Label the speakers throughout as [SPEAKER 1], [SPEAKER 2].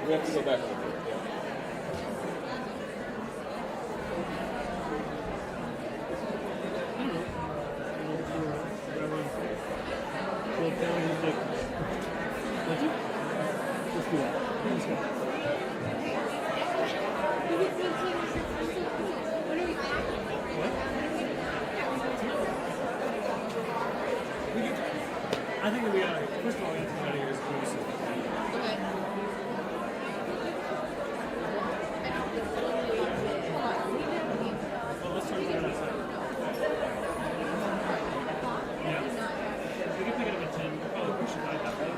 [SPEAKER 1] We have to go back.
[SPEAKER 2] I think we are. First of all, we have to come out of here as close as we can. Well, let's try to go outside. Yeah. We can pick it up at 10. We'll probably push it by that way.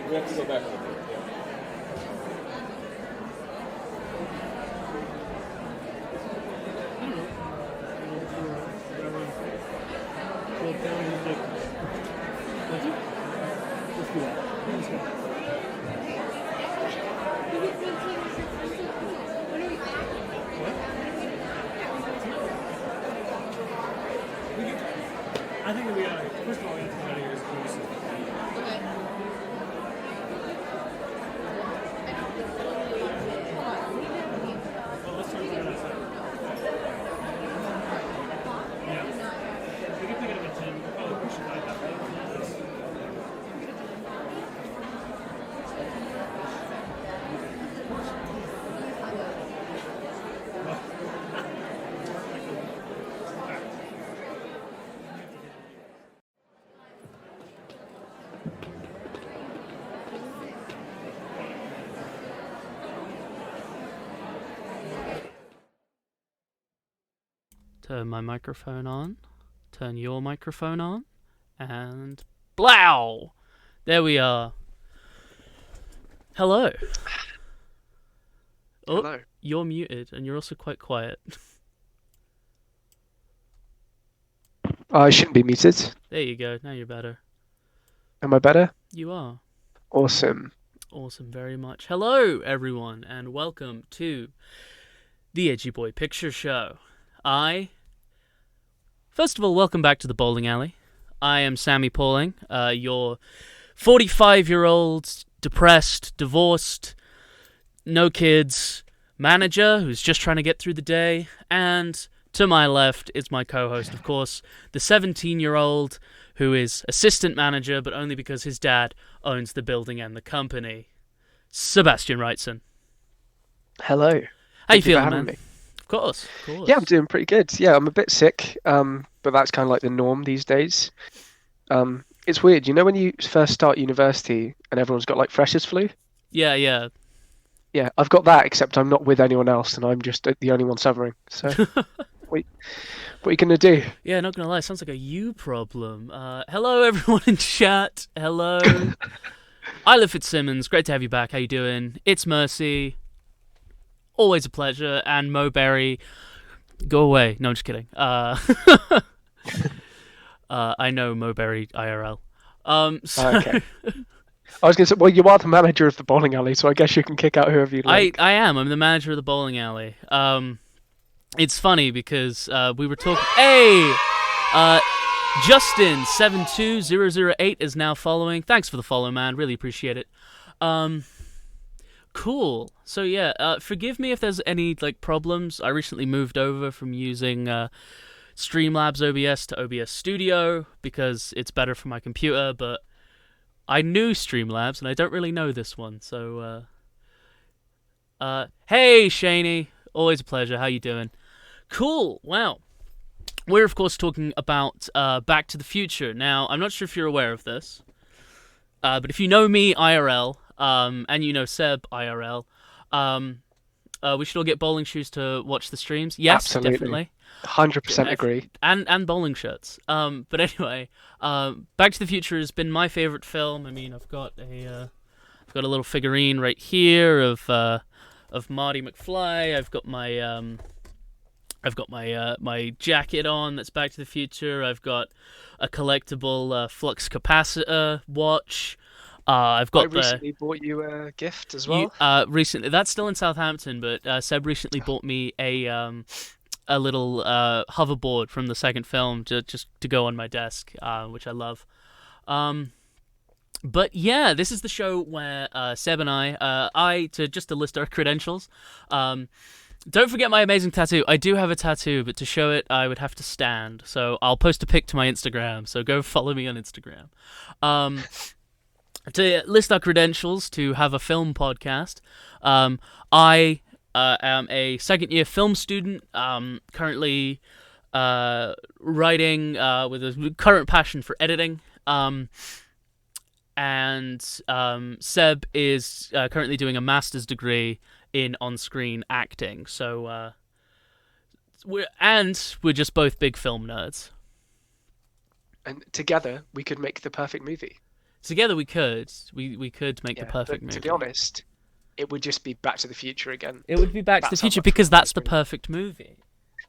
[SPEAKER 2] We have to go back. I think we are. First of all, we have to come out of here as close as we can. Well, let's try to go outside. Yeah. We can pick it up at 10. We'll probably push it by that way.
[SPEAKER 3] Turn my microphone on, turn your microphone on, and blow! There we are. Hello. Oh,
[SPEAKER 4] Hello.
[SPEAKER 3] you're muted, and you're also quite quiet.
[SPEAKER 4] I shouldn't be muted.
[SPEAKER 3] There you go. Now you're better.
[SPEAKER 4] Am I better?
[SPEAKER 3] You are.
[SPEAKER 4] Awesome.
[SPEAKER 3] Awesome, very much. Hello, everyone, and welcome to the Edgy Boi Picture Show. First of all, welcome back to the bowling alley. I am Sammy Pauling, your 45-year-old, depressed, divorced, no kids manager who's just trying to get through the day. And to my left is my co-host, of course, the 17-year-old who is assistant manager, but only because his dad owns the building and the company, Sebastian Wrightson.
[SPEAKER 4] Hello.
[SPEAKER 3] How you
[SPEAKER 4] Thank you for
[SPEAKER 3] feeling,
[SPEAKER 4] having
[SPEAKER 3] man?
[SPEAKER 4] me.
[SPEAKER 3] Of course.
[SPEAKER 4] Yeah, I'm doing pretty good. Yeah, I'm a bit sick, but that's kind of like the norm these days. It's weird, you know, when you first start university and everyone's got like freshers flu?
[SPEAKER 3] Yeah.
[SPEAKER 4] Yeah, I've got that, except I'm not with anyone else, and I'm just the only one suffering. So, what are you gonna do?
[SPEAKER 3] Yeah, not gonna lie, sounds like a you problem. Hello, everyone in chat. Hello. Isla Fitzsimmons, great to have you back. How you doing? It's Mercy. Always a pleasure. And Mo Berry, go away. No, I'm just kidding. I know Mo Berry IRL.
[SPEAKER 4] Okay. I was gonna say, well, you are the manager of the bowling alley, so I guess you can kick out whoever you like.
[SPEAKER 3] I am. I'm the manager of the bowling alley. It's funny because we were talking. Hey, Justin72008 is now following. Thanks for the follow, man. Really appreciate it. Cool. So yeah, forgive me if there's any like problems. I recently moved over from using Streamlabs OBS to OBS Studio because it's better for my computer, but I knew Streamlabs and I don't really know this one. So hey Shaney, always a pleasure. How you doing? Cool. Wow. We're of course talking about Back to the Future. Now, I'm not sure if you're aware of this, but if you know me IRL, and you know Seb IRL, we should all get bowling shoes to watch the streams. Yes,
[SPEAKER 4] Absolutely.
[SPEAKER 3] definitely.
[SPEAKER 4] 100% agree.
[SPEAKER 3] And bowling shirts. But anyway, Back to the Future has been my favorite film. I mean, I've got a little figurine right here of Marty McFly. I've got my jacket on that's Back to the Future. I've got a collectible flux capacitor watch. I've got
[SPEAKER 4] I recently bought you a gift as well.
[SPEAKER 3] Recently, that's still in Southampton, but Seb recently bought me a little hoverboard from the second film just to go on my desk, which I love. But yeah, this is the show where Seb and I to list our credentials. Don't forget my amazing tattoo. I do have a tattoo, but to show it, I would have to stand. So I'll post a pic to my Instagram. So go follow me on Instagram. To list our credentials to have a film podcast, I am a second-year film student, currently writing with a current passion for editing. And Seb is currently doing a master's degree in on-screen acting. So we're just both big film nerds.
[SPEAKER 4] And together, we could make the perfect movie.
[SPEAKER 3] Together we could make the perfect movie.
[SPEAKER 4] To be honest, it would just be Back to the Future again.
[SPEAKER 3] It would be Back to the Future because that's the perfect movie.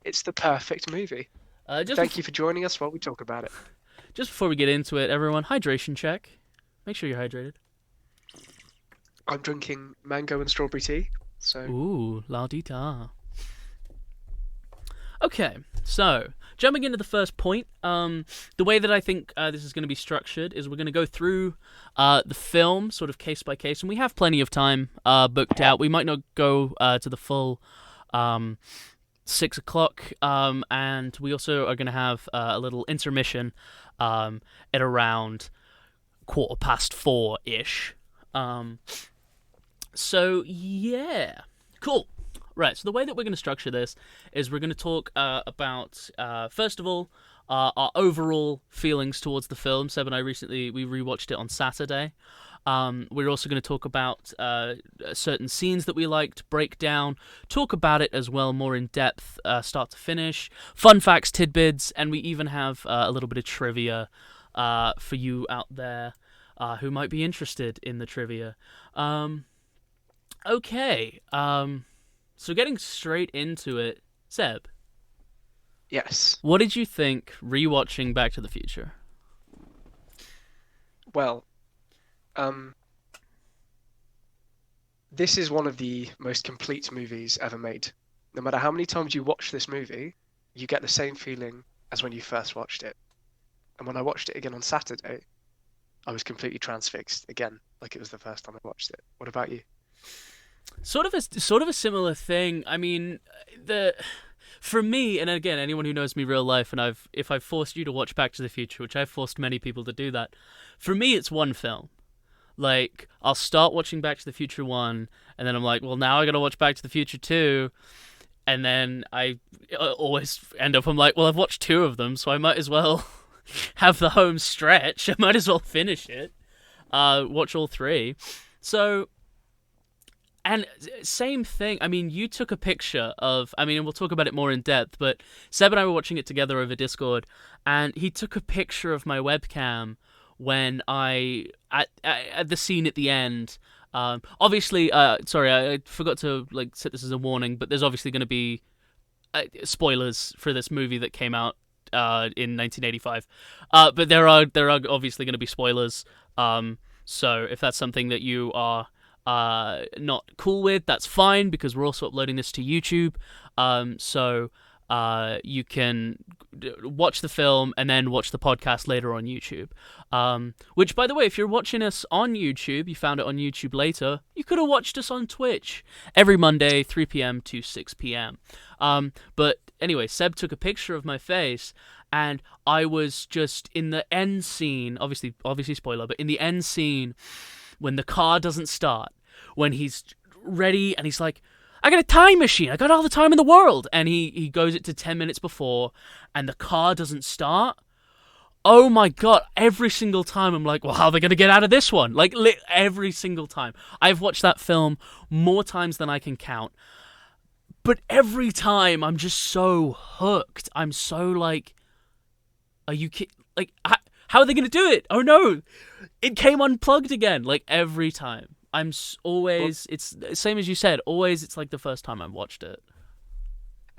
[SPEAKER 4] It's the perfect movie. Thank you for joining us while we talk about it.
[SPEAKER 3] Just before we get into it, everyone, hydration check. Make sure you're hydrated.
[SPEAKER 4] I'm drinking mango and strawberry tea. So.
[SPEAKER 3] Ooh, la-di-da. Okay, so jumping into the first point, the way that I think this is going to be structured is we're going to go through the film sort of case by case, and we have plenty of time booked out. We might not go to the full 6 o'clock, and we also are going to have a little intermission at around 4:15-ish. So yeah, cool. Right, so the way that we're going to structure this is we're going to talk about, first of all, our overall feelings towards the film. Seb and I we rewatched it on Saturday. We're also going to talk about certain scenes that we liked, break down, talk about it as well, more in depth, start to finish, fun facts, tidbits, and we even have a little bit of trivia for you out there who might be interested in the trivia. Okay, so getting straight into it, Seb,
[SPEAKER 4] Yes.
[SPEAKER 3] What did you think rewatching Back to the Future?
[SPEAKER 4] Well, um, this is one of the most complete movies ever made. No matter how many times you watch this movie, you get the same feeling as when you first watched it. And when I watched it again on Saturday, I was completely transfixed again, like it was the first time I watched it. What about you?
[SPEAKER 3] Sort of a similar thing. I mean, the for me, and again, anyone who knows me real life, and if I've forced you to watch Back to the Future, which I've forced many people to do that, for me it's one film. Like, I'll start watching Back to the Future 1, and then I'm like, well, now I gotta watch Back to the Future 2, and then I always end up, I'm like, well, I've watched 2 of them, so I might as well have the home stretch. I might as well finish it. Watch all 3. So, and same thing, I mean, you took a picture of, I mean, and we'll talk about it more in depth, but Seb and I were watching it together over Discord, and he took a picture of my webcam when at the scene at the end. Obviously, sorry, I forgot to like set this as a warning, but there's obviously going to be spoilers for this movie that came out in 1985. But there are obviously going to be spoilers. So if that's something that you are not cool with, that's fine, because we're also uploading this to YouTube. So you can watch the film and then watch the podcast later on YouTube. Which, by the way, if you're watching us on YouTube, you found it on YouTube later, you could have watched us on Twitch every Monday, 3 p.m. to 6 p.m. But anyway, Seb took a picture of my face, and I was just in the end scene, obviously spoiler, but in the end scene, when the car doesn't start, when he's ready and he's like, I got a time machine, I got all the time in the world, and he goes it to 10 minutes before, and the car doesn't start. Oh my god, every single time I'm like, well, how are they going to get out of this one? Like, every single time. I've watched that film more times than I can count. But every time I'm just so hooked. I'm so like, are you kidding? Like, how are they going to do it? Oh no, it came unplugged again. Like, every time. I'm always, it's the same as you said, always it's like the first time I've watched it.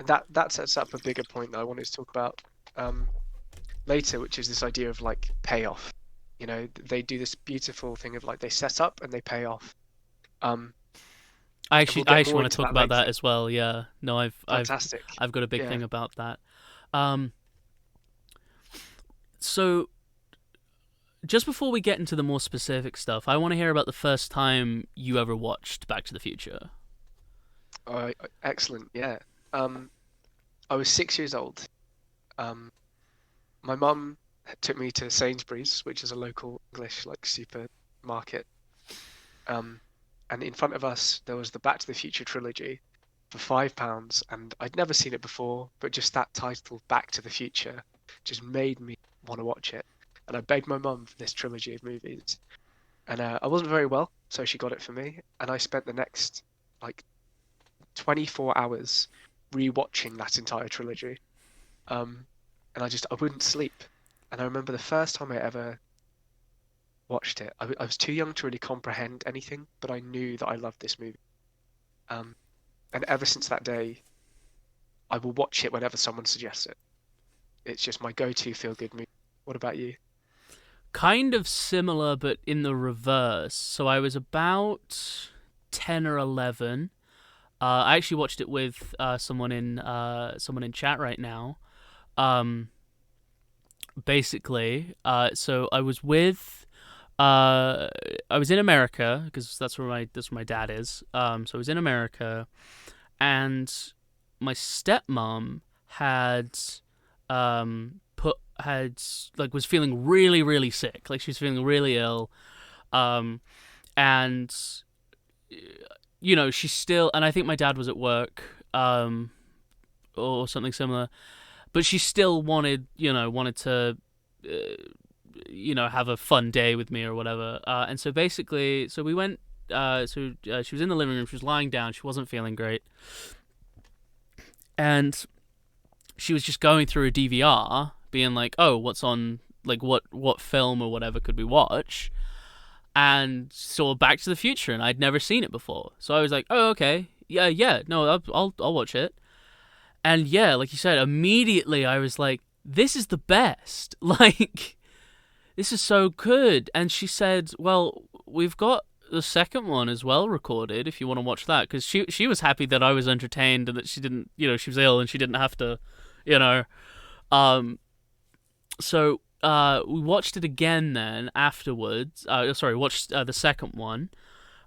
[SPEAKER 4] That sets up a bigger point that I wanted to talk about later, which is this idea of like payoff. You know, they do this beautiful thing of like they set up and they pay off.
[SPEAKER 3] I actually want to talk about that as well. Yeah, no,
[SPEAKER 4] Fantastic.
[SPEAKER 3] I've got a big thing about that. So just before we get into the more specific stuff, I want to hear about the first time you ever watched Back to the Future.
[SPEAKER 4] Excellent. Yeah. I was 6 years old. My mum took me to Sainsbury's, which is a local English like supermarket. And in front of us there was the Back to the Future trilogy for £5, and I'd never seen it before, but just that title, Back to the Future, just made me want to watch it. And I begged my mum for this trilogy of movies, and I wasn't very well, so she got it for me, and I spent the next like 24 hours rewatching that entire trilogy. And I wouldn't sleep. And I remember the first time I ever watched it, I was too young to really comprehend anything, but I knew that I loved this movie. And ever since that day, I will watch it whenever someone suggests it. It's just my go-to feel-good movie. What about you?
[SPEAKER 3] Kind of similar, but in the reverse. So I was about 10 or 11. I actually watched it with someone in chat right now. Basically, so I was in America, because that's where my dad is. So I was in America, and my stepmom was feeling really, really sick. Like, she was feeling really ill. And you know, she's still, and I think my dad was at work, or something similar, but she still wanted to, have a fun day with me or whatever. And so basically, we went, she was in the living room, she was lying down, she wasn't feeling great. And she was just going through a DVR, being like, oh, what's on, like, what film or whatever could we watch? And saw Back to the Future, and I'd never seen it before. So I was like, oh, okay, yeah, no, I'll watch it. And yeah, like you said, immediately I was like, this is the best. Like, this is so good. And she said, well, we've got the second one as well recorded if you want to watch that. Because she was happy that I was entertained and that she didn't, she was ill and she didn't have to, you know. So we watched it again then afterwards. Watched the second one.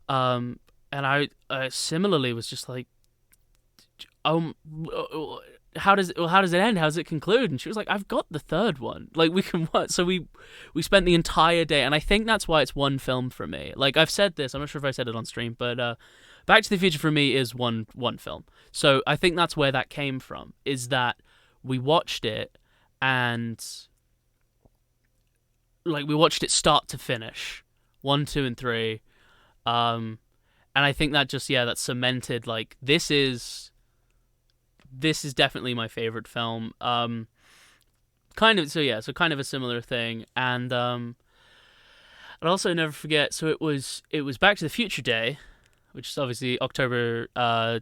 [SPEAKER 3] And I similarly was just like, how does it end? How does it conclude? And she was like, I've got the third one. Like, we can watch. So we spent the entire day, and I think that's why it's one film for me. Like, I've said this, I'm not sure if I said it on stream, but Back to the Future for me is one film. So I think that's where that came from, is that we watched it, and like we watched it start to finish, 1, 2, and 3, and I think that just that cemented like this is definitely my favorite film. Kind of a similar thing, and I'll also never forget. So it was Back to the Future Day, which is obviously October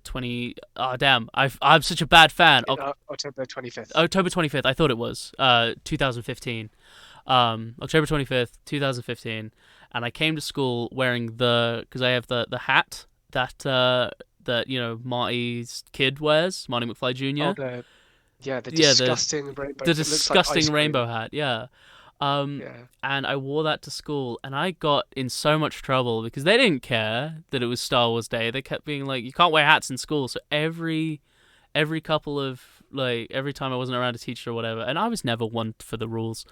[SPEAKER 3] 20. Oh damn! I'm such a bad fan.
[SPEAKER 4] October 25th.
[SPEAKER 3] October 25th. I thought it was 2015. October 25th, 2015, and I came to school wearing because I have the hat that Marty's kid wears, Marty McFly Jr.
[SPEAKER 4] Oh, the disgusting rainbow.
[SPEAKER 3] The disgusting
[SPEAKER 4] like
[SPEAKER 3] rainbow hat, yeah. And I wore that to school, and I got in so much trouble because they didn't care that it was Star Wars Day. They kept being like, you can't wear hats in school. So every couple of every time I wasn't around a teacher or whatever, and I was never one for the rules.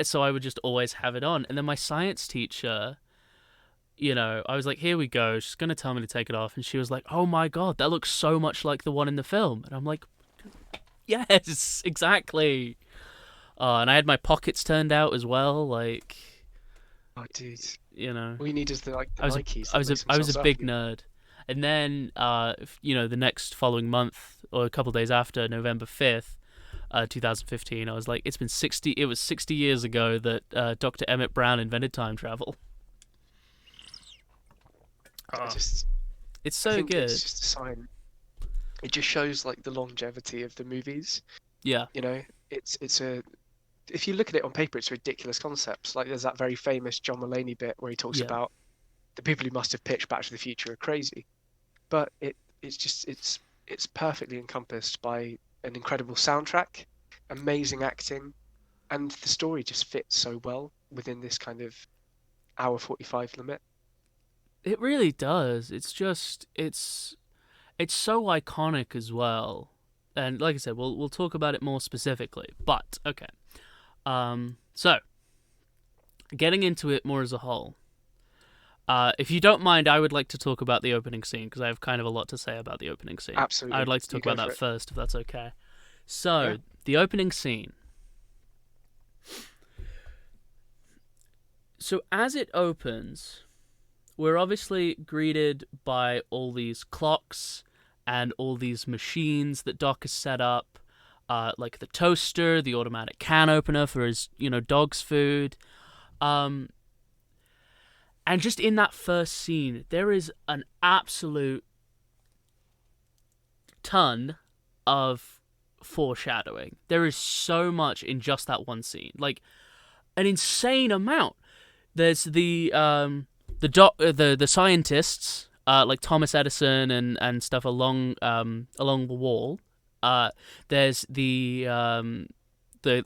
[SPEAKER 3] So I would just always have it on. And then my science teacher, I was like, here we go. She's going to tell me to take it off. And she was like, oh my God, that looks so much like the one in the film. And I'm like, yes, exactly. And I had my pockets turned out as well. Like,
[SPEAKER 4] oh, dude.
[SPEAKER 3] All
[SPEAKER 4] you need is the Nikes.
[SPEAKER 3] I was a big nerd. And then, the next following month or a couple of days after, November 5th, 2015, I was like, it was 60 years ago that Dr. Emmett Brown invented time travel. It's so good.
[SPEAKER 4] It's just a sign. It just shows like the longevity of the movies.
[SPEAKER 3] Yeah.
[SPEAKER 4] It's a. If you look at it on paper, it's ridiculous concepts. Like there's that very famous John Mulaney bit where he talks about the people who must have pitched Back to the Future are crazy, but it's perfectly encompassed by an incredible soundtrack, amazing acting, and the story just fits so well within this kind of hour 45 limit.
[SPEAKER 3] It really does. It's just it's so iconic as well. And like I said, we'll talk about it more specifically. But okay. So getting into it more as a whole. If you don't mind, I would like to talk about the opening scene because I have kind of a lot to say about the opening scene.
[SPEAKER 4] Absolutely.
[SPEAKER 3] I would like to talk about that first, if that's okay. So, the opening scene. So, as it opens, we're obviously greeted by all these clocks and all these machines that Doc has set up, like the toaster, the automatic can opener for his, dog's food. And just in that first scene, there is an absolute ton of foreshadowing. There is so much in just that one scene, like an insane amount. There's the scientists, like Thomas Edison and stuff along the wall. There's the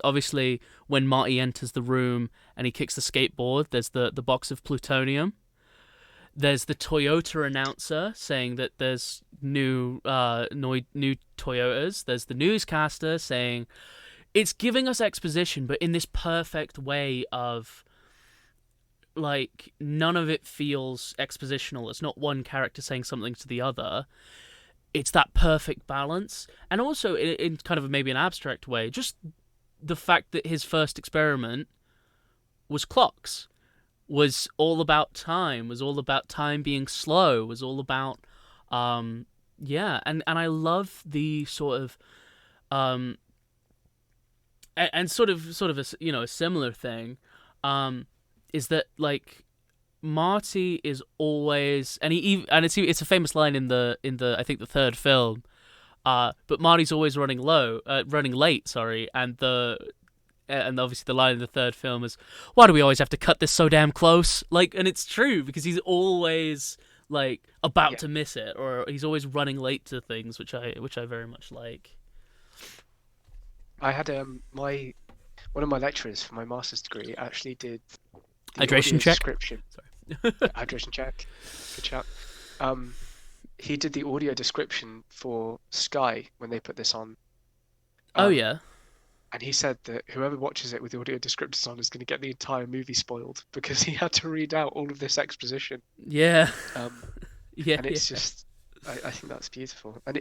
[SPEAKER 3] obviously when Marty enters the room and he kicks the skateboard, there's the box of plutonium. There's the Toyota announcer saying that there's new Toyotas. There's the newscaster saying it's giving us exposition, but in this perfect way of like none of it feels expositional. It's not one character saying something to the other. It's that perfect balance, and also in kind of maybe an abstract way, just the fact that his first experiment was clocks, was all about time, was all about time being slow, was all about and I love the sort of and sort of a, a similar thing is that like Marty is always, and it's a famous line in the I think the third film, But Marty's always running late. Sorry, and obviously the line in the third film is, "Why do we always have to cut this so damn close?" Like, and it's true because he's always like about to miss it, or he's always running late to things, which I very much like.
[SPEAKER 4] I had one of my lecturers for my master's degree actually did the
[SPEAKER 3] Hydration
[SPEAKER 4] audio
[SPEAKER 3] check.
[SPEAKER 4] description.
[SPEAKER 3] Sorry.
[SPEAKER 4] Hydration check. Good chat. He did the audio description for Sky when they put this on.
[SPEAKER 3] Oh yeah.
[SPEAKER 4] And he said that whoever watches it with the audio descriptors on is going to get the entire movie spoiled because he had to read out all of this exposition.
[SPEAKER 3] Yeah.
[SPEAKER 4] Yeah. And it's just, I think that's beautiful. And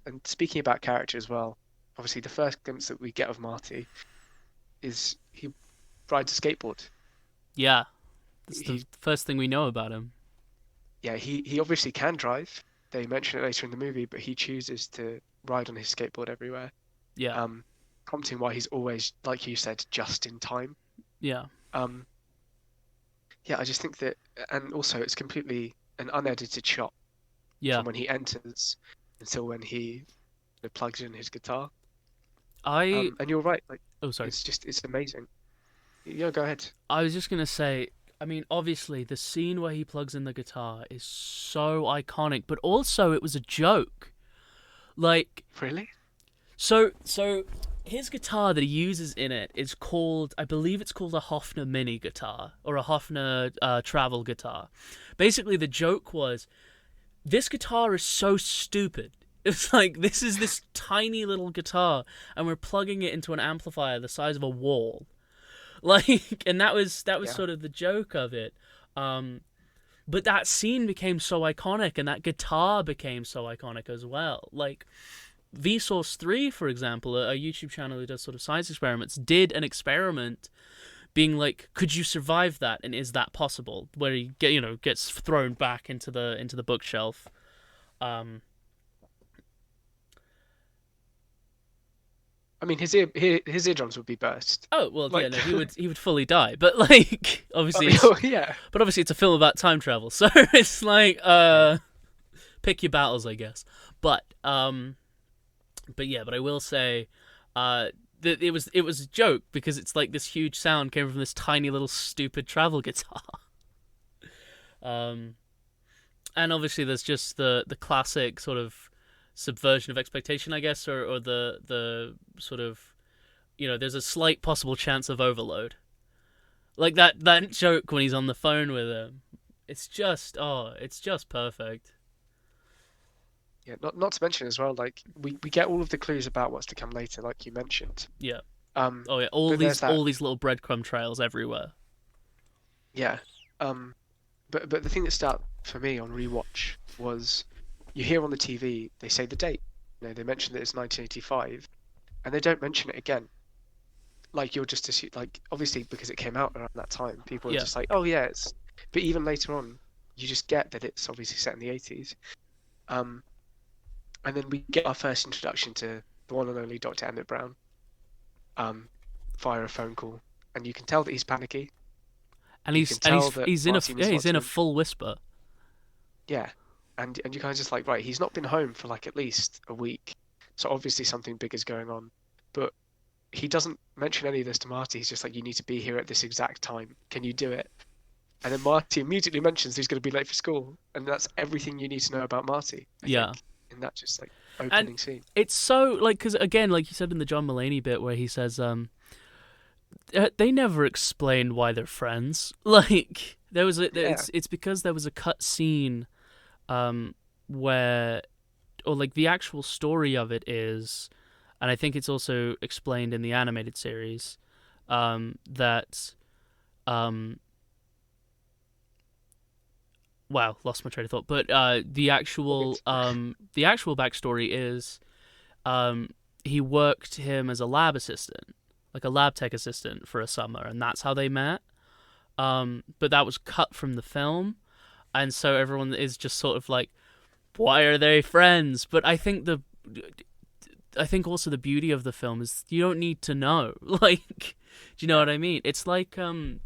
[SPEAKER 4] and speaking about character as well, obviously the first glimpse that we get of Marty is he rides a skateboard.
[SPEAKER 3] Yeah. That's the first thing we know about him.
[SPEAKER 4] Yeah, he obviously can drive. They mention it later in the movie, but he chooses to ride on his skateboard everywhere.
[SPEAKER 3] Yeah.
[SPEAKER 4] Prompting why he's always, like you said, just in time.
[SPEAKER 3] Yeah.
[SPEAKER 4] Yeah, I just think that, and also it's completely an unedited shot from when he enters until when he plugs in his guitar. And you're right, like,
[SPEAKER 3] sorry.
[SPEAKER 4] It's amazing. Yeah, go ahead.
[SPEAKER 3] I was just gonna say, I mean, obviously the scene where he plugs in the guitar is so iconic, but also it was a joke. Like,
[SPEAKER 4] really?
[SPEAKER 3] So his guitar that he uses in it is called, I believe it's called a Hofner mini guitar, or a Hofner travel guitar. Basically, the joke was, this guitar is so stupid. It's like, this is this tiny little guitar, and we're plugging it into an amplifier the size of a wall. Like, and that was sort of the joke of it. But that scene became so iconic, and that guitar became so iconic as well. Like, Vsauce 3, for example, a YouTube channel who does sort of science experiments, did an experiment being like, could you survive that, and is that possible? Where he gets thrown back into the bookshelf.
[SPEAKER 4] I mean, his eardrums would be burst.
[SPEAKER 3] Oh well,
[SPEAKER 4] like...
[SPEAKER 3] yeah, no, he would fully die. But like, obviously, but obviously, it's a film about time travel, so it's like, pick your battles, I guess. But I will say, that it was a joke because it's like this huge sound came from this tiny little stupid travel guitar. And obviously, there's just the classic sort of subversion of expectation, I guess, or the sort of, there's a slight possible chance of overload, like that joke when he's on the phone with him. It's just perfect.
[SPEAKER 4] Yeah, not to mention as well, like we get all of the clues about what's to come later, like you mentioned.
[SPEAKER 3] Yeah. All these little breadcrumb trails everywhere.
[SPEAKER 4] Yeah. But the thing that stood out for me on rewatch was, you hear on the TV, they say the date. They mention that it's 1985, and they don't mention it again. Like, you'll just assume, like, obviously because it came out around that time, people are just like, oh yeah, it's. But even later on, you just get that it's obviously set in the 80s. And then we get our first introduction to the one and only Dr. Emmett Brown. Via a phone call, and you can tell that he's panicky.
[SPEAKER 3] And he's in a full whisper.
[SPEAKER 4] Yeah. And you kind of just like, right, he's not been home for like at least a week, so obviously something big is going on. But he doesn't mention any of this to Marty. He's just like, you need to be here at this exact time. Can you do it? And then Marty immediately mentions he's going to be late for school, and that's everything you need to know about Marty. I think, in that just like opening scene.
[SPEAKER 3] It's so like, because again, like you said in the John Mulaney bit where he says, they never explained why they're friends. Like, there was it's because there was a cut scene. Where, or like the actual story of it is, and I think it's also explained in the animated series, that, wow, lost my train of thought. But the actual backstory is, he worked him as a lab assistant, like a lab tech assistant for a summer, and that's how they met. But that was cut from the film. And so everyone is just sort of like, why are they friends? But I think also the beauty of the film is you don't need to know. Like, do you know what I mean? It's like, I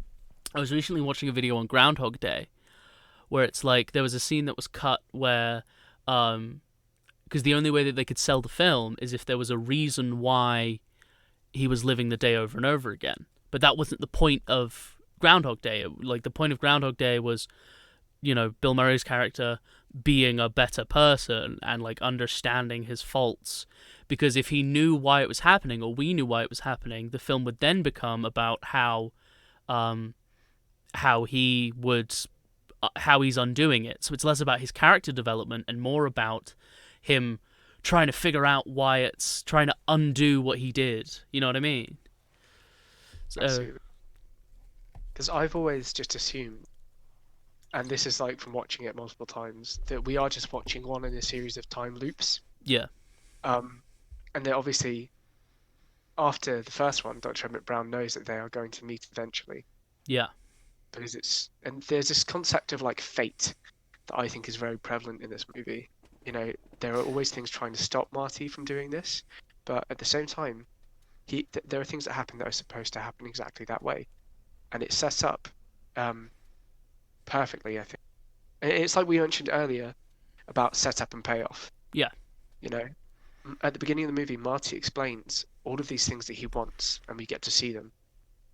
[SPEAKER 3] was recently watching a video on Groundhog Day, where it's like there was a scene that was cut where because the only way that they could sell the film is if there was a reason why he was living the day over and over again. But that wasn't the point of Groundhog Day. Like, the point of Groundhog Day was, you know, Bill Murray's character being a better person and, like, understanding his faults. Because if he knew why it was happening, or we knew why it was happening, the film would then become about how he would, how he's undoing it. So it's less about his character development and more about him trying to figure out why it's trying to undo what he did. You know what I mean? So,
[SPEAKER 4] because I've always just assumed, and this is like from watching it multiple times, that we are just watching one in a series of time loops.
[SPEAKER 3] yeah,
[SPEAKER 4] And then obviously, after the first one, Dr. Emmett Brown knows that they are going to meet eventually.
[SPEAKER 3] yeah,
[SPEAKER 4] Because there's this concept of like fate that I think is very prevalent in this movie. You know, there are always things trying to stop Marty from doing this, but at the same time, there are things that happen that are supposed to happen exactly that way, and it sets up perfectly, I think. It's like we mentioned earlier about setup and payoff.
[SPEAKER 3] yeah,
[SPEAKER 4] You know, at the beginning of the movie, Marty explains all of these things that he wants, and we get to see them,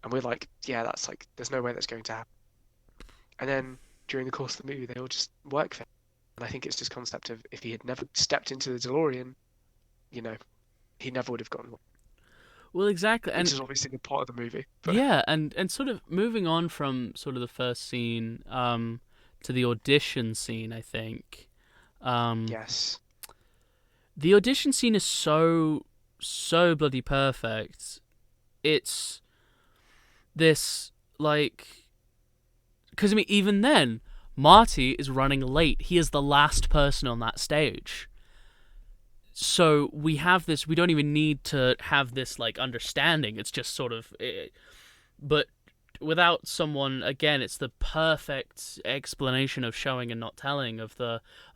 [SPEAKER 4] and we're like, yeah, that's like, there's no way that's going to happen. And then during the course of the movie, they all just work for him. And I think it's this concept of if he had never stepped into the DeLorean, you know, he never would have gotten one.
[SPEAKER 3] well, exactly. And
[SPEAKER 4] Which is obviously the part of the movie. But
[SPEAKER 3] yeah, and sort of moving on from sort of the first scene to the audition scene, I think.
[SPEAKER 4] yes.
[SPEAKER 3] The audition scene is so bloody perfect. It's this, like, because I mean, even then, Marty is running late. He is the last person on that stage. So we have this, we don't even need to have this, like, understanding. It's just sort of, but without someone, again, it's the perfect explanation of showing and not telling, of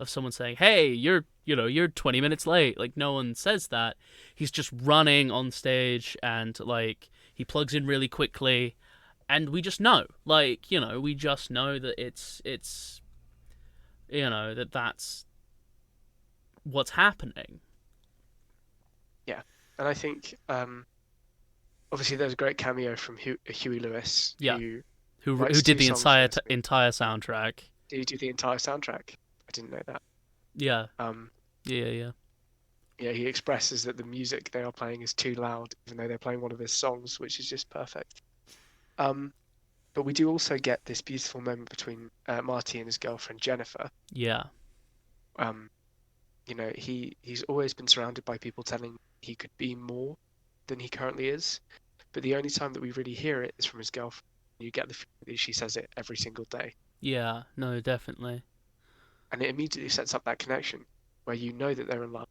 [SPEAKER 3] someone saying, hey, you're 20 minutes late. Like, no one says that. He's just running on stage, and, like, he plugs in really quickly, and we just know, like, you know, we just know that it's you know, that's what's happening.
[SPEAKER 4] Yeah. And I think, obviously there's a great cameo from Huey Lewis.
[SPEAKER 3] Yeah.
[SPEAKER 4] Who
[SPEAKER 3] Who
[SPEAKER 4] writes
[SPEAKER 3] did
[SPEAKER 4] two
[SPEAKER 3] the
[SPEAKER 4] songs for
[SPEAKER 3] entire
[SPEAKER 4] this movie.
[SPEAKER 3] entire soundtrack?
[SPEAKER 4] Did he do the entire soundtrack? I didn't know that.
[SPEAKER 3] Yeah. Yeah.
[SPEAKER 4] Yeah, he expresses that the music they are playing is too loud, even though they're playing one of his songs, which is just perfect. But we do also get this beautiful moment between Marty and his girlfriend Jennifer.
[SPEAKER 3] Yeah.
[SPEAKER 4] You know, he's always been surrounded by people telling him he could be more than he currently is. But the only time that we really hear it is from his girlfriend. You get the feeling that she says it every single day.
[SPEAKER 3] Yeah. No, definitely.
[SPEAKER 4] And it immediately sets up that connection where you know that they're in love.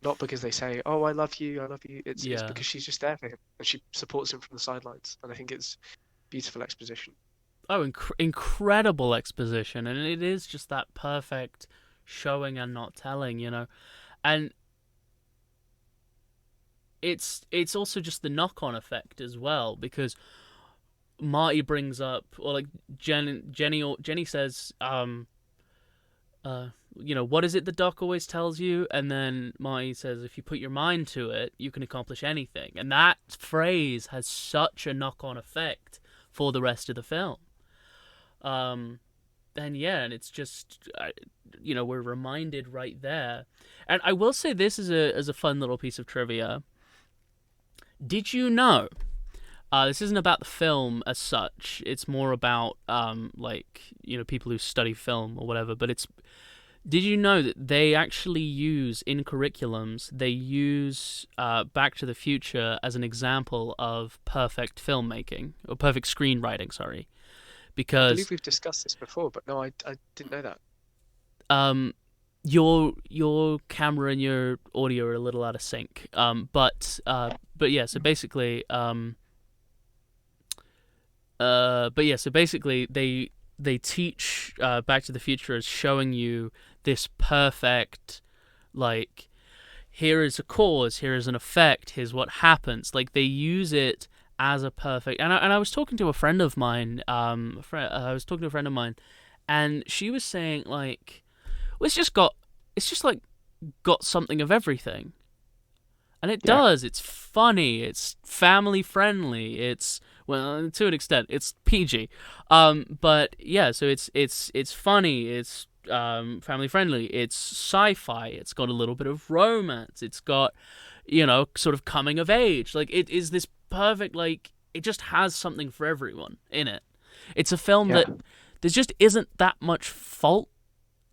[SPEAKER 4] Not because they say, oh, I love you. It's because she's just there for him. And she supports him from the sidelines. And I think it's beautiful exposition.
[SPEAKER 3] Oh, incredible exposition. And it is just that perfect showing and not telling, you know. And it's also just the knock-on effect as well, because Marty brings up, or like Jenny says, you know, what is it the doc always tells you? And then Marty says, if you put your mind to it, you can accomplish anything. And that phrase has such a knock-on effect for the rest of the film. And yeah, and it's just, you know, we're reminded right there. And I will say this as a fun little piece of trivia. Did you know? This isn't about the film as such. It's more about like, you know, people who study film or whatever. But did you know that they actually use in curriculums? They use Back to the Future as an example of perfect filmmaking, or perfect screenwriting. Sorry, because
[SPEAKER 4] I believe we've discussed this before, but no, I didn't know that.
[SPEAKER 3] Your camera and your audio are a little out of sync. But yeah, so basically, they teach Back to the Future as showing you this perfect, like, here is a cause, here is an effect, here's what happens. Like, they use it as a perfect. And I was talking to a friend of mine. And she was saying, like, well, it's just like got something of everything. And it does. It's funny. It's family friendly. It's, well, to an extent, it's PG. But yeah, so it's funny. It's family friendly. It's sci-fi. It's got a little bit of romance. It's got, sort of coming of age. Like, it is this perfect, like, it just has something for everyone in it. It's a film that there just isn't that much fault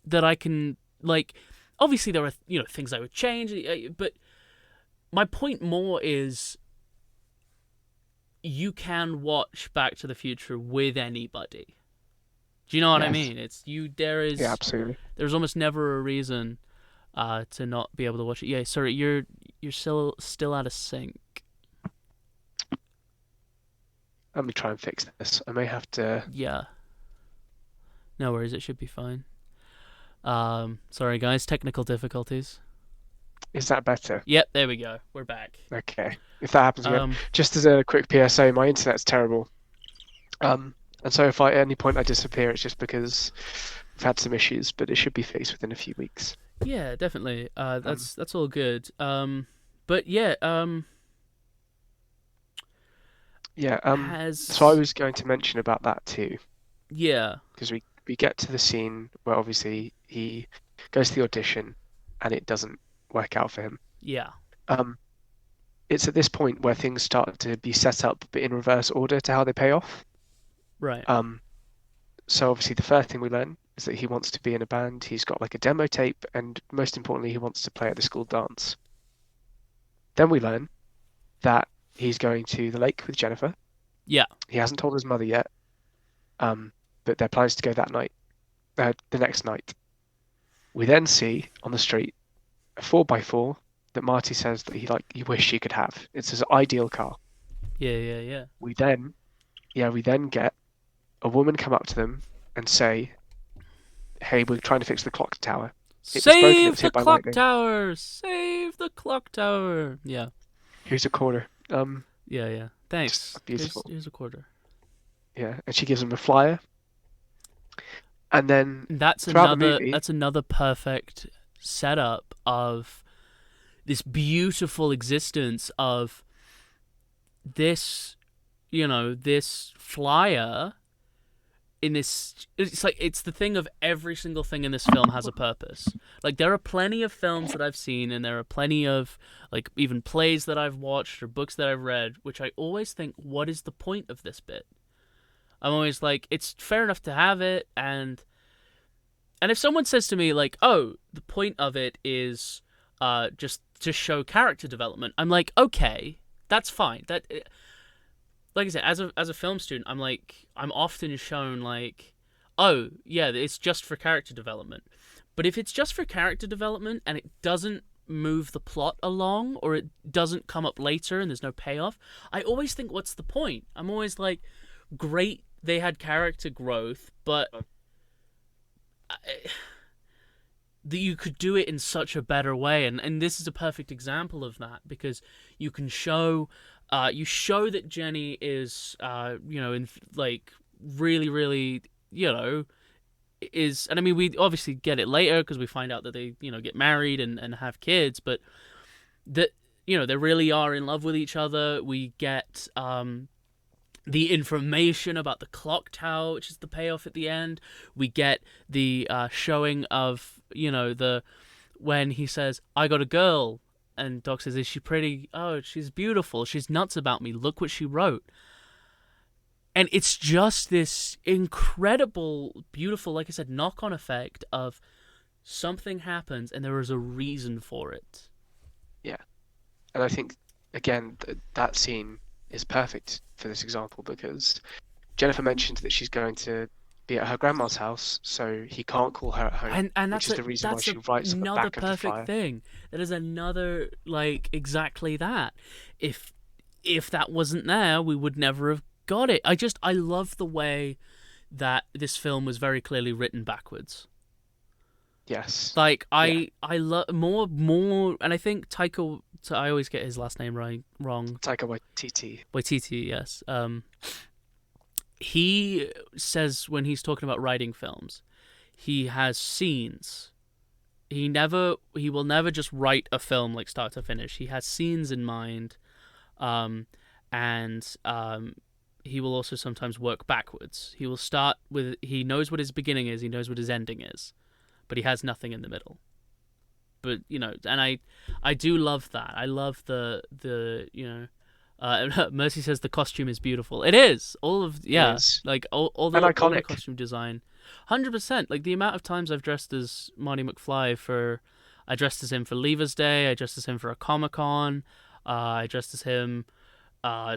[SPEAKER 3] that I can, like, obviously there are, things I would change, but my point more is you can watch Back to the Future with anybody. Do you know what I mean?
[SPEAKER 4] absolutely.
[SPEAKER 3] There's almost never a reason to not be able to watch it. Yeah, sorry, you're still out of sync.
[SPEAKER 4] Let me try and fix this. I may have to.
[SPEAKER 3] Yeah. No worries, it should be fine. Sorry guys, technical difficulties.
[SPEAKER 4] Is that better?
[SPEAKER 3] Yep, there we go. We're back.
[SPEAKER 4] Okay. If that happens again, just as a quick PSA, my internet's terrible. And so if at any point I disappear, it's just because I've had some issues, but it should be fixed within a few weeks.
[SPEAKER 3] Yeah, definitely. That's all good. But yeah.
[SPEAKER 4] So I was going to mention about that too.
[SPEAKER 3] Yeah.
[SPEAKER 4] Because we get to the scene where obviously he goes to the audition, and it doesn't work out for him.
[SPEAKER 3] Yeah.
[SPEAKER 4] It's at this point where things start to be set up, but in reverse order to how they pay off.
[SPEAKER 3] Right.
[SPEAKER 4] So obviously the first thing we learn is that he wants to be in a band. He's got like a demo tape, and most importantly, he wants to play at the school dance. Then we learn that he's going to the lake with Jennifer.
[SPEAKER 3] Yeah.
[SPEAKER 4] He hasn't told his mother yet. But their plans to go that night, the next night. We then see on the street a 4x4 that Marty says that he wish he could have. It's his ideal car.
[SPEAKER 3] Yeah.
[SPEAKER 4] We then get a woman come up to them and say, "Hey, we're trying to fix the clock tower.
[SPEAKER 3] Save the clock tower! Save the clock tower!" Yeah.
[SPEAKER 4] Here's a quarter.
[SPEAKER 3] Yeah. Thanks.
[SPEAKER 4] Beautiful.
[SPEAKER 3] Here's a quarter.
[SPEAKER 4] Yeah, and she gives him a flyer. And then
[SPEAKER 3] that's another perfect setup of this beautiful existence of this, this flyer in this. It's the thing of every single thing in this film has a purpose. Like, there are plenty of films that I've seen, and there are plenty of, like, even plays that I've watched or books that I've read, which I always think, what is the point of this bit? I'm always like, it's fair enough to have it, and if someone says to me, like, oh, the point of it is just to show character development, I'm like, okay, that's fine. That, like I said, as a film student, I'm often shown, like, oh, yeah, it's just for character development. But if it's just for character development and it doesn't move the plot along, or it doesn't come up later and there's no payoff, I always think, what's the point? I'm always like, great, they had character growth, but you could do it in such a better way, and this is a perfect example of that, because you can show that Jenny is in, like, really, really, is, and I mean, we obviously get it later because we find out that they get married and have kids, but that they really are in love with each other. We get the information about the clock tower, which is the payoff at the end. We get the showing of, when he says, "I got a girl," and Doc says, "Is she pretty?" "Oh, she's beautiful. She's nuts about me. Look what she wrote." And it's just this incredible, beautiful, like I said, knock-on effect of something happens and there is a reason for it.
[SPEAKER 4] Yeah. And I think, again, that scene is perfect for this example, because Jennifer mentioned that she's going to be at her grandma's house, so he can't call her at home,
[SPEAKER 3] and
[SPEAKER 4] which is the reason why she writes on the back of the flyer.
[SPEAKER 3] Another perfect thing. That is another, like, exactly that. If that wasn't there, we would never have got it. I love the way that this film was very clearly written backwards.
[SPEAKER 4] Yes.
[SPEAKER 3] Like, I love more, and I think Taika, I always get his last name wrong.
[SPEAKER 4] Taika Waititi.
[SPEAKER 3] Waititi, yes. He says when he's talking about writing films, he has scenes he will never just write a film like start to finish. He has scenes in mind, and he will also sometimes work backwards. He will start with, he knows what his beginning is, he knows what his ending is, but he has nothing in the middle. But and I do love that. I love the Mercy says the costume is beautiful. It is. All of like all the costume design, 100%. Like the amount of times I've dressed as Marty McFly I dressed as him for Leavers Day. I dressed as him for a Comic-Con. I dressed as him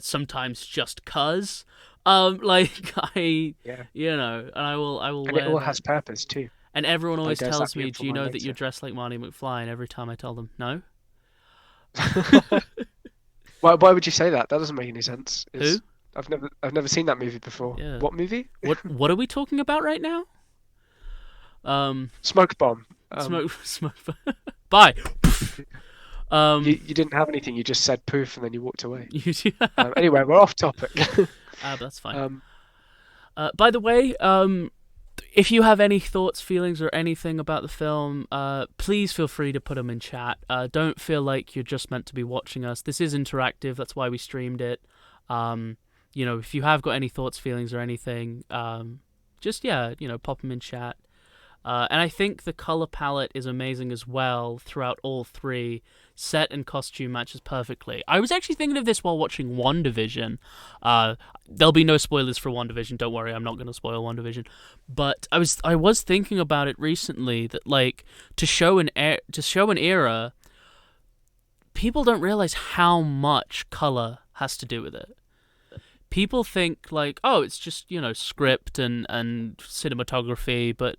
[SPEAKER 3] sometimes just cuz. And I will
[SPEAKER 4] And
[SPEAKER 3] wear
[SPEAKER 4] it all
[SPEAKER 3] that.
[SPEAKER 4] has purpose too.
[SPEAKER 3] And everyone always
[SPEAKER 4] Like, there's
[SPEAKER 3] tells
[SPEAKER 4] that
[SPEAKER 3] me,
[SPEAKER 4] beautiful
[SPEAKER 3] do you know
[SPEAKER 4] one
[SPEAKER 3] that you're
[SPEAKER 4] later.
[SPEAKER 3] dressed like Marty McFly? And every time I tell them, no.
[SPEAKER 4] Why would you say that? That doesn't make any sense.
[SPEAKER 3] Who?
[SPEAKER 4] I've never seen that movie before.
[SPEAKER 3] Yeah.
[SPEAKER 4] What movie?
[SPEAKER 3] What are we talking about right now?
[SPEAKER 4] Smoke Bomb.
[SPEAKER 3] Smoke. Bye.
[SPEAKER 4] You didn't have anything. You just said poof and then you walked away.
[SPEAKER 3] But
[SPEAKER 4] Anyway, we're off topic.
[SPEAKER 3] that's fine. By the way, if you have any thoughts, feelings, or anything about the film, please feel free to put them in chat. Don't feel like you're just meant to be watching us. This is interactive. That's why we streamed it. If you have got any thoughts, feelings, or anything, just pop them in chat. And I think the color palette is amazing as well throughout all three. Set and costume matches perfectly. I was actually thinking of this while watching WandaVision. There'll be no spoilers for WandaVision. Don't worry, I'm not going to spoil WandaVision. But I was thinking about it recently that like to show an era, people don't realize how much color has to do with it. People think like, oh, it's just script and cinematography, but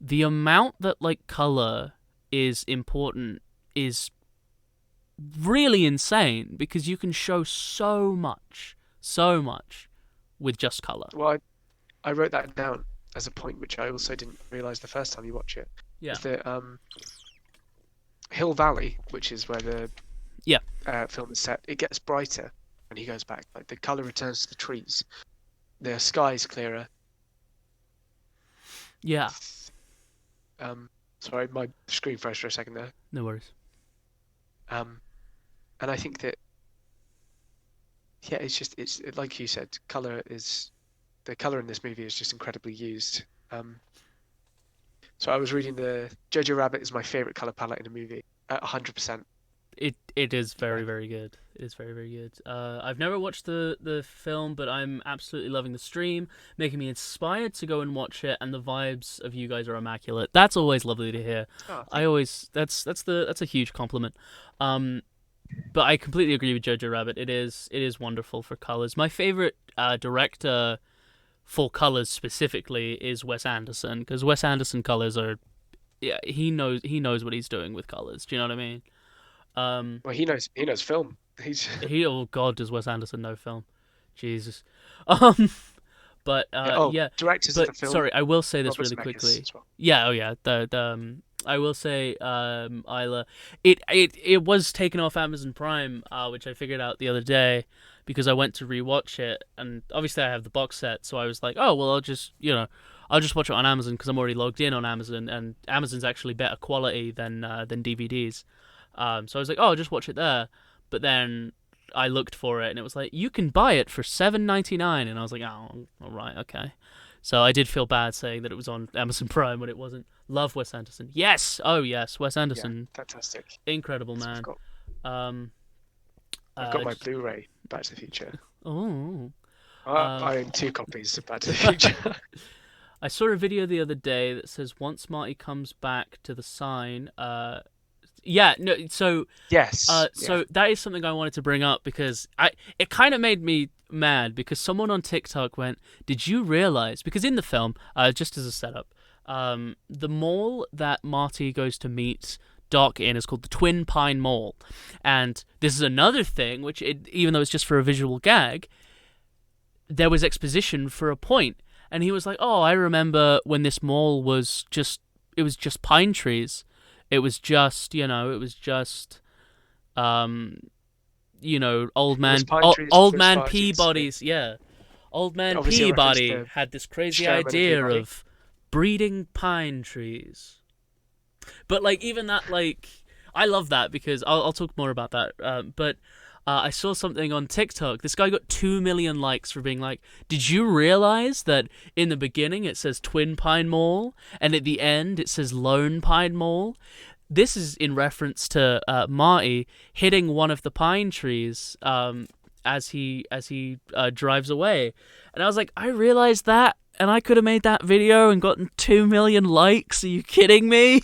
[SPEAKER 3] the amount that like color is important is really insane because you can show so much with just color.
[SPEAKER 4] Well, I wrote that down as a point which I also didn't realize the first time you watch it.
[SPEAKER 3] Yeah.
[SPEAKER 4] Is that Hill Valley, which is where the film is set, it gets brighter when he goes back. Like the color returns to the trees, the sky's clearer.
[SPEAKER 3] Yeah.
[SPEAKER 4] Sorry, my screen froze for a second there.
[SPEAKER 3] No worries.
[SPEAKER 4] And I think that, it's like you said, the color in this movie is just incredibly used. So I was reading the Jojo Rabbit is my favorite color palette in a movie at 100%.
[SPEAKER 3] It is very, very good. It is very, very good. I've never watched the film, but I'm absolutely loving the stream, making me inspired to go and watch it. And the vibes of you guys are immaculate. That's always lovely to hear. That's a huge compliment. But I completely agree with Jojo Rabbit. It is wonderful for colors. My favorite director for colors specifically is Wes Anderson, because Wes Anderson colors are, he knows what he's doing with colors. Do you know what I mean?
[SPEAKER 4] Well, he knows film.
[SPEAKER 3] Oh God, does Wes Anderson know film? Jesus. But
[SPEAKER 4] directors of the film.
[SPEAKER 3] Sorry, I will say this
[SPEAKER 4] Robert
[SPEAKER 3] really
[SPEAKER 4] Zemeckis
[SPEAKER 3] quickly.
[SPEAKER 4] as well.
[SPEAKER 3] Yeah, oh yeah. I will say, Isla, it was taken off Amazon Prime, which I figured out the other day because I went to rewatch it, and obviously I have the box set, so I was like, oh well, I'll just watch it on Amazon because I'm already logged in on Amazon, and Amazon's actually better quality than DVDs. So I was like, oh, I'll just watch it there. But then I looked for it, and it was like, you can buy it for $7.99, and I was like, oh, all right, okay. So I did feel bad saying that it was on Amazon Prime when it wasn't. Love Wes Anderson. Yes! Oh, yes, Wes Anderson.
[SPEAKER 4] Yeah, fantastic.
[SPEAKER 3] Incredible, man.
[SPEAKER 4] I've got my Blu-ray Back to the Future.
[SPEAKER 3] Oh.
[SPEAKER 4] I own 2 copies of Back to the Future.
[SPEAKER 3] I saw a video the other day that says once Marty comes back to the sign, so that is something I wanted to bring up because it kind of made me mad because someone on TikTok went, did you realize, because in the film, just as a setup, the mall that Marty goes to meet Doc in is called the Twin Pine Mall, and this is another thing which, even though it's just for a visual gag, there was exposition for a point, and he was like, oh, I remember when this mall was just pine trees. It was just, old man Peabody's, Old man
[SPEAKER 4] Obviously
[SPEAKER 3] Peabody had this crazy
[SPEAKER 4] Sherman
[SPEAKER 3] idea
[SPEAKER 4] Peabody.
[SPEAKER 3] of breeding pine trees. But like even that, like I love that because I'll talk more about that. But I saw something on TikTok. This guy got 2 million likes for being like, "Did you realize that in the beginning it says Twin Pine Mall and at the end it says Lone Pine Mall?" This is in reference to Marty hitting one of the pine trees as he drives away, and I was like, I realized that, and I could have made that video and gotten 2 million likes. Are you kidding me?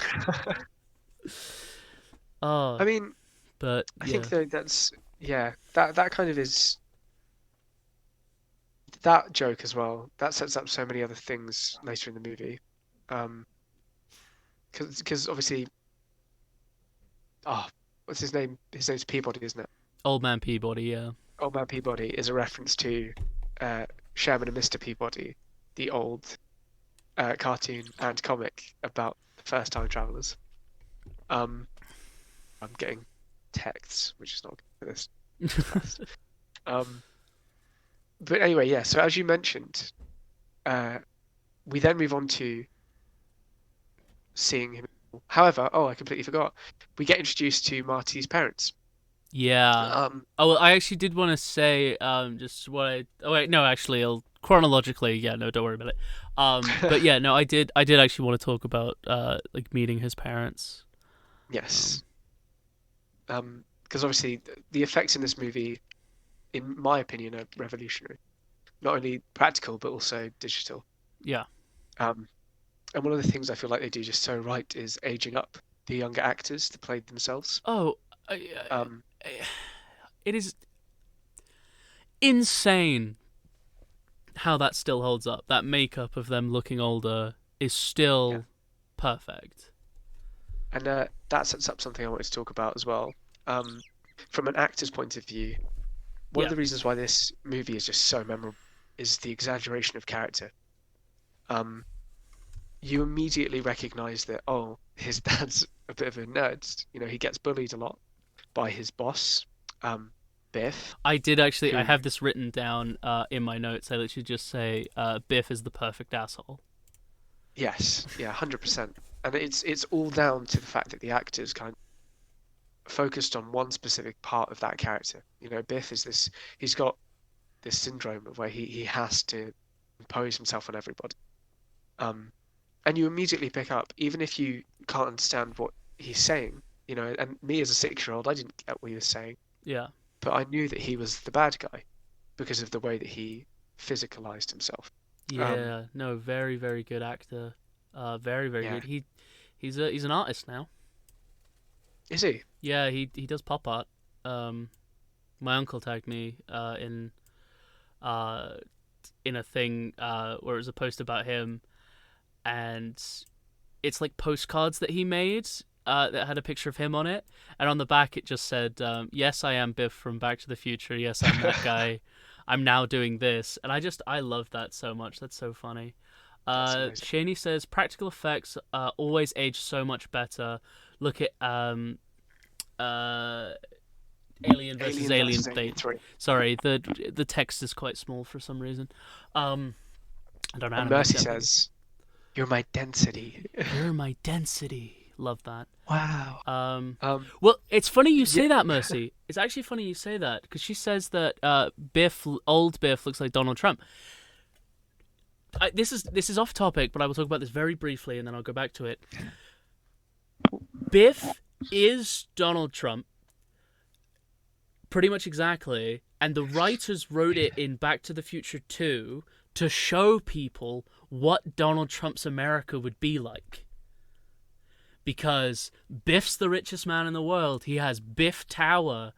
[SPEAKER 3] Oh,
[SPEAKER 4] I mean,
[SPEAKER 3] but
[SPEAKER 4] I
[SPEAKER 3] yeah.
[SPEAKER 4] think though that kind of is that joke as well. That sets up so many other things later in the movie, because obviously, what's his name? His name's Peabody, isn't it?
[SPEAKER 3] Old Man Peabody, yeah.
[SPEAKER 4] Old Man Peabody is a reference to Sherman and Mr. Peabody, the old cartoon and comic about the first time travelers. I'm getting texts, which is not good for this. But anyway, yeah. So as you mentioned, we then move on to seeing him. However, I completely forgot. We get introduced to Marty's parents.
[SPEAKER 3] Yeah. Oh, well, I actually did want to say just what I. Oh wait, no, actually, chronologically, yeah, no, don't worry about it. But yeah, no, I did actually want to talk about like meeting his parents.
[SPEAKER 4] Yes. Because obviously the effects in this movie, in my opinion, are revolutionary. Not only practical but also digital.
[SPEAKER 3] Yeah.
[SPEAKER 4] And one of the things I feel like they do just so right is aging up the younger actors to play themselves.
[SPEAKER 3] Oh, it is insane how that still holds up. That makeup of them looking older is still perfect.
[SPEAKER 4] And that sets up something I wanted to talk about as well. From an actor's point of view, one of the reasons why this movie is just so memorable is the exaggeration of character. You immediately recognise that, his dad's a bit of a nerd. You know, he gets bullied a lot by his boss, Biff.
[SPEAKER 3] I did actually. I have this written down in my notes. I literally just say, "Biff is the perfect asshole."
[SPEAKER 4] Yes, yeah, 100%. And it's all down to the fact that the actors kind of focused on one specific part of that character. You know, Biff is this. He's got this syndrome of where he has to impose himself on everybody. And you immediately pick up, even if you can't understand what he's saying. You know, and me as a 6-year-old, I didn't get what he was saying.
[SPEAKER 3] Yeah.
[SPEAKER 4] But I knew that he was the bad guy because of the way that he physicalized himself.
[SPEAKER 3] Yeah, no, very, very good actor. Very, very good. He's an artist now.
[SPEAKER 4] Is he?
[SPEAKER 3] Yeah, he does pop art. My uncle tagged me in a thing where it was a post about him, and it's like postcards that he made that had a picture of him on it, and on the back it just said, "Yes, I am Biff from Back to the Future. Yes, I'm that guy. I'm now doing this," and I love that so much. That's so funny. Shaney says practical effects always age so much better. Look at Alien versus Alien 3. Sorry, the text is quite small for some reason. I don't know.
[SPEAKER 4] And Mercy says, "You're my density."
[SPEAKER 3] You're my density. Love that.
[SPEAKER 4] Wow.
[SPEAKER 3] Well, it's funny you say that, Mercy. It's actually funny you say that because she says that old Biff looks like Donald Trump. This is off topic, but I will talk about this very briefly, and then I'll go back to it. Biff is Donald Trump, pretty much exactly, and the writers wrote it in Back to the Future 2 to show people what Donald Trump's America would be like. Because Biff's the richest man in the world. He has Biff Tower.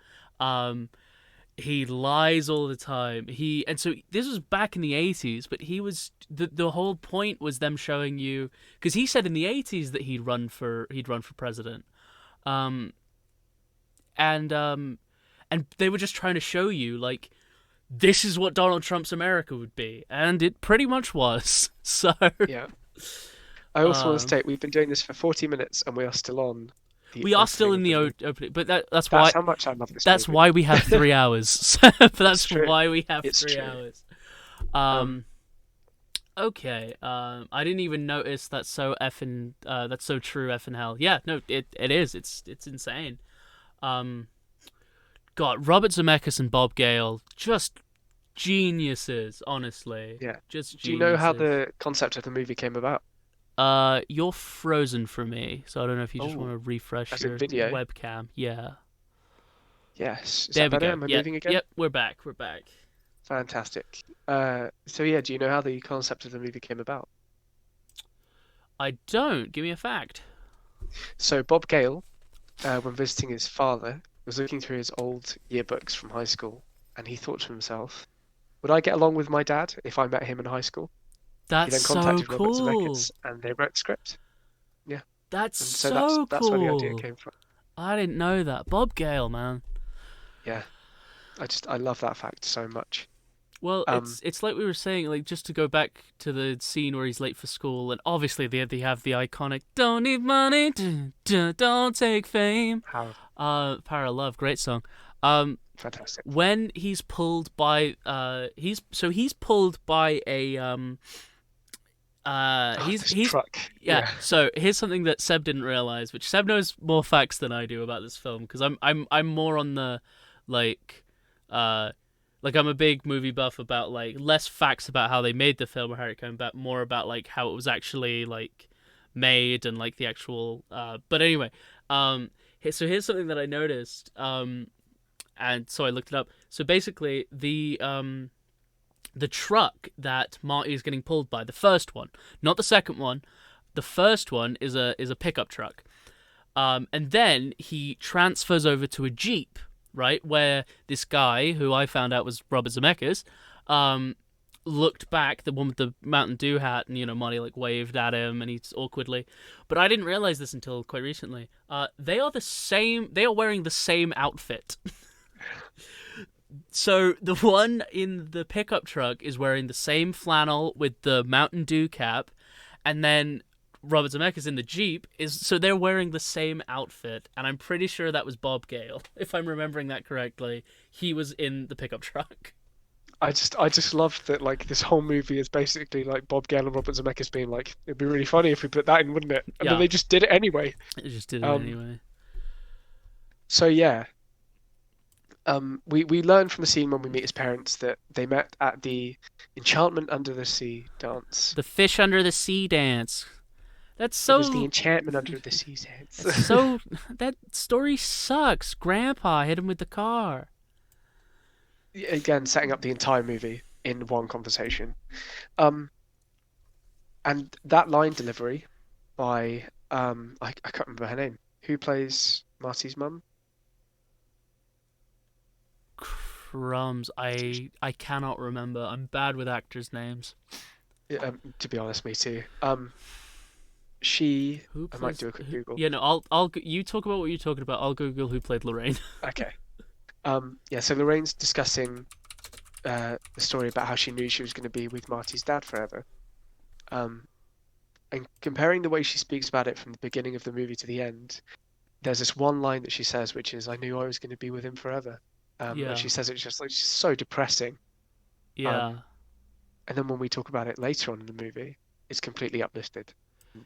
[SPEAKER 3] He lies all the time. And so this was back in the 80s, but he was the whole point was them showing you, because he said in the 80s that he'd run for president, and they were just trying to show you like this is what Donald Trump's America would be, and it pretty much was. So
[SPEAKER 4] yeah. I also want to state we've been doing this for 40 minutes and we are still on.
[SPEAKER 3] We are still in the opening, but that's why.
[SPEAKER 4] That's how much I love this.
[SPEAKER 3] That's
[SPEAKER 4] movie.
[SPEAKER 3] why we have 3 hours. That's why we have
[SPEAKER 4] it's
[SPEAKER 3] 3
[SPEAKER 4] true.
[SPEAKER 3] hours. Okay. I didn't even notice that's so that's so true effing hell. Yeah, no, it is. It's insane. Um, God, Robert Zemeckis and Bob Gale, just geniuses, honestly.
[SPEAKER 4] Yeah.
[SPEAKER 3] Just
[SPEAKER 4] Do you know how
[SPEAKER 3] geniuses.
[SPEAKER 4] the concept of the movie came about?
[SPEAKER 3] You're frozen for me, so I don't know if you just want
[SPEAKER 4] Oh,
[SPEAKER 3] to refresh
[SPEAKER 4] as in
[SPEAKER 3] your
[SPEAKER 4] video?
[SPEAKER 3] webcam. Yeah.
[SPEAKER 4] Yes. Is
[SPEAKER 3] There
[SPEAKER 4] that
[SPEAKER 3] we
[SPEAKER 4] better?
[SPEAKER 3] go.
[SPEAKER 4] Am I
[SPEAKER 3] Yep,
[SPEAKER 4] moving again?
[SPEAKER 3] yep, we're back. We're back.
[SPEAKER 4] Fantastic. So yeah, do you know how the concept of the movie came about?
[SPEAKER 3] I don't. Give me a fact.
[SPEAKER 4] So Bob Gale, when visiting his father, was looking through his old yearbooks from high school, and he thought to himself, "Would I get along with my dad if I met him in high school?" He
[SPEAKER 3] That's
[SPEAKER 4] then
[SPEAKER 3] so
[SPEAKER 4] contacted Robert
[SPEAKER 3] cool.
[SPEAKER 4] Zemeckis, and they wrote the script. Yeah,
[SPEAKER 3] That's
[SPEAKER 4] and so that's
[SPEAKER 3] so
[SPEAKER 4] that's where the idea
[SPEAKER 3] cool.
[SPEAKER 4] came from.
[SPEAKER 3] I didn't know that. Bob Gale, man.
[SPEAKER 4] Yeah, I love that fact so much.
[SPEAKER 3] Well,
[SPEAKER 4] Um,
[SPEAKER 3] it's like we were saying, like just to go back to the scene where he's late for school, and obviously they have the iconic "Don't need money, don't take fame."
[SPEAKER 4] how
[SPEAKER 3] Power of Love, great song. Um,
[SPEAKER 4] fantastic!
[SPEAKER 3] when he's pulled by he's pulled by a
[SPEAKER 4] Oh, this
[SPEAKER 3] he's
[SPEAKER 4] truck.
[SPEAKER 3] yeah.
[SPEAKER 4] Yeah,
[SPEAKER 3] So here's something that Seb didn't realize, which Seb knows more facts than I do about this film, because I'm more on the like uh like I'm a big movie buff about like less facts about how they made the film or how it came about, more about like how it was actually like made and like the actual but anyway, so here's something that I noticed, and so I looked it up. So basically the truck that Marty is getting pulled by, the first one, not the second one, the first one is a pickup truck. And then he transfers over to a Jeep, right, where this guy, who I found out was Robert Zemeckis, looked back, the one with the Mountain Dew hat, and, Marty, like, waved at him, and he's awkwardly. But I didn't realize this until quite recently. They are wearing the same outfit. So the one in the pickup truck is wearing the same flannel with the Mountain Dew cap, and then Robert Zemeckis in the Jeep so they're wearing the same outfit, and I'm pretty sure that was Bob Gale, if I'm remembering that correctly. He was in the pickup truck.
[SPEAKER 4] I just love that like this whole movie is basically like Bob Gale and Robert Zemeckis being like, it'd be really funny if we put that in, wouldn't it? And then
[SPEAKER 3] Yeah,
[SPEAKER 4] they just did it anyway.
[SPEAKER 3] it just did it
[SPEAKER 4] Um,
[SPEAKER 3] anyway.
[SPEAKER 4] so yeah, we learn from the scene when we meet his parents that they met at the Enchantment Under the Sea dance.
[SPEAKER 3] The fish under the sea dance. That's
[SPEAKER 4] It was the
[SPEAKER 3] so.
[SPEAKER 4] Enchantment Under the Sea dance.
[SPEAKER 3] That's so. That story sucks. Grandpa hit him with the car.
[SPEAKER 4] Again, setting up the entire movie in one conversation. Um, and that line delivery by I can't remember her name. Who plays Marty's mum?
[SPEAKER 3] Crumbs. I cannot remember. I'm bad with actors' names.
[SPEAKER 4] Yeah, to be honest, me too. She.
[SPEAKER 3] Who
[SPEAKER 4] I
[SPEAKER 3] plays?
[SPEAKER 4] might do a quick Google.
[SPEAKER 3] Yeah, no. I'll. You talk about what you're talking about. I'll Google who played Lorraine.
[SPEAKER 4] Okay. Yeah. So Lorraine's discussing the story about how she knew she was going to be with Marty's dad forever. And comparing the way she speaks about it from the beginning of the movie to the end, there's this one line that she says, which is, "I knew I was going to be with him forever."
[SPEAKER 3] Yeah.
[SPEAKER 4] And she says it's just like she's so depressing.
[SPEAKER 3] Yeah.
[SPEAKER 4] And then when we talk about it later on in the movie, it's completely uplifted.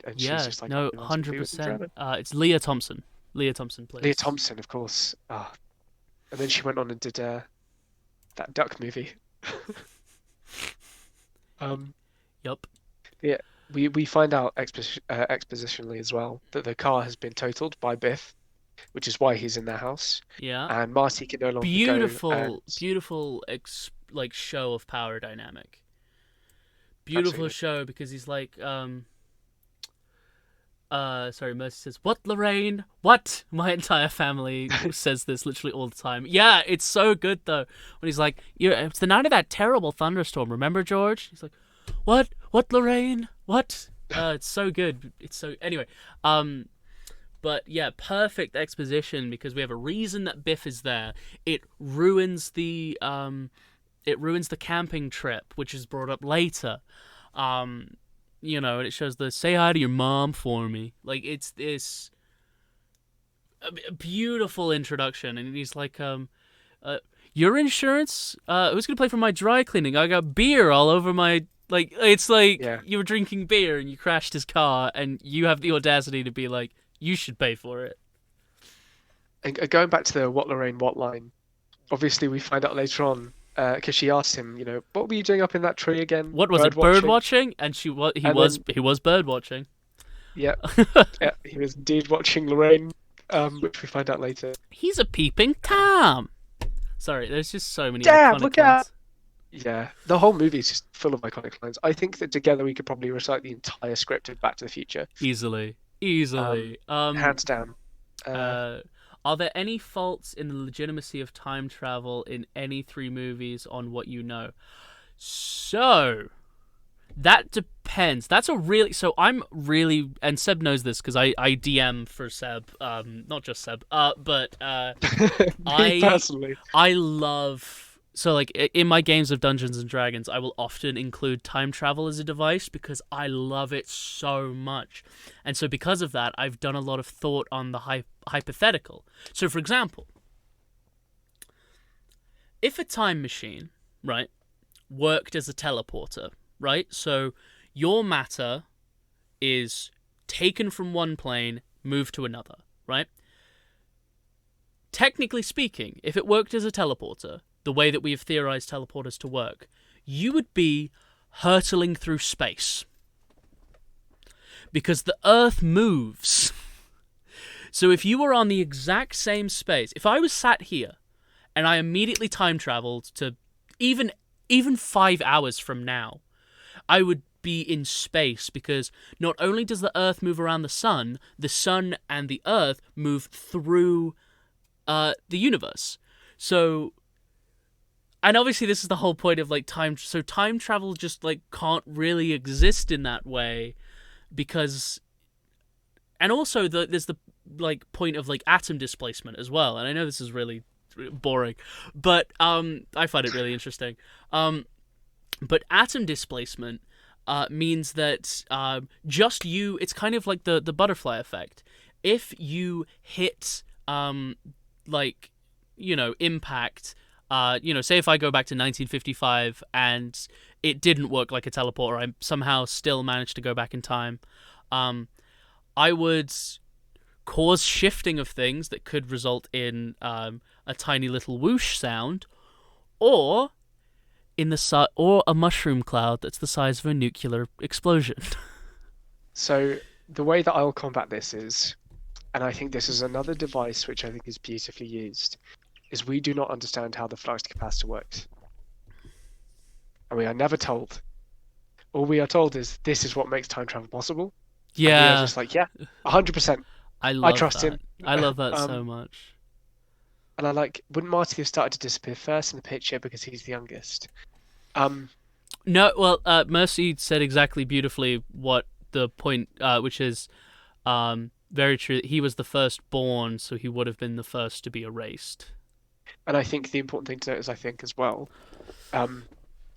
[SPEAKER 4] And she's
[SPEAKER 3] Yeah.
[SPEAKER 4] just like,
[SPEAKER 3] No.
[SPEAKER 4] "I was gonna be with him
[SPEAKER 3] 100%.
[SPEAKER 4] forever."
[SPEAKER 3] It's Leah Thompson. Leah Thompson plays.
[SPEAKER 4] Leah Thompson, of course. And then she went on and did that duck movie.
[SPEAKER 3] Yup.
[SPEAKER 4] Yeah, we find out expositionally as well that the car has been totaled by Biff, which is why he's in their house,
[SPEAKER 3] Yeah.
[SPEAKER 4] and Marty can no longer
[SPEAKER 3] Beautiful,
[SPEAKER 4] go. And
[SPEAKER 3] beautiful, like show of power dynamic. Beautiful
[SPEAKER 4] Absolutely.
[SPEAKER 3] show because he's like, sorry, Mercy says, "What, Lorraine? What?" My entire family says this literally all the time. Yeah, it's so good though. When he's like, it's the night of that terrible thunderstorm. Remember, George? He's like, "What? What, Lorraine? What?" It's so good. It's so anyway. But yeah, perfect exposition because we have a reason that Biff is there. It ruins the camping trip, which is brought up later. And it shows the "say hi to your mom for me." Like it's this a beautiful introduction, and he's like, "Your insurance? Who's gonna pay for my dry cleaning? I got beer all over my Like, it's like
[SPEAKER 4] Yeah.
[SPEAKER 3] you were drinking beer and you crashed his car, and you have the audacity to be like, you should pay for it.
[SPEAKER 4] And going back to the what Lorraine what line, obviously we find out later on, because she asked him, what were you doing up in that tree again?
[SPEAKER 3] What was it? Bird watching? And he
[SPEAKER 4] And
[SPEAKER 3] was bird watching.
[SPEAKER 4] Yeah, yeah, he was indeed watching Lorraine, which we find out later.
[SPEAKER 3] He's a peeping Tom. Sorry, there's just so many
[SPEAKER 4] Damn,
[SPEAKER 3] iconic
[SPEAKER 4] look
[SPEAKER 3] lines.
[SPEAKER 4] out! Yeah, the whole movie is just full of iconic lines. I think that together we could probably recite the entire script of Back to the Future.
[SPEAKER 3] Easily.
[SPEAKER 4] Hands down.
[SPEAKER 3] Are there any faults in the legitimacy of time travel in any 3 movies on what you know? So, that depends. So I'm really, and Seb knows this because I DM for Seb, not just Seb, but
[SPEAKER 4] Me personally.
[SPEAKER 3] I love. So, like, in my games of Dungeons and Dragons, I will often include time travel as a device because I love it so much. And so because of that, I've done a lot of thought on the hypothetical. So, for example, if a time machine, right, worked as a teleporter, right? So your matter is taken from one plane, moved to another, right? Technically speaking, if it worked as a teleporter, the way that we have theorized teleporters to work, you would be hurtling through space. Because the Earth moves. So if you were on the exact same space, if I was sat here and I immediately time traveled to even 5 hours from now, I would be in space because not only does the Earth move around the sun and the Earth move through the universe. So, and obviously this is the whole point of like time. So time travel just like can't really exist in that way because, and also there's the like point of like atom displacement as well. And I know this is really boring, but I find it really interesting. But atom displacement means that it's kind of like the butterfly effect. If you hit impact, say if I go back to 1955 and it didn't work like a teleporter, I somehow still managed to go back in time, I would cause shifting of things that could result in a tiny little whoosh sound, or or a mushroom cloud that's the size of a nuclear explosion.
[SPEAKER 4] So the way that I'll combat this is, and I think this is another device which I think is beautifully used, is we do not understand how the flux capacitor works. And we are never told. All we are told is this is what makes time travel possible.
[SPEAKER 3] Yeah.
[SPEAKER 4] And we are just like, yeah, 100%.
[SPEAKER 3] I
[SPEAKER 4] trust him.
[SPEAKER 3] I love that so much.
[SPEAKER 4] And I wouldn't Marty have started to disappear first in the picture because he's the youngest?
[SPEAKER 3] No, well, Mercy said exactly beautifully what the point, which is very true. He was the first born, so he would have been the first to be erased.
[SPEAKER 4] And I think the important thing to note is, I think as well,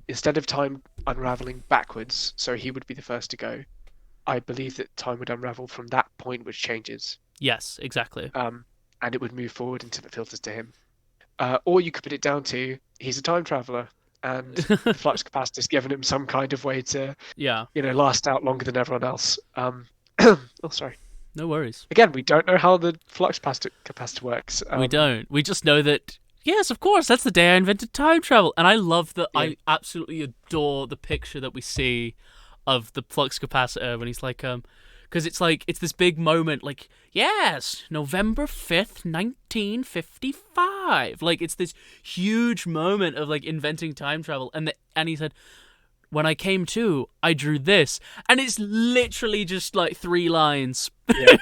[SPEAKER 4] instead of time unraveling backwards, so he would be the first to go, I believe that time would unravel from that point which changes.
[SPEAKER 3] Yes, exactly.
[SPEAKER 4] And it would move forward until it filters to him. Or you could put it down to he's a time traveler, and the flux capacitor's given him some kind of way to, last out longer than everyone else. Oh, sorry.
[SPEAKER 3] No worries.
[SPEAKER 4] Again, we don't know how the flux capacitor works.
[SPEAKER 3] We don't. We just know that, yes, of course, that's the day I invented time travel. And I love that. Yeah. I absolutely adore the picture that we see of the flux capacitor when he's like, because it's this big moment, like, yes, November 5th, 1955. Like, it's this huge moment of, like, inventing time travel. And he said, when I came to, I drew this. And it's literally just, like, 3 lines.
[SPEAKER 4] Yeah.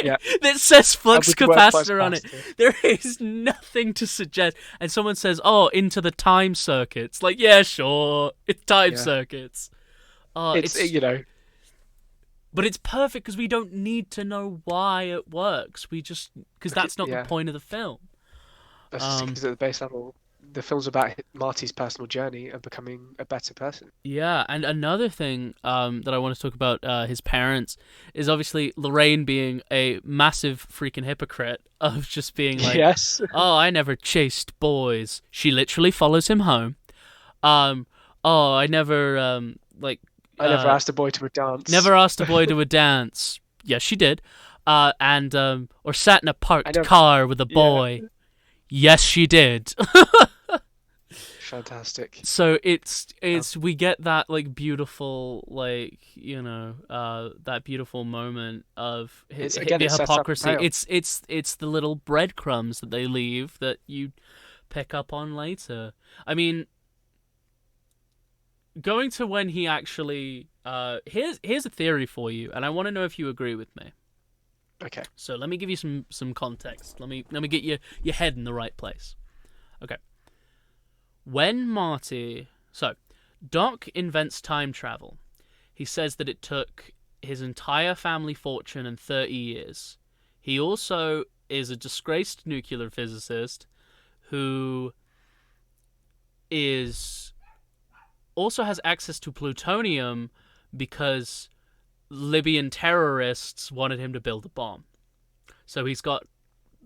[SPEAKER 4] Yeah.
[SPEAKER 3] That says flux capacitor on it. There is nothing to suggest. And someone says, oh, into the time circuits. Like, yeah, sure. It's time circuits.
[SPEAKER 4] It's
[SPEAKER 3] But it's perfect because we don't need to know why it works. Because that's not the point of the film.
[SPEAKER 4] That's just because at the base level, the film's about Marty's personal journey of becoming a better person.
[SPEAKER 3] Yeah, and another thing that I want to talk about his parents is obviously Lorraine being a massive freaking hypocrite of just being like, yes. Oh, I never chased boys. She literally follows him home. oh, I never
[SPEAKER 4] I never asked a boy to a dance.
[SPEAKER 3] never asked a boy to a dance. Yes, she did. And or sat in a parked car with a boy.
[SPEAKER 4] Yeah.
[SPEAKER 3] Yes, she did.
[SPEAKER 4] Fantastic.
[SPEAKER 3] So it's we get that like beautiful that beautiful moment of
[SPEAKER 4] It's
[SPEAKER 3] the
[SPEAKER 4] set up
[SPEAKER 3] hypocrisy.
[SPEAKER 4] and fail.
[SPEAKER 3] It's the little breadcrumbs that they leave that you pick up on later. I mean, going to when he actually here's a theory for you, and I want to know if you agree with me.
[SPEAKER 4] Okay.
[SPEAKER 3] So let me give you some context. Let me get your head in the right place. Okay. When Doc invents time travel. He says that it took his entire family fortune and 30 years. He also is a disgraced nuclear physicist who also has access to plutonium because Libyan terrorists wanted him to build a bomb. So he's got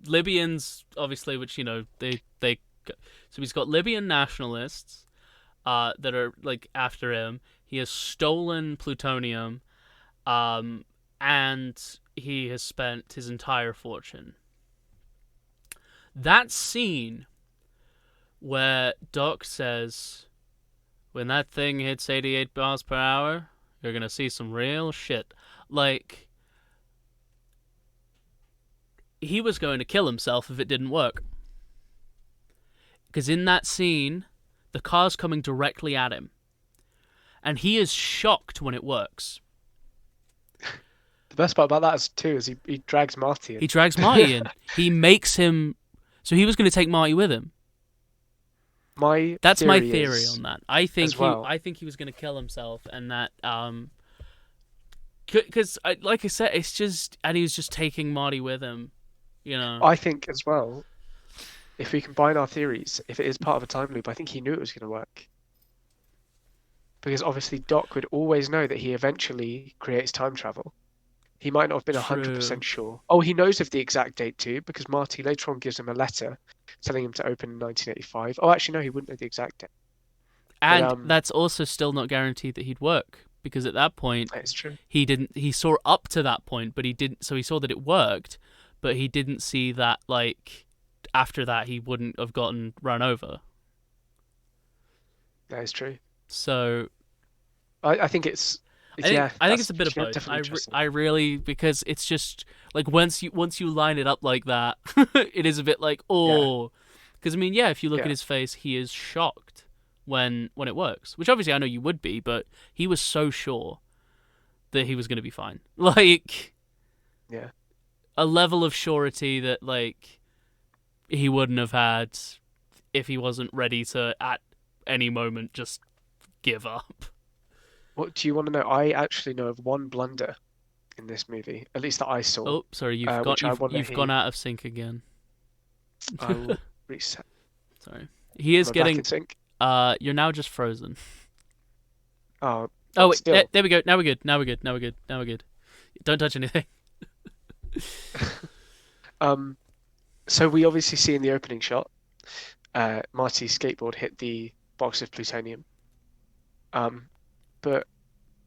[SPEAKER 3] Libyans, obviously, which so he's got Libyan nationalists that are like after him. He has stolen plutonium, and he has spent his entire fortune. That scene where Doc says, "When that thing hits 88 miles per hour, you're gonna see some real shit." Like, he was going to kill himself if it didn't work. Because in that scene, the car's coming directly at him. And he is shocked when it works.
[SPEAKER 4] The best part about that is he drags Marty in.
[SPEAKER 3] He drags Marty in. He makes him... So he was going to take Marty with him. That's my theory on that. I think he was going to kill himself, and that... Because, like I said, it's just... And he was just taking Marty with him, you know.
[SPEAKER 4] I think as well, if we combine our theories, if it is part of a time loop, I think he knew it was going to work. Because obviously Doc would always know that he eventually creates time travel. He might not have been 100% sure. Oh, he knows of the exact date too, because Marty later on gives him a letter telling him to open in 1985. Oh, actually, no, he wouldn't know the exact date.
[SPEAKER 3] And that's also still not guaranteed that he'd work, because at that point,
[SPEAKER 4] it's true.
[SPEAKER 3] He saw up to that point, but he didn't. So he saw that it worked, but he didn't see that like after that he wouldn't have gotten run over.
[SPEAKER 4] That is true.
[SPEAKER 3] So,
[SPEAKER 4] I think it's
[SPEAKER 3] I think it's a bit of both. I really, because it's just like once you line it up like that, it is a bit like because I mean if you look at his face, he is shocked when it works, which obviously I know you would be, but he was so sure that he was going to be fine, like a level of surety that like he wouldn't have had if he wasn't ready to at any moment just give up.
[SPEAKER 4] What do you want to know? I actually know of one blunder in this movie, at least that I saw.
[SPEAKER 3] Oh, sorry, you've gone out of sync again.
[SPEAKER 4] I will reset.
[SPEAKER 3] Sorry, he is getting.
[SPEAKER 4] Back in sync?
[SPEAKER 3] You're now just frozen.
[SPEAKER 4] Oh.
[SPEAKER 3] Wait, there we go. Now we're good. Now we're good. Don't touch anything.
[SPEAKER 4] So we obviously see in the opening shot, Marty's skateboard hit the box of plutonium. But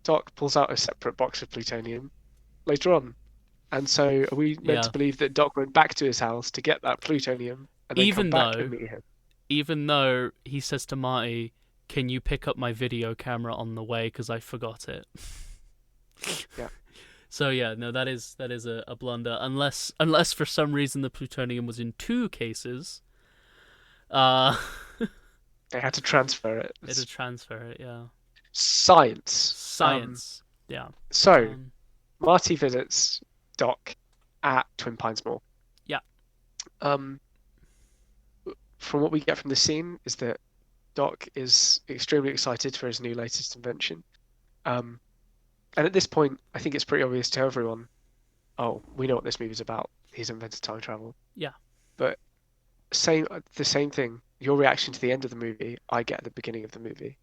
[SPEAKER 4] Doc pulls out a separate box of plutonium later on. And so are we meant to believe that Doc went back to his house to get that plutonium and then come back and meet him?
[SPEAKER 3] Even though he says to Marty, "Can you pick up my video camera on the way because I forgot it?"
[SPEAKER 4] Yeah.
[SPEAKER 3] So that is a blunder, unless for some reason the plutonium was in 2 cases.
[SPEAKER 4] They had to transfer it.
[SPEAKER 3] They had to transfer it, yeah.
[SPEAKER 4] Science.
[SPEAKER 3] Yeah.
[SPEAKER 4] So, Marty visits Doc at Twin Pines Mall.
[SPEAKER 3] Yeah.
[SPEAKER 4] From what we get from the scene is that Doc is extremely excited for his new latest invention. And at this point, I think it's pretty obvious to everyone, we know what this movie's about. He's invented time travel.
[SPEAKER 3] Yeah.
[SPEAKER 4] But the same thing, your reaction to the end of the movie, I get at the beginning of the movie.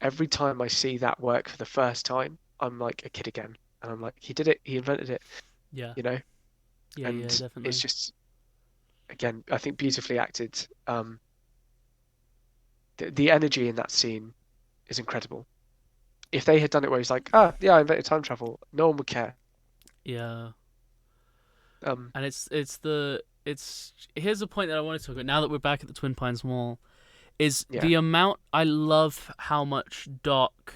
[SPEAKER 4] Every time I see that work for the first time, I'm like a kid again. And I'm like, he did it, he invented it.
[SPEAKER 3] Yeah.
[SPEAKER 4] You know?
[SPEAKER 3] Yeah,
[SPEAKER 4] and
[SPEAKER 3] definitely.
[SPEAKER 4] It's just, again, I think beautifully acted. The energy in that scene is incredible. If they had done it where he's like, ah, yeah, I invented time travel, no one would care.
[SPEAKER 3] Yeah.
[SPEAKER 4] Um,
[SPEAKER 3] And here's a point that I want to talk about now that we're back at the Twin Pines Mall, is
[SPEAKER 4] Yeah.
[SPEAKER 3] the amount I love how much Doc.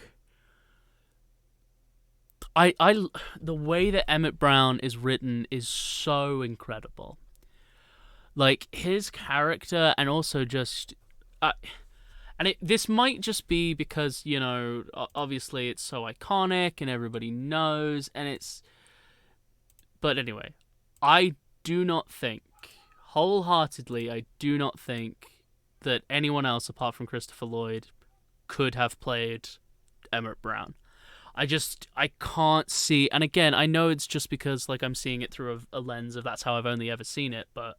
[SPEAKER 3] The way that Emmett Brown is written is so incredible. Like his character, and also just, this might just be because obviously it's so iconic and everybody knows, but anyway, I do not think, wholeheartedly, I do not think that anyone else apart from Christopher Lloyd could have played Emmett Brown. I can't see, and again, I know it's just because like I'm seeing it through a lens of that's how I've only ever seen it, but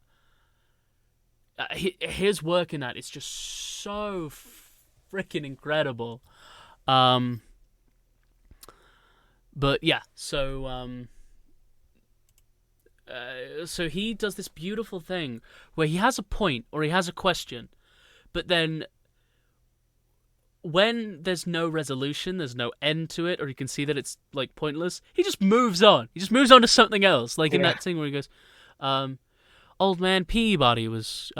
[SPEAKER 3] his work in that is just so freaking incredible. But yeah, so he does this beautiful thing where he has a point or he has a question, but then when there's no resolution, there's no end to it, or you can see that it's like pointless, he just moves on. He just moves on to something else. Like in that thing where he goes, old man Peabody was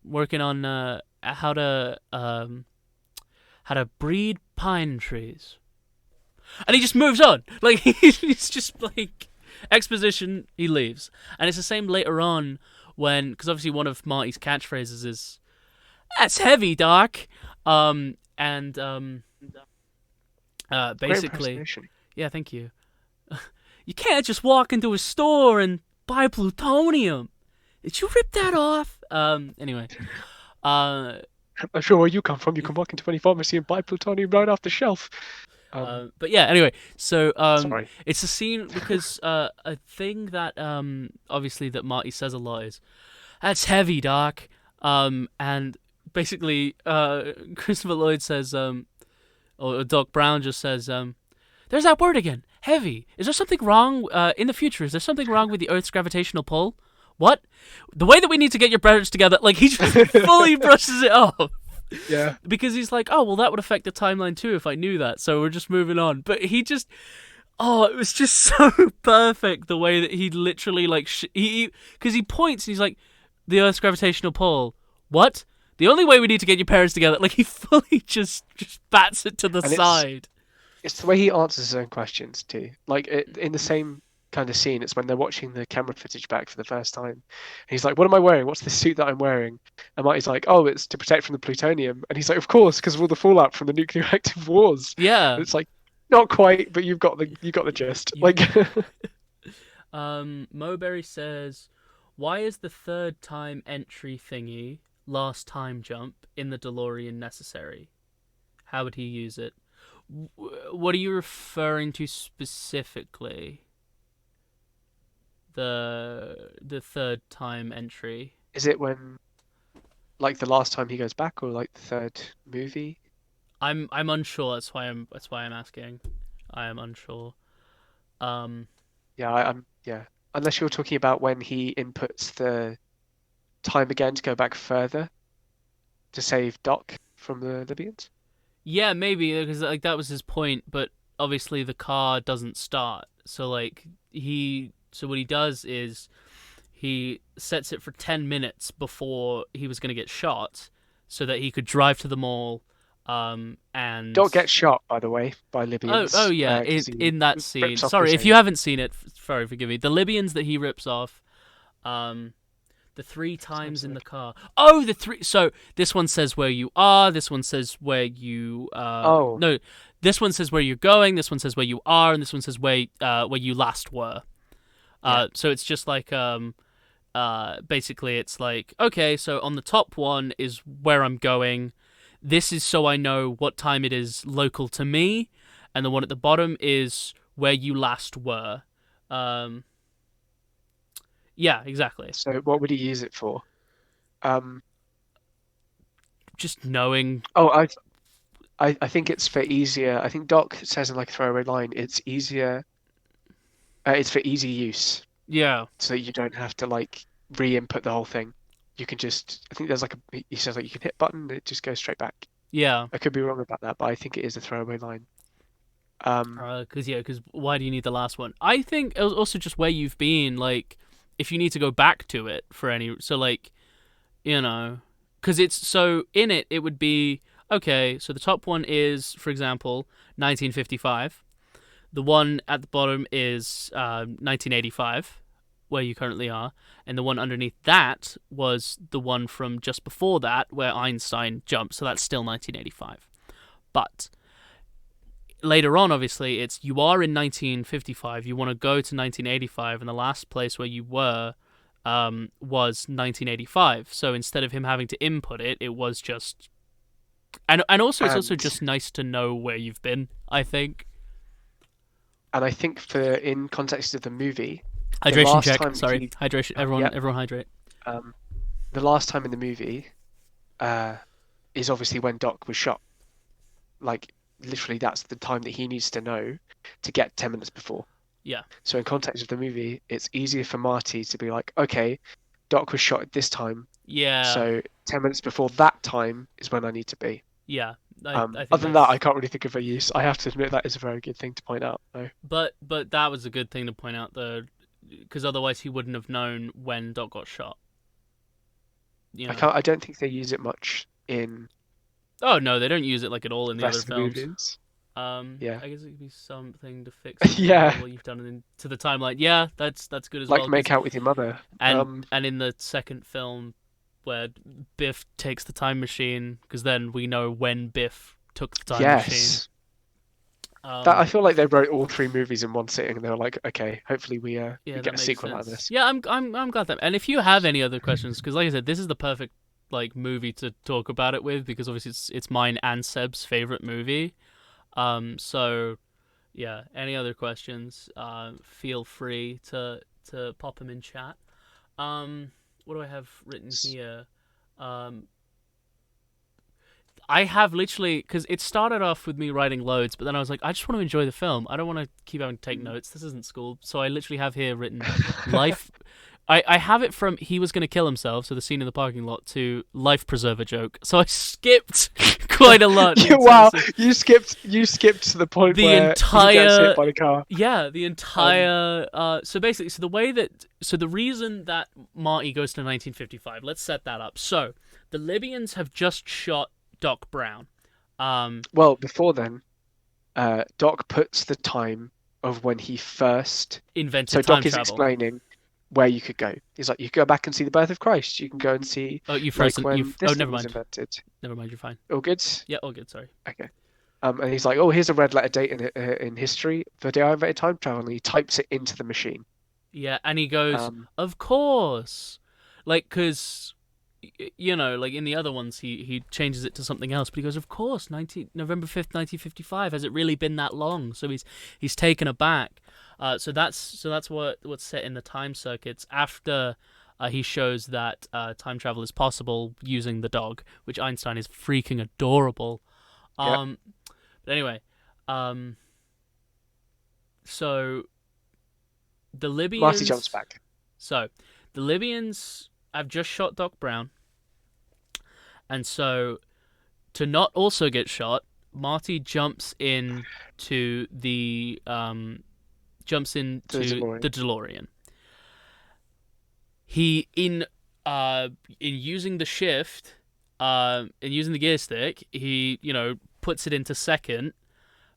[SPEAKER 3] working on how to breed pine trees, and he just moves on. Like he's just like exposition. He leaves, and it's the same later on because obviously one of Marty's catchphrases is "That's heavy, Doc," basically, yeah, thank you. You can't just walk into a store and buy plutonium. Did you rip that off? Anyway. I'm
[SPEAKER 4] sure where you come from, you can walk into any pharmacy and buy plutonium right off the shelf.
[SPEAKER 3] But yeah, anyway, so
[SPEAKER 4] Sorry.
[SPEAKER 3] it's a scene because a thing that obviously that Marty says a lot is, "That's heavy, Doc." And basically, Christopher Lloyd says, or Doc Brown just says, "There's that word again, heavy. Is there something wrong in the future? Is there something wrong with the Earth's gravitational pull? What? The way that we need to get your brothers together," like he just fully brushes it off.
[SPEAKER 4] Yeah.
[SPEAKER 3] Because he's like, oh, well, that would affect the timeline too if I knew that, so we're just moving on. But it was just so perfect the way that he literally, like, because he points and he's like, the Earth's gravitational pull. What? The only way we need to get your parents together. Like, he fully just bats it to the side.
[SPEAKER 4] It's the way he answers his own questions too. Like, in the same kind of scene, it's when they're watching the camera footage back for the first time. And he's like, "What am I wearing? What's this suit that I'm wearing?" And Marty's like, "Oh, it's to protect from the plutonium." And he's like, "Of course, because of all the fallout from the nuclear active wars."
[SPEAKER 3] Yeah.
[SPEAKER 4] And it's like, not quite, but you've got the gist.
[SPEAKER 3] Moberry says, "Why is the third time entry thingy, last time jump, in the DeLorean necessary? How would he use it?" What are you referring to specifically? The third time entry.
[SPEAKER 4] Is it when, like, the last time he goes back, or like the third movie?
[SPEAKER 3] I'm unsure. That's why I'm asking. I am unsure.
[SPEAKER 4] Yeah, Unless you're talking about when he inputs the time again to go back further to save Doc from the Libyans.
[SPEAKER 3] Yeah, maybe because like that was his point, but obviously the car doesn't start. So like So what he does is he sets it for 10 minutes before he was going to get shot so that he could drive to the mall and...
[SPEAKER 4] Doc gets shot, by the way, by Libyans.
[SPEAKER 3] Oh yeah, in that scene. Sorry, if you haven't seen it, sorry, forgive me. The Libyans that he rips off, the 3 times in the car. Oh, the 3... So this one says where you are, this one says where you... No, this one says where you're going, this one says where you are, and this one says where you last were. So it's just like, basically it's like, okay, so on the top one is where I'm going. This is so I know what time it is local to me. And the one at the bottom is where you last were. Yeah, exactly.
[SPEAKER 4] So what would he use it for?
[SPEAKER 3] Just knowing.
[SPEAKER 4] Oh, I think it's for easier. I think Doc says in like a throwaway line, it's easier. It's for easy use.
[SPEAKER 3] Yeah.
[SPEAKER 4] So you don't have to like re-input the whole thing. You can just, I think there's like he says like you can hit button, it just goes straight back.
[SPEAKER 3] Yeah.
[SPEAKER 4] I could be wrong about that, but I think it is a throwaway line.
[SPEAKER 3] Because why do you need the last one? I think it was also just where you've been, like, if you need to go back to it for any, so like, because it's, so in it, it would be, okay, so the top one is, for example, 1955. The one at the bottom is 1985, where you currently are, and the one underneath that was the one from just before that, where Einstein jumped, so that's still 1985. But later on, obviously, it's you are in 1955, you want to go to 1985, and the last place where you were was 1985. So instead of him having to input it, it was just... And also, it's also just nice to know where you've been, I think.
[SPEAKER 4] And I think in context of the movie...
[SPEAKER 3] Hydration check, sorry. Hydration, everyone hydrate.
[SPEAKER 4] The last time in the movie is obviously when Doc was shot. Like, literally that's the time that he needs to know to get 10 minutes before.
[SPEAKER 3] Yeah.
[SPEAKER 4] So in context of the movie, it's easier for Marty to be like, okay, Doc was shot at this time.
[SPEAKER 3] Yeah.
[SPEAKER 4] So 10 minutes before that time is when I need to be.
[SPEAKER 3] Yeah. I think
[SPEAKER 4] other than that, I can't really think of a use. I have to admit that is a very good thing to point out, though.
[SPEAKER 3] But that was a good thing to point out, though, because otherwise he wouldn't have known when Doc got shot.
[SPEAKER 4] I don't think they use it much in...
[SPEAKER 3] Oh no, they don't use it like at all in the other films.
[SPEAKER 4] Movies.
[SPEAKER 3] Yeah. I guess it could be something to fix.
[SPEAKER 4] Yeah.
[SPEAKER 3] What you've done to the timeline. Yeah, that's good as
[SPEAKER 4] well.
[SPEAKER 3] Like
[SPEAKER 4] Make Out With Your Mother.
[SPEAKER 3] And in the second film, where Biff takes the time machine, because then we know when Biff took the time machine.
[SPEAKER 4] I feel like they wrote all 3 movies in one sitting, and they were like, okay, hopefully we get a sequel out of this.
[SPEAKER 3] Yeah, I'm glad that. And if you have any other questions, because like I said, this is the perfect movie to talk about it with, because obviously it's mine and Seb's favorite movie. So yeah, any other questions? Feel free to pop them in chat. What do I have written here? I have literally, because it started off with me writing loads, but then I was like, I just want to enjoy the film. I don't want to keep having to take notes. This isn't school. So I literally have here written life. I have it from he was going to kill himself, so the scene in the parking lot, to life preserver joke. So I skipped quite a lot.
[SPEAKER 4] Wow, you skipped to the point where
[SPEAKER 3] entire,
[SPEAKER 4] he gets hit by the car.
[SPEAKER 3] Yeah, the entire... so basically, the reason that Marty goes to 1955, let's set that up. So, the Libyans have just shot Doc Brown.
[SPEAKER 4] Well, before then, Doc puts the time of when he first
[SPEAKER 3] invented
[SPEAKER 4] time travel. So Doc
[SPEAKER 3] is
[SPEAKER 4] explaining where you could go. He's like, you can go back and see the birth of Christ. You can go and see.
[SPEAKER 3] Oh, you frozen.
[SPEAKER 4] When this
[SPEAKER 3] never mind.
[SPEAKER 4] Was invented.
[SPEAKER 3] Never mind. You're fine.
[SPEAKER 4] All good.
[SPEAKER 3] Yeah, all good. Sorry.
[SPEAKER 4] Okay. And he's like, oh, here's a red letter date in history. The day I invented time travel, and he types it into the machine.
[SPEAKER 3] Yeah, and he goes, of course, because in the other ones he changes it to something else, but he goes, of course, November 5th, 1955. Has it really been that long? So he's taken aback. So that's what's set in the time circuits after he shows that time travel is possible using the dog, which Einstein is freaking adorable. But anyway, so the Libyans...
[SPEAKER 4] Marty jumps back.
[SPEAKER 3] So the Libyans have just shot Doc Brown, and so to not also get shot, Marty jumps into the DeLorean. He in using the shift, in using the gear stick, he puts it into second,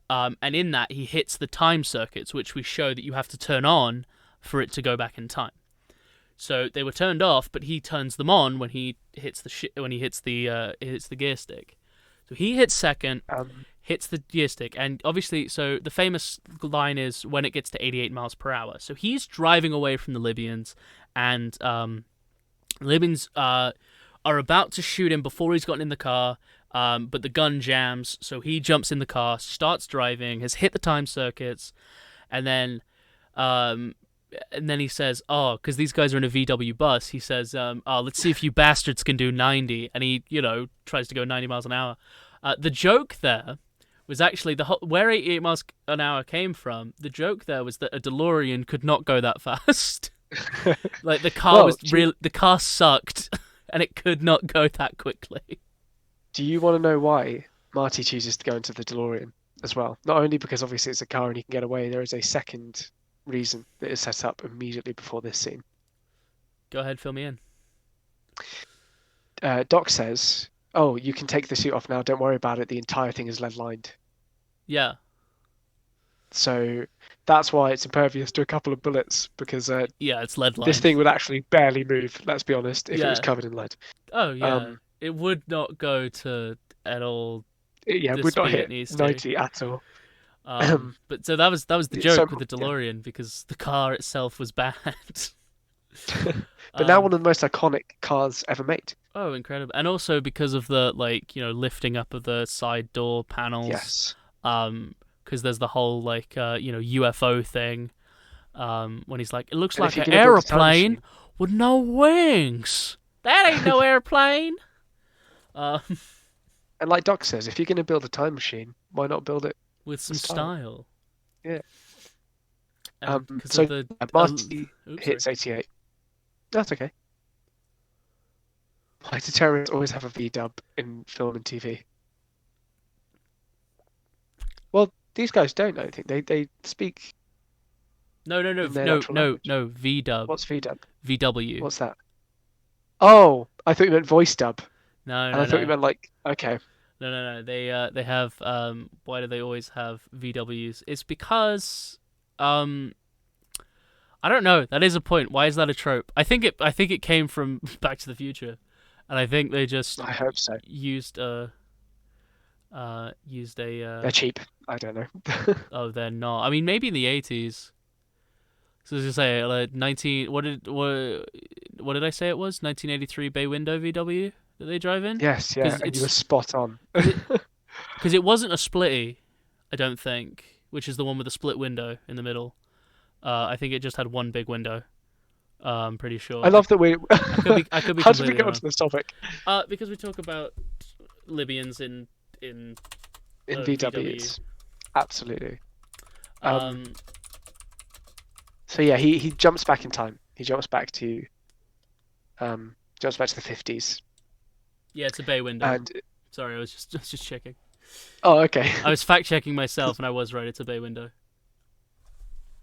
[SPEAKER 3] and in that he hits the time circuits, which we show that you have to turn on for it to go back in time. So they were turned off, but he turns them on when he hits the gear stick. So he hits second, hits the gear stick, and obviously, so the famous line is when it gets to 88 miles per hour. So he's driving away from the Libyans, and Libyans are about to shoot him before he's gotten in the car, but the gun jams, so he jumps in the car, starts driving, has hit the time circuits, and then he says, because these guys are in a VW bus, he says, let's see if you bastards can do 90, and he, tries to go 90 miles an hour. The joke there was actually where 88 miles an hour came from. The joke there was that a DeLorean could not go that fast. Like the car the car sucked, and it could not go that quickly.
[SPEAKER 4] Do you want to know why Marty chooses to go into the DeLorean as well? Not only because obviously it's a car and he can get away, there is a second reason that is set up immediately before this scene.
[SPEAKER 3] Go ahead, fill me in.
[SPEAKER 4] Doc says, "Oh, you can take the suit off now. Don't worry about it. The entire thing is lead-lined."
[SPEAKER 3] Yeah.
[SPEAKER 4] So that's why it's impervious to a couple of bullets, because
[SPEAKER 3] Yeah, it's lead lined.
[SPEAKER 4] this thing would actually barely move, let's be honest, if it was
[SPEAKER 3] Yeah.
[SPEAKER 4] covered in lead.
[SPEAKER 3] Oh yeah. It would not go to at all.
[SPEAKER 4] Yeah,
[SPEAKER 3] The
[SPEAKER 4] would not
[SPEAKER 3] speed it
[SPEAKER 4] hit
[SPEAKER 3] needs to.
[SPEAKER 4] 90 at all.
[SPEAKER 3] But so that was the
[SPEAKER 4] Yeah,
[SPEAKER 3] joke
[SPEAKER 4] so-
[SPEAKER 3] with the DeLorean because the car itself was bad.
[SPEAKER 4] But now one of the most iconic cars ever made.
[SPEAKER 3] Oh, incredible! And also because of the lifting up of the side door panels.
[SPEAKER 4] Yes.
[SPEAKER 3] Because there's the whole UFO thing. When he's like, it looks
[SPEAKER 4] And
[SPEAKER 3] like
[SPEAKER 4] if
[SPEAKER 3] an
[SPEAKER 4] you're gonna build a time
[SPEAKER 3] aeroplane
[SPEAKER 4] machine-
[SPEAKER 3] with no wings. That ain't no airplane.
[SPEAKER 4] And like Doc says, if you're going to build a time machine, why not build it?
[SPEAKER 3] With some
[SPEAKER 4] Style.
[SPEAKER 3] style.
[SPEAKER 4] Yeah.
[SPEAKER 3] And 'cause
[SPEAKER 4] So
[SPEAKER 3] of the
[SPEAKER 4] Marty
[SPEAKER 3] oops,
[SPEAKER 4] hits
[SPEAKER 3] sorry.
[SPEAKER 4] 88. That's okay. Why do terrorists always have a V-dub in film and TV? Well, these guys don't, I don't think. They speak...
[SPEAKER 3] No,
[SPEAKER 4] in their natural language.
[SPEAKER 3] V dub.
[SPEAKER 4] What's V-dub?
[SPEAKER 3] VW.
[SPEAKER 4] What's that? Oh, I thought you meant voice dub.
[SPEAKER 3] No,
[SPEAKER 4] And
[SPEAKER 3] no,
[SPEAKER 4] I thought you
[SPEAKER 3] no.
[SPEAKER 4] meant like, okay.
[SPEAKER 3] No. They have why do they always have VWs? It's because I don't know. That is a point. Why is that a trope? I think it came from Back to the Future, and I think they just
[SPEAKER 4] I hope so.
[SPEAKER 3] used a
[SPEAKER 4] They're cheap. I don't know.
[SPEAKER 3] oh, they're not. I mean, maybe in the 80s. So I was gonna say like 19. What did I say it was? 1983 bay window VW that they drive in.
[SPEAKER 4] Yes, yeah,
[SPEAKER 3] 'Cause
[SPEAKER 4] and you were
[SPEAKER 3] it's-
[SPEAKER 4] spot on.
[SPEAKER 3] Because it wasn't a splitty, I don't think, which is the one with the split window in the middle. I think it just had one big window. I'm pretty sure.
[SPEAKER 4] I love that we...
[SPEAKER 3] I could be
[SPEAKER 4] How did we
[SPEAKER 3] completely
[SPEAKER 4] get
[SPEAKER 3] wrong.
[SPEAKER 4] onto this topic?
[SPEAKER 3] Because we talk about Libyans in
[SPEAKER 4] In
[SPEAKER 3] VW.
[SPEAKER 4] VWs. Absolutely.
[SPEAKER 3] um
[SPEAKER 4] So yeah, he jumps back in time. He jumps back to the 50s.
[SPEAKER 3] yeah, it's a bay window.
[SPEAKER 4] And
[SPEAKER 3] Sorry, I was just checking.
[SPEAKER 4] oh, okay.
[SPEAKER 3] I was fact checking myself, and I was right. It's a bay window.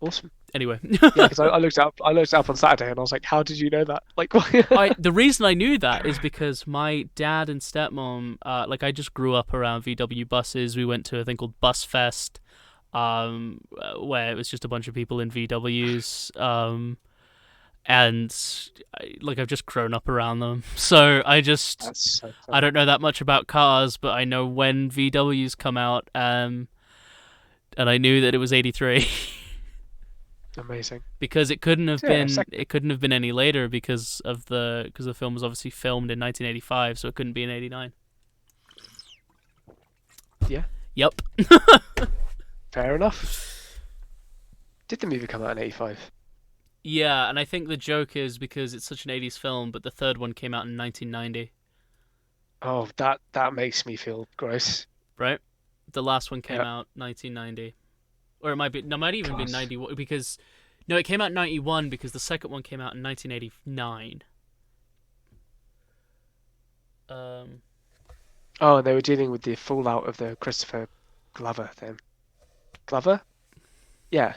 [SPEAKER 4] Awesome.
[SPEAKER 3] Anyway,
[SPEAKER 4] Yeah, because I looked up on Saturday and I was like, how did you know that? Like, why?
[SPEAKER 3] the reason I knew that is because my dad and stepmom, I just grew up around VW buses. We went to a thing called Bus Fest, where it was just a bunch of people in VWs, and I've just grown up around them. So
[SPEAKER 4] That's so
[SPEAKER 3] I don't know that much about cars, but I know when VWs come out, and I knew that it was 83.
[SPEAKER 4] amazing.
[SPEAKER 3] Because it couldn't have
[SPEAKER 4] Yeah,
[SPEAKER 3] been
[SPEAKER 4] exactly.
[SPEAKER 3] it couldn't have been any later because the film was obviously filmed in 1985, so it couldn't be in 89.
[SPEAKER 4] Yeah.
[SPEAKER 3] Yep.
[SPEAKER 4] Fair enough. Did the movie come out in 85?
[SPEAKER 3] Yeah, and I think the joke is because it's such an 80s film, but the third one came out in 1990,
[SPEAKER 4] Oh, that makes me feel gross.
[SPEAKER 3] right? The last one came
[SPEAKER 4] Yep.
[SPEAKER 3] out 1990. Or it might even be
[SPEAKER 4] Gosh.
[SPEAKER 3] 91 because no, it came out in 91 because the second one came out in 1989.
[SPEAKER 4] Oh, and they were dealing with the fallout of the Christopher Glover thing. Glover? Yeah.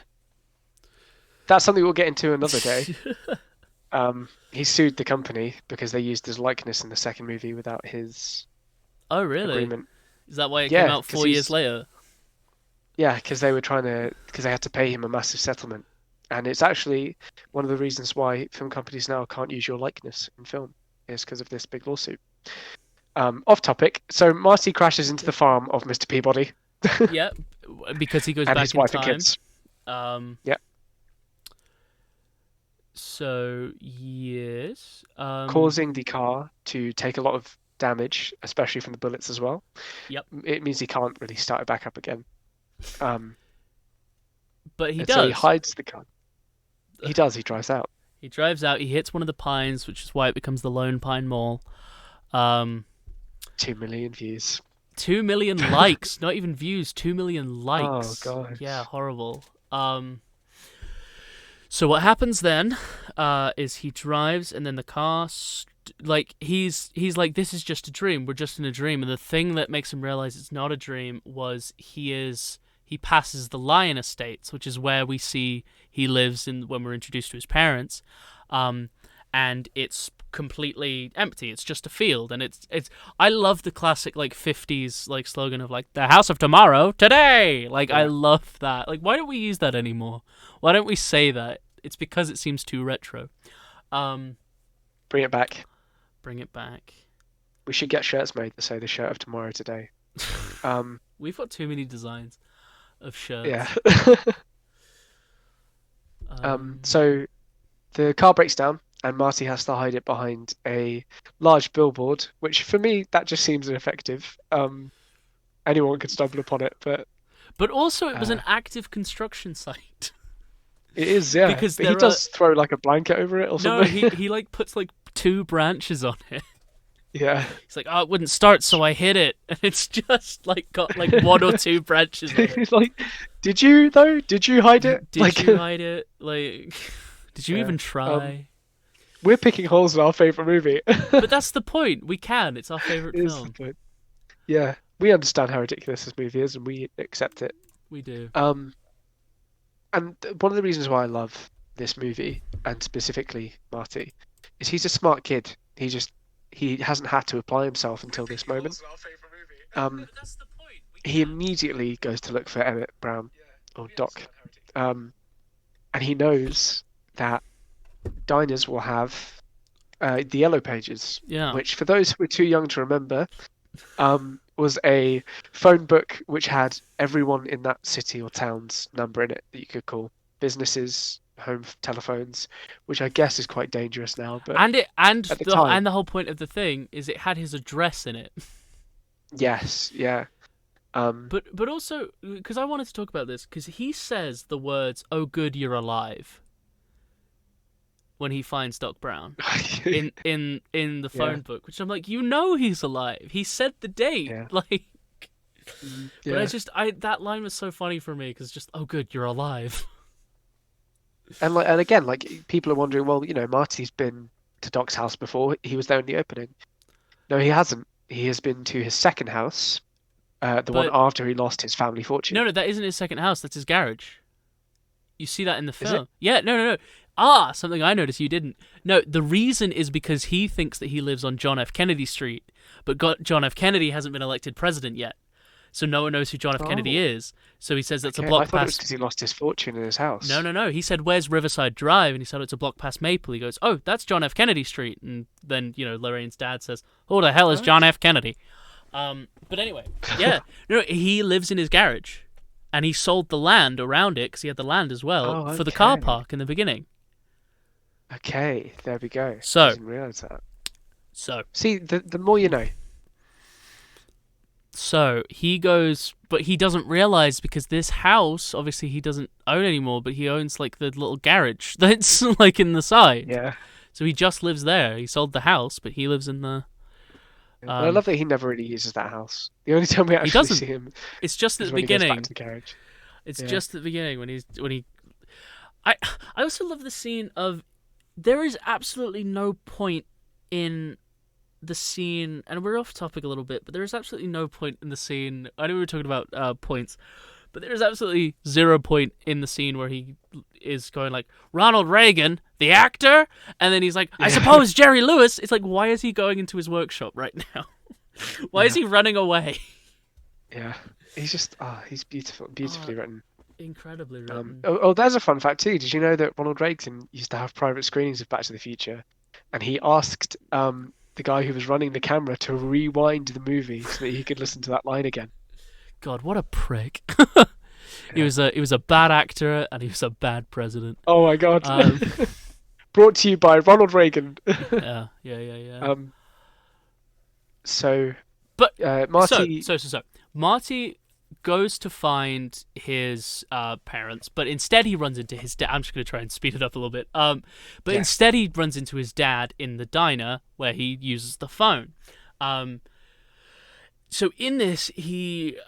[SPEAKER 4] That's something we'll get into another day. He sued the company because they used his likeness in the second movie without his
[SPEAKER 3] Oh, really?
[SPEAKER 4] agreement.
[SPEAKER 3] Is that why it
[SPEAKER 4] Yeah,
[SPEAKER 3] came out
[SPEAKER 4] 'cause
[SPEAKER 3] 4 years
[SPEAKER 4] he's-
[SPEAKER 3] later?
[SPEAKER 4] Yeah, because they had to pay him a massive settlement. And it's actually one of the reasons why film companies now can't use your likeness in film, is because of this big lawsuit. Off topic. So Marty crashes into the farm of Mr. Peabody
[SPEAKER 3] Yeah, because he goes
[SPEAKER 4] and
[SPEAKER 3] back
[SPEAKER 4] his
[SPEAKER 3] in
[SPEAKER 4] wife
[SPEAKER 3] time.
[SPEAKER 4] and kids.
[SPEAKER 3] Yeah. So yes,
[SPEAKER 4] Causing the car to take a lot of damage, especially from the bullets as well.
[SPEAKER 3] Yep.
[SPEAKER 4] It means he can't really start it back up again.
[SPEAKER 3] but he
[SPEAKER 4] And
[SPEAKER 3] does.
[SPEAKER 4] so he hides the car. He does. He drives out.
[SPEAKER 3] He drives out. He hits one of the pines, which is why it becomes the Lone Pine Mall.
[SPEAKER 4] 2 million views.
[SPEAKER 3] 2 million likes, not even views. 2 million likes.
[SPEAKER 4] Oh, God.
[SPEAKER 3] Yeah, horrible. So what happens then is he drives, and then the car like he's like, this is just a dream. We're just in a dream. And the thing that makes him realize it's not a dream was he passes the Lion Estates, which is where we see he lives in when we're introduced to his parents, and it's completely empty. It's just a field, and it's. I love the classic like 50s like slogan of like the house of tomorrow today. Like I love that. Like why don't we use that anymore? Why don't we say that? It's because it seems too retro.
[SPEAKER 4] Bring it back.
[SPEAKER 3] Bring it back.
[SPEAKER 4] We should get shirts made that say the shirt of tomorrow today.
[SPEAKER 3] We've got too many designs of shirts.
[SPEAKER 4] Yeah. So the car breaks down and Marty has to hide it behind a large billboard, which for me that just seems ineffective. Anyone could stumble upon it,
[SPEAKER 3] but also it was an active construction site.
[SPEAKER 4] It is, yeah.
[SPEAKER 3] Because
[SPEAKER 4] but he does throw like a blanket over it or something.
[SPEAKER 3] No, he like puts like 2 branches on it.
[SPEAKER 4] Yeah.
[SPEAKER 3] He's like, oh, it wouldn't start, so I hit it, and it's just like got like 1 or 2 branches on it.
[SPEAKER 4] He's like, did you though? Did you hide it?
[SPEAKER 3] Did you hide it? Like, did you even try?
[SPEAKER 4] We're picking holes in our favorite movie.
[SPEAKER 3] But that's the point. We can. It's our favorite
[SPEAKER 4] It is
[SPEAKER 3] film.
[SPEAKER 4] the point. Yeah, we understand how ridiculous this movie is, and we accept it.
[SPEAKER 3] We do.
[SPEAKER 4] And one of the reasons why I love this movie, and specifically Marty, is he's a smart kid. He hasn't had to apply himself until this moment. He immediately goes to look for Emmett Brown or Doc, and he knows that diners will have the Yellow Pages, which for those who are too young to remember, was a phone book which had everyone in that city or town's number in it that you could call. Businesses, home telephones, which I guess is quite dangerous now. But
[SPEAKER 3] the whole point of the thing is it had his address in it.
[SPEAKER 4] Yes, yeah.
[SPEAKER 3] But also because I wanted to talk about this because he says the words "Oh, good, you're alive" when he finds Doc Brown in the phone book, which I'm like, he's alive. He said the date, like. But that line was so funny for me because just, oh, good, you're alive.
[SPEAKER 4] And again, people are wondering, well, Marty's been to Doc's house before. He was there in the opening. No, he hasn't. He has been to his second house, one after he lost his family fortune.
[SPEAKER 3] No, that isn't his second house. That's his garage. You see that in the film.
[SPEAKER 4] Is it?
[SPEAKER 3] Yeah, no. Something I noticed you didn't. No, the reason is because he thinks that he lives on John F. Kennedy Street, but John F. Kennedy hasn't been elected president yet. So no one knows who John F. Kennedy is. So he says that's a block
[SPEAKER 4] I thought
[SPEAKER 3] past.
[SPEAKER 4] it was because he lost his fortune in his house.
[SPEAKER 3] No. He said, "Where's Riverside Drive?" And he said, "It's a block past Maple." He goes, "Oh, that's John F. Kennedy Street." And then Lorraine's dad says, "Who the hell is John F. Kennedy?" But anyway, yeah, no, he lives in his garage, and he sold the land around it because he had the land as well for the car park in the beginning.
[SPEAKER 4] Okay, there we go.
[SPEAKER 3] So
[SPEAKER 4] I didn't realize that.
[SPEAKER 3] So
[SPEAKER 4] see, the more you know.
[SPEAKER 3] So he goes, but he doesn't realize because this house, obviously he doesn't own anymore, but he owns like the little garage that's like in the side.
[SPEAKER 4] Yeah.
[SPEAKER 3] So he just lives there. He sold the house, but he lives in the.
[SPEAKER 4] I love that he never really uses that house. The only time we actually see him,
[SPEAKER 3] it's just at the beginning.
[SPEAKER 4] He goes back to the garage.
[SPEAKER 3] It's just at the beginning when he. I also love the scene of, there is absolutely no point in the scene, and we're off topic a little bit, but there is absolutely no point in the scene. I know we were talking about points, but there is absolutely 0 point in the scene where he is going like, Ronald Reagan, the actor, and then he's like, I suppose Jerry Lewis. It's like, why is he going into his workshop right now? Why is he running away?
[SPEAKER 4] Yeah, he's just he's beautifully written.
[SPEAKER 3] Incredibly written.
[SPEAKER 4] There's a fun fact too. Did you know that Ronald Reagan used to have private screenings of Back to the Future, and he asked the guy who was running the camera to rewind the movie so that he could listen to that line again.
[SPEAKER 3] God, what a prick. He was a bad actor and he was a bad president.
[SPEAKER 4] Oh my God. Brought to you by Ronald Reagan.
[SPEAKER 3] Yeah.
[SPEAKER 4] Marty.
[SPEAKER 3] So Marty goes to find his parents, but instead he runs into his dad. I'm just going to try and speed it up a little bit. Instead he runs into his dad in the diner where he uses the phone. So in this, he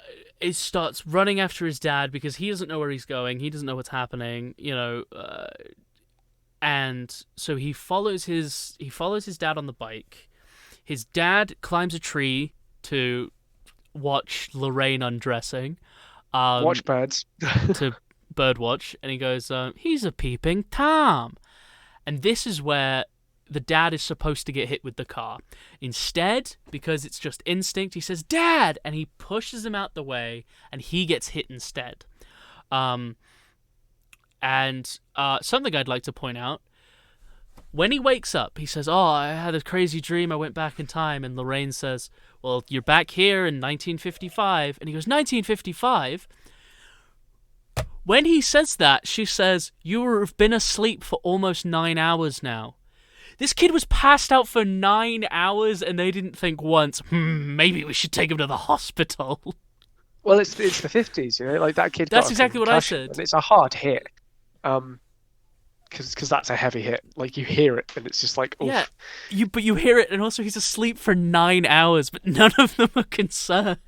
[SPEAKER 3] starts running after his dad because he doesn't know where he's going. He doesn't know what's happening. and so he follows his dad on the bike. His dad climbs a tree to watch Lorraine undressing,
[SPEAKER 4] Watch birds.
[SPEAKER 3] to birdwatch, and he goes, "He's a peeping Tom," and this is where the dad is supposed to get hit with the car. Instead, because it's just instinct, he says, "Dad!" and he pushes him out the way, and he gets hit instead. And something I'd like to point out, when he wakes up, he says, "Oh, I had a crazy dream. I went back in time." And Lorraine says, "Well, you're back here in 1955." And he goes, "1955?" When he says that, she says, "You have been asleep for almost 9 hours now." This kid was passed out for 9 hours, and they didn't think once, maybe we should take him to the hospital.
[SPEAKER 4] Well, it's the 50s, you know, like that kid.
[SPEAKER 3] That's
[SPEAKER 4] got a
[SPEAKER 3] exactly what I
[SPEAKER 4] concussion,
[SPEAKER 3] said.
[SPEAKER 4] and it's a hard hit, because that's a heavy hit. Like you hear it, and it's just like, oof.
[SPEAKER 3] Yeah, but you hear it, and also he's asleep for 9 hours, but none of them are concerned.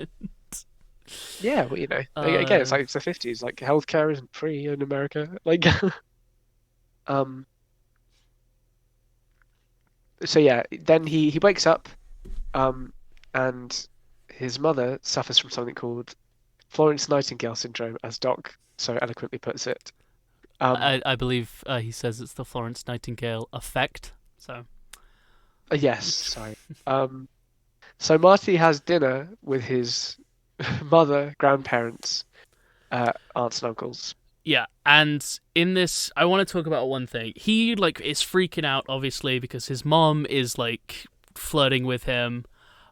[SPEAKER 4] Yeah, well, you know, again, it's like it's the 50s. Like healthcare isn't free in America. Like, so yeah, then he wakes up, and his mother suffers from something called Florence Nightingale syndrome, as Doc so eloquently puts it.
[SPEAKER 3] I believe he says it's the Florence Nightingale effect. So
[SPEAKER 4] Yes, sorry. So Marty has dinner with his mother, grandparents, aunts and uncles.
[SPEAKER 3] yeah, and in this, I want to talk about one thing. He like is freaking out, obviously, because his mom is like flirting with him,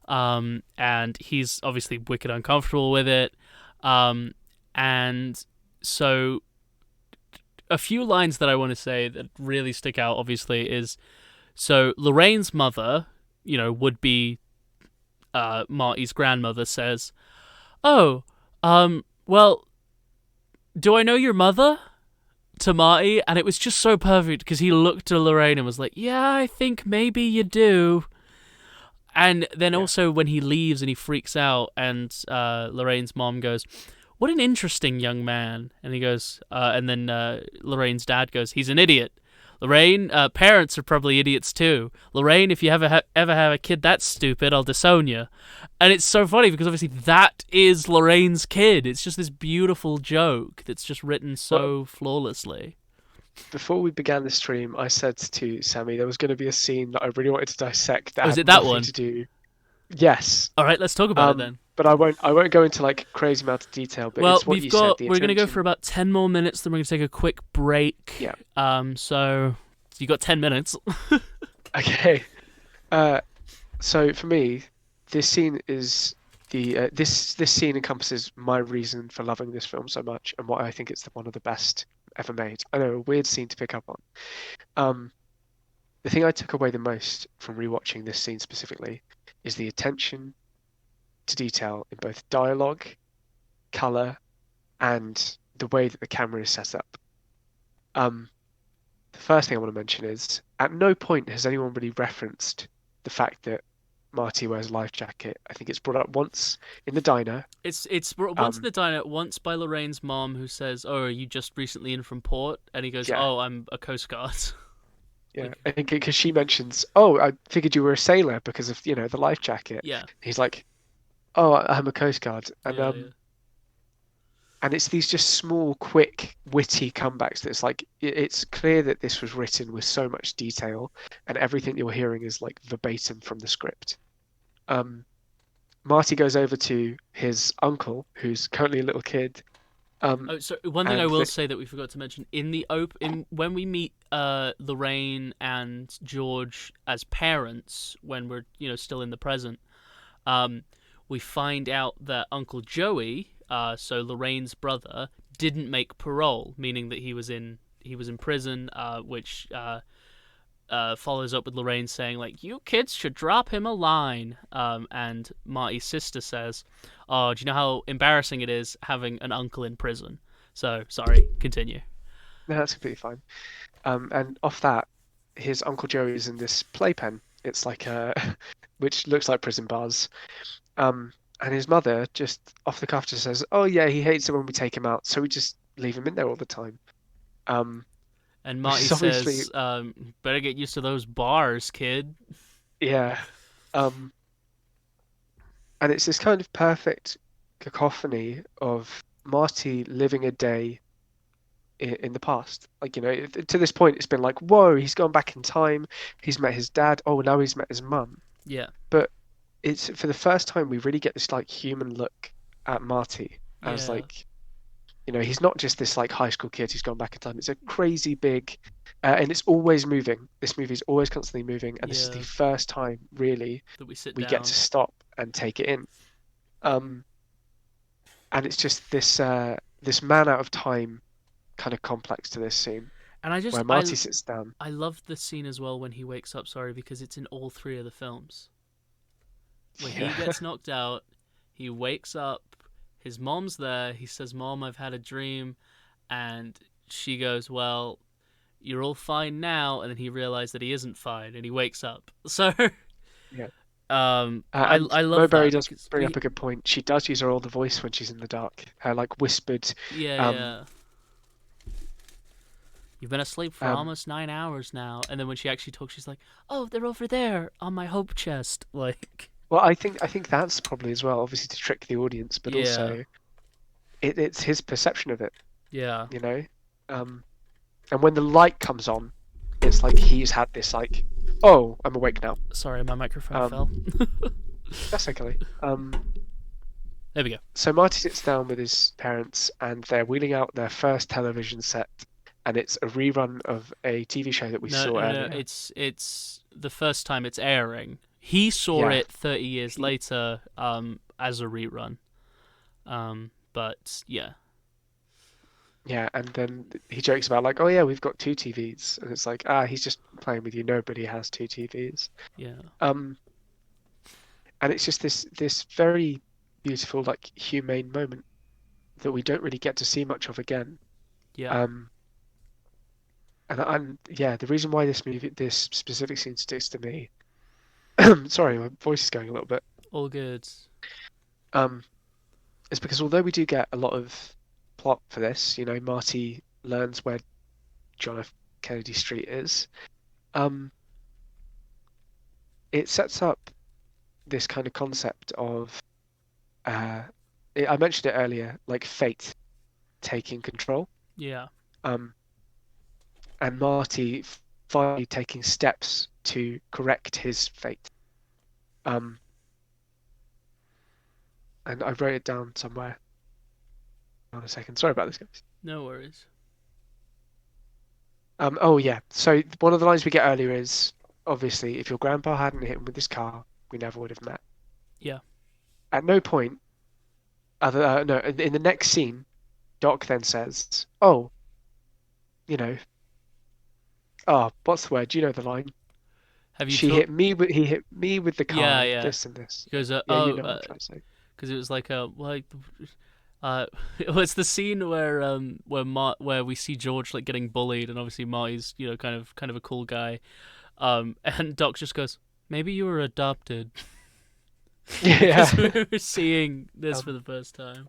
[SPEAKER 3] and he's obviously wicked uncomfortable with it, and so a few lines that I want to say that really stick out, obviously, is so Lorraine's mother, would be Marty's grandmother, says, "Oh, well, do I know your mother?" to Marty, and it was just so perfect because he looked to Lorraine and was like, "Yeah, I think maybe you do." And then also when he leaves and he freaks out, and Lorraine's mom goes, "What an interesting young man." And he goes, and then Lorraine's dad goes, "He's an idiot." Lorraine, parents are probably idiots too. Lorraine, if you ever have a kid that's stupid, I'll disown you. And it's so funny because obviously that is Lorraine's kid. It's just this beautiful joke that's just written so flawlessly.
[SPEAKER 4] Before we began the stream, I said to Sammy there was going to be a scene that I really wanted to dissect that
[SPEAKER 3] Was
[SPEAKER 4] had
[SPEAKER 3] it that
[SPEAKER 4] nothing
[SPEAKER 3] one?
[SPEAKER 4] to do. Yes.
[SPEAKER 3] All right, let's talk about it then.
[SPEAKER 4] But I won't go into like crazy amount of detail. But
[SPEAKER 3] Well,
[SPEAKER 4] it's what you said. The
[SPEAKER 3] we're going to go
[SPEAKER 4] attention.
[SPEAKER 3] for about 10 more minutes, then we're going to take a quick break.
[SPEAKER 4] Yeah.
[SPEAKER 3] So you got 10 minutes.
[SPEAKER 4] Okay. So for me, this scene is this scene encompasses my reason for loving this film so much, and why I think it's one of the best ever made. I know, a weird scene to pick up on. The thing I took away the most from rewatching this scene specifically is the attention to detail in both dialogue, color, and the way that the camera is set up. The first thing I want to mention is at no point has anyone really referenced the fact that Marty wears a life jacket. I think it's brought up once in the diner.
[SPEAKER 3] It's once in the diner, once by Lorraine's mom, who says, "Oh, are you just recently in from port?" And he goes,
[SPEAKER 4] Yeah.
[SPEAKER 3] "Oh, I'm a Coast Guard."
[SPEAKER 4] Yeah, I think because she mentions, "Oh, I figured you were a sailor because of the life jacket."
[SPEAKER 3] Yeah.
[SPEAKER 4] He's like, "Oh, I'm a Coast Guard," and
[SPEAKER 3] Yeah.
[SPEAKER 4] and it's these just small, quick, witty comebacks that's like it's clear that this was written with so much detail, and everything you're hearing is like verbatim from the script. Marty goes over to his uncle, who's currently a little kid.
[SPEAKER 3] So one thing I will say that we forgot to mention when we meet Lorraine and George as parents, when we're still in the present, we find out that Uncle Joey, so Lorraine's brother, didn't make parole, meaning that he was in prison, which follows up with Lorraine saying, like, "You kids should drop him a line." And Marty's sister says, "Oh, do you know how embarrassing it is having an uncle in prison?" So, sorry, continue.
[SPEAKER 4] No, that's completely fine. And off that, his Uncle Joey is in this playpen. It's like which looks like prison bars. And his mother just off the cuff just says, "Oh yeah, he hates it when we take him out, so we just leave him in there all the time."
[SPEAKER 3] And
[SPEAKER 4] which
[SPEAKER 3] Marty
[SPEAKER 4] is obviously
[SPEAKER 3] says, "Better get used to those bars, kid."
[SPEAKER 4] yeah. Um, and it's this kind of perfect cacophony of Marty living a day in the past. Like, to this point, it's been like, whoa, he's gone back in time. He's met his dad. Oh, now he's met his mum.
[SPEAKER 3] Yeah,
[SPEAKER 4] But it's for the first time we really get this like human look at Marty as
[SPEAKER 3] yeah,
[SPEAKER 4] like, he's not just this like high school kid who's gone back in time. It's a crazy big, and it's always moving. This movie's always constantly moving, and this is the
[SPEAKER 3] yeah.
[SPEAKER 4] first time really
[SPEAKER 3] That we sit
[SPEAKER 4] we get to
[SPEAKER 3] down.
[SPEAKER 4] stop and take it in. Um, and it's just this man out of time kind of complex to this scene
[SPEAKER 3] And I just
[SPEAKER 4] where Marty sits down.
[SPEAKER 3] I love the scene as well when he wakes up. Sorry, because it's in all three of the films. When he
[SPEAKER 4] Yeah,
[SPEAKER 3] gets knocked out, he wakes up. His mom's there. He says, "Mom, I've had a dream," and she goes, "Well, you're all fine now." And then he realizes that he isn't fine, and he wakes up. So,
[SPEAKER 4] yeah. And
[SPEAKER 3] I love
[SPEAKER 4] Mowbray
[SPEAKER 3] that
[SPEAKER 4] does
[SPEAKER 3] because
[SPEAKER 4] bring up a good point. She does use her older voice when she's in the dark. Her like whispered,
[SPEAKER 3] yeah,
[SPEAKER 4] um,
[SPEAKER 3] yeah. You've been asleep for
[SPEAKER 4] um,
[SPEAKER 3] almost 9 hours now, and then when she actually talks, she's like, "Oh, they're over there on my hope chest." Like,
[SPEAKER 4] well, I think that's probably as well, obviously to trick the audience, but
[SPEAKER 3] yeah,
[SPEAKER 4] also it's his perception of it,
[SPEAKER 3] yeah.
[SPEAKER 4] you know. Um, and when the light comes on, it's like he's had this like, oh, I'm awake now.
[SPEAKER 3] Sorry, my microphone
[SPEAKER 4] Um,
[SPEAKER 3] fell.
[SPEAKER 4] that's okay.
[SPEAKER 3] There we go.
[SPEAKER 4] So Marty sits down with his parents, and they're wheeling out their first television set, and it's a rerun of a TV show that we
[SPEAKER 3] No,
[SPEAKER 4] saw
[SPEAKER 3] no, no.
[SPEAKER 4] earlier.
[SPEAKER 3] It's the first time it's airing. He saw
[SPEAKER 4] Yeah,
[SPEAKER 3] it 30 years
[SPEAKER 4] he,
[SPEAKER 3] later, as a rerun. But yeah,
[SPEAKER 4] yeah, and then he jokes about like, oh yeah, we've got two TVs, and it's like, he's just playing with you. Nobody has two TVs.
[SPEAKER 3] yeah,
[SPEAKER 4] Um, and it's just this very beautiful, like humane moment that we don't really get to see much of again.
[SPEAKER 3] yeah.
[SPEAKER 4] Um, and yeah, the reason why this specific scene sticks to me, sorry, my voice is going a little bit,
[SPEAKER 3] All good.
[SPEAKER 4] um, is because although we do get a lot of plot for this, Marty learns where John F. Kennedy Street is, um, it sets up this kind of concept of, uh, I mentioned it earlier, like fate taking control.
[SPEAKER 3] Yeah,
[SPEAKER 4] Um, and Marty finally taking steps to correct his fate. Um, and I wrote it down somewhere. Hold on a second. Sorry about this, guys.
[SPEAKER 3] no worries.
[SPEAKER 4] Oh yeah. So one of the lines we get earlier is obviously if your grandpa hadn't hit him with his car, we never would have met.
[SPEAKER 3] Yeah,
[SPEAKER 4] At no point, no, in the next scene, Doc then says, "Oh, you know, what's the word? You know the line.
[SPEAKER 3] have you
[SPEAKER 4] He hit me with the
[SPEAKER 3] Yeah,
[SPEAKER 4] car, and
[SPEAKER 3] yeah.
[SPEAKER 4] this and this."
[SPEAKER 3] He goes,
[SPEAKER 4] Yeah, you know what I'm trying to say.
[SPEAKER 3] because it was like like, it was the scene where we see George like getting bullied, and obviously Marty's kind of a cool guy, and Doc just goes, "Maybe you were adopted," because
[SPEAKER 4] Yeah.
[SPEAKER 3] we were seeing this for
[SPEAKER 4] Um,
[SPEAKER 3] the first time.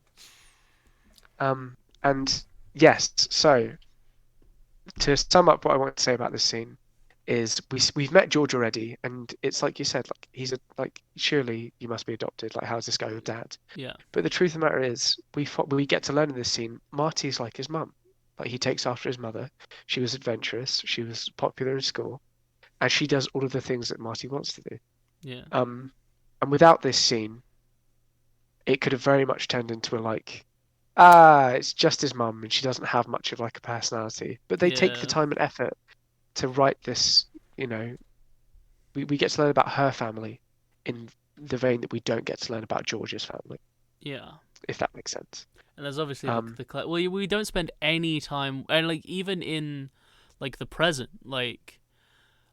[SPEAKER 4] and yes, so to sum up what I want to say about this scene is we've met George already, and it's like you said, like like surely you must be adopted. Like how's this guy your dad?
[SPEAKER 3] Yeah,
[SPEAKER 4] But the truth of the matter is, we get to learn in this scene, Marty's like his mum. Like he takes after his mother. She was adventurous. She was popular in school, and she does all of the things that Marty wants to do.
[SPEAKER 3] yeah,
[SPEAKER 4] And without this scene, it could have very much turned into a like, it's just his mum, and she doesn't have much of like a personality. But they take the
[SPEAKER 3] yeah,
[SPEAKER 4] time and effort to write this. We get to learn about her family in the vein that we don't get to learn about George's family,
[SPEAKER 3] yeah.
[SPEAKER 4] if that makes sense.
[SPEAKER 3] And there's obviously
[SPEAKER 4] Um,
[SPEAKER 3] well, we don't spend any time, and like even in like the present, like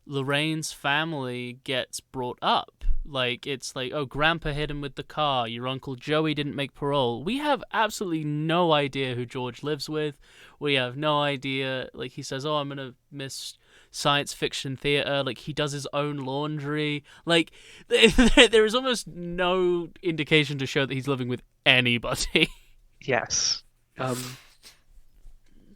[SPEAKER 3] Lorraine's family gets brought up. Like it's like, oh, Grandpa hit him with the car. Your Uncle Joey didn't make parole. We have absolutely no idea who George lives with. We have no idea. Like he says, oh, I'm gonna miss science fiction theater. Like he does his own laundry. Like there is almost no indication to show that he's living with anybody.
[SPEAKER 4] yes.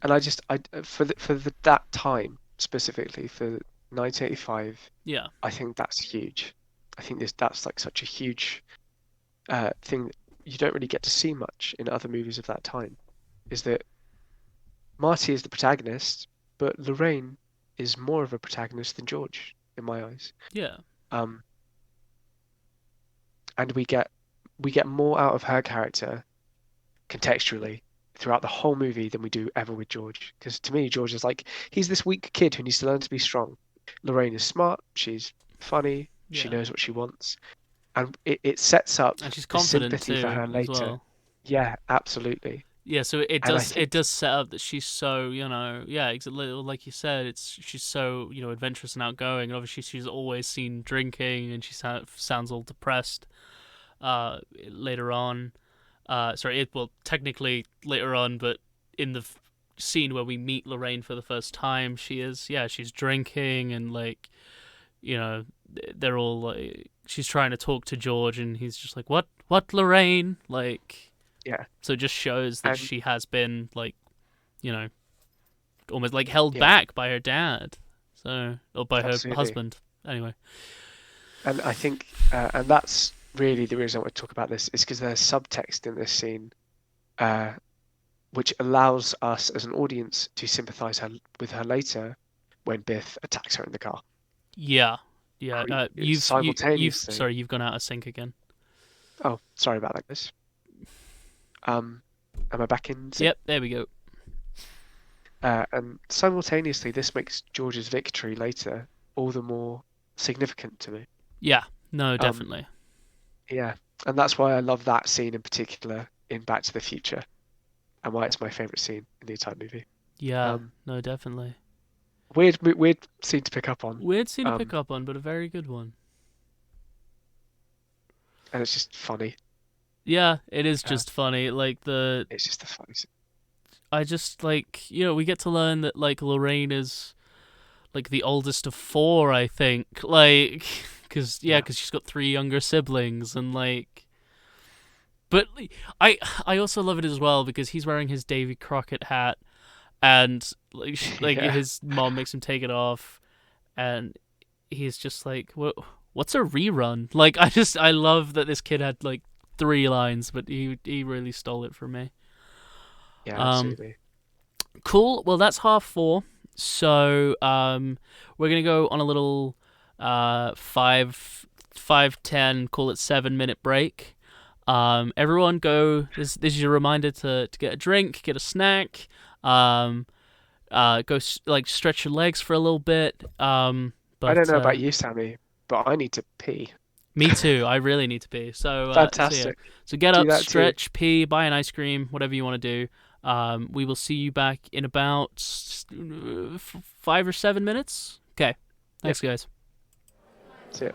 [SPEAKER 4] And I that time specifically for 1985,
[SPEAKER 3] Yeah.
[SPEAKER 4] I think that's huge. I think that's like such a huge thing that you don't really get to see much in other movies of that time. Is that Marty is the protagonist, but Lorraine is more of a protagonist than George in my eyes.
[SPEAKER 3] Yeah.
[SPEAKER 4] Um, and we get more out of her character contextually throughout the whole movie than we do ever with George. Because to me, George is like he's this weak kid who needs to learn to be strong. Lorraine is smart, she's funny, she
[SPEAKER 3] Yeah.
[SPEAKER 4] knows what she wants, and it sets up
[SPEAKER 3] And she's
[SPEAKER 4] the
[SPEAKER 3] confident
[SPEAKER 4] sympathy for
[SPEAKER 3] too,
[SPEAKER 4] her
[SPEAKER 3] as
[SPEAKER 4] later.
[SPEAKER 3] well.
[SPEAKER 4] Yeah, absolutely.
[SPEAKER 3] Yeah, so it
[SPEAKER 4] And I
[SPEAKER 3] does
[SPEAKER 4] think,
[SPEAKER 3] it does set up that she's so, yeah, exactly like you said, she's so, adventurous and outgoing, and obviously she's always seen drinking, and she sounds all depressed later on. Well, technically later on, but in the scene where we meet Lorraine for the first time, she's drinking, and like, they're all like, she's trying to talk to George, and he's just like, what, Lorraine, like.
[SPEAKER 4] yeah,
[SPEAKER 3] So it just shows that
[SPEAKER 4] and
[SPEAKER 3] she has been like, almost like held
[SPEAKER 4] yeah,
[SPEAKER 3] back by her dad, or by her
[SPEAKER 4] absolutely.
[SPEAKER 3] husband. Anyway.
[SPEAKER 4] And I think, and that's really the reason I want to talk about this, is because there's subtext in this scene, which allows us as an audience to sympathise with her later when Biff attacks her in the car.
[SPEAKER 3] Yeah. You've
[SPEAKER 4] simultaneously.
[SPEAKER 3] Sorry, you've gone out of sync again.
[SPEAKER 4] Oh, sorry about that, guys. Am I back in sync?
[SPEAKER 3] Yep, there we go.
[SPEAKER 4] And simultaneously, this makes George's victory later all the more significant to me.
[SPEAKER 3] Yeah, no, definitely.
[SPEAKER 4] Yeah, and that's why I love that scene in particular in Back to the Future, and why it's my favourite scene in the entire movie.
[SPEAKER 3] Yeah, no, definitely.
[SPEAKER 4] Weird scene to pick up on.
[SPEAKER 3] Weird scene to pick up on, but a very good one.
[SPEAKER 4] And it's just funny.
[SPEAKER 3] Yeah, it is just funny.
[SPEAKER 4] It's just a funny scene.
[SPEAKER 3] I just we get to learn that like Lorraine is like the oldest of 4, I think. Like, because she's got 3 younger siblings, and like. But I also love it as well because he's wearing his Davy Crockett hat, and his mom makes him take it off, and he's just like, what's a rerun? Like, I love that this kid had like 3 lines, but he really stole it from me.
[SPEAKER 4] Yeah, absolutely.
[SPEAKER 3] Cool. Well, that's half 4. So we're gonna go on a little 5-10, call it 7-minute break. Everyone go. This is your reminder to get a drink, get a snack. Go stretch your legs for a little bit. But
[SPEAKER 4] I don't know about you, Sammy, but I need to pee.
[SPEAKER 3] Me too. I really need to pee. So
[SPEAKER 4] fantastic.
[SPEAKER 3] So get up, stretch, pee, buy an ice cream, whatever you want to do. We will see you back in about 5 or 7 minutes. Okay. Thanks, guys.
[SPEAKER 4] See ya.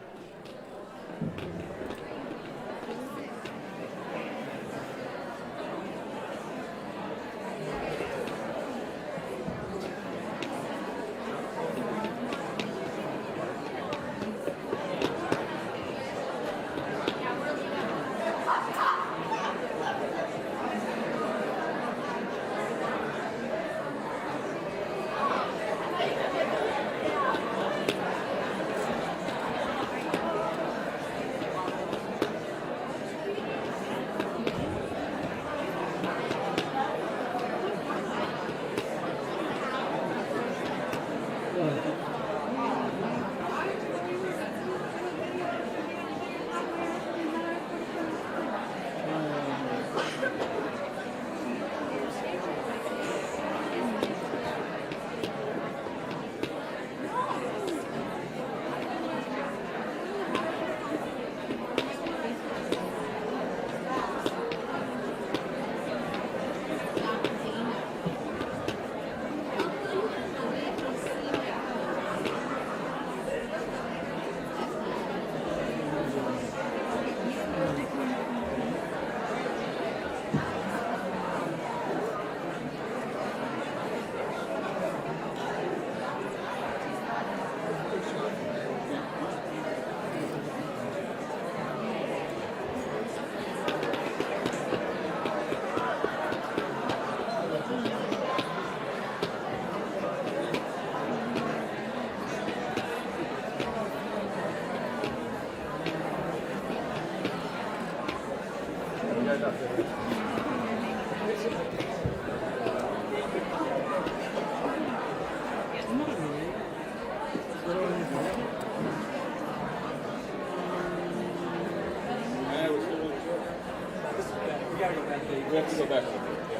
[SPEAKER 1] go back a little bit. Yeah.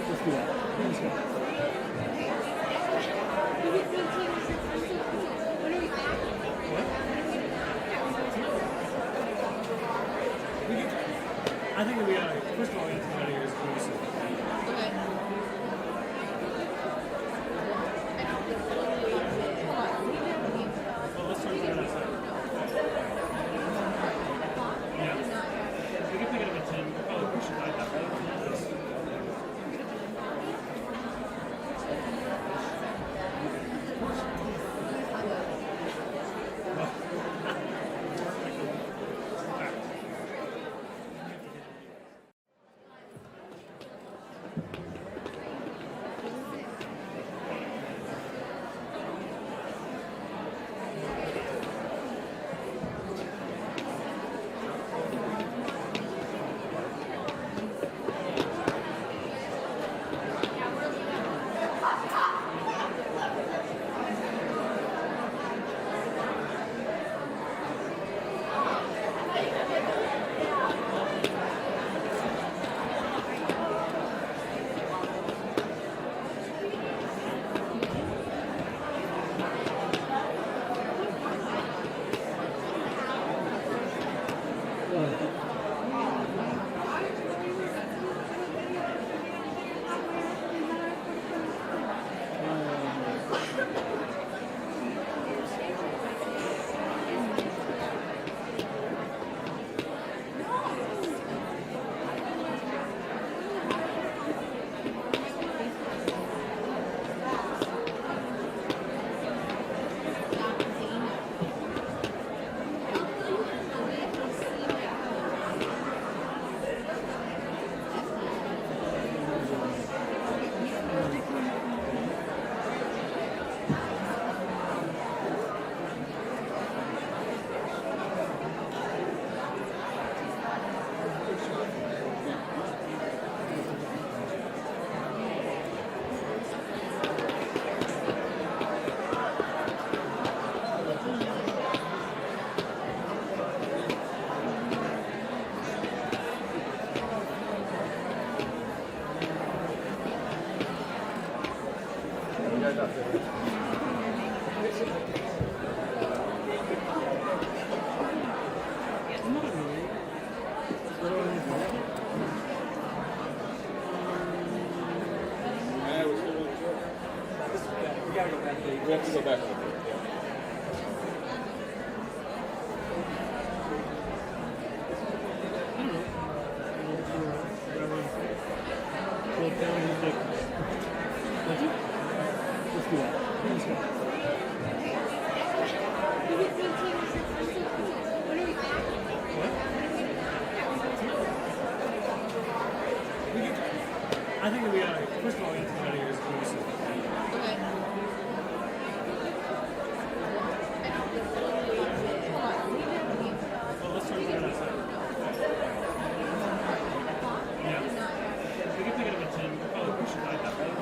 [SPEAKER 2] Let's do that. Let's go. I think we first of all, we have to come out of here as close. Well, let's talk about it outside. Yeah. We can pick it up at 10. We'll probably push it by that, right?
[SPEAKER 1] We have to go back a little bit. Yeah.
[SPEAKER 2] Let's do that. Let's go. I think we first of all, we have to come out of here as close. Well, let's talk about it outside. Yeah. We can pick it up at 10. We'll probably push it by that, right?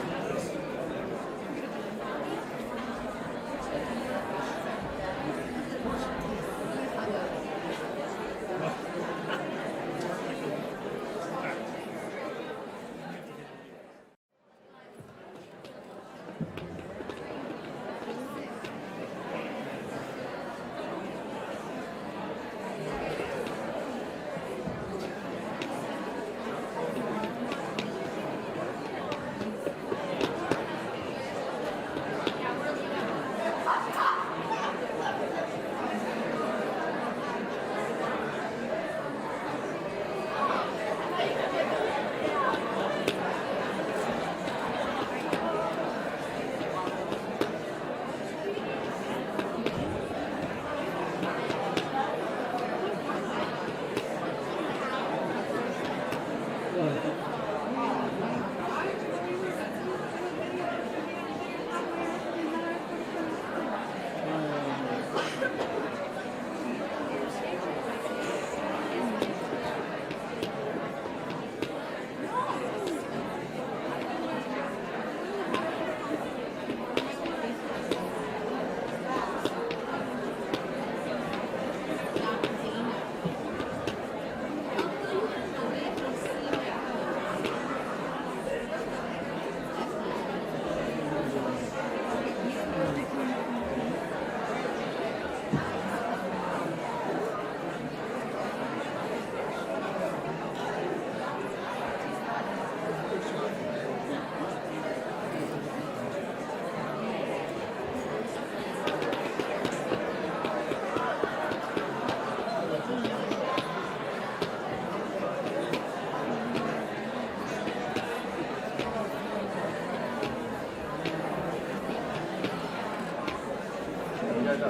[SPEAKER 1] We have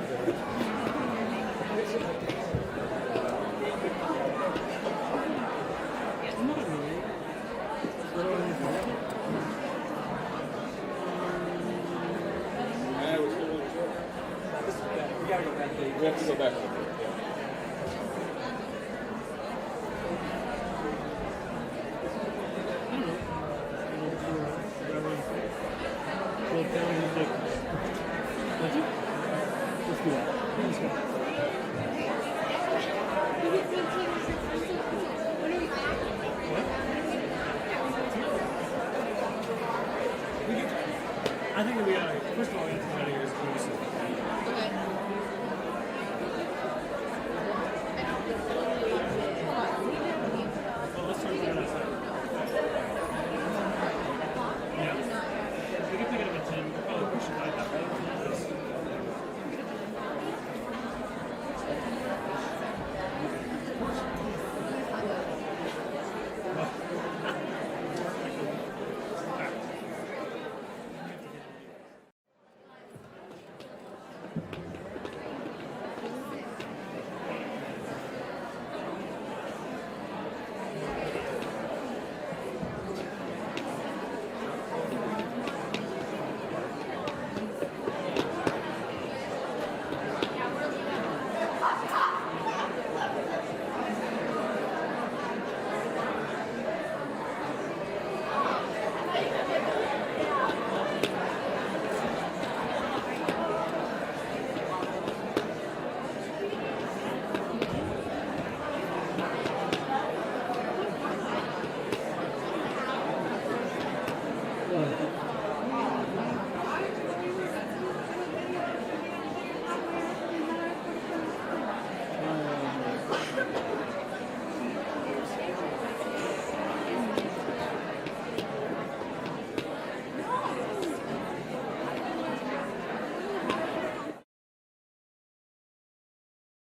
[SPEAKER 1] to go back. Yeah.
[SPEAKER 2] Let's do that. Let's go. I think that we gotta, first of all, we have to get out of here as soon as possible. Well, let's talk about it outside. Yeah. We can pick it up at 10. We'll probably push it by that, right?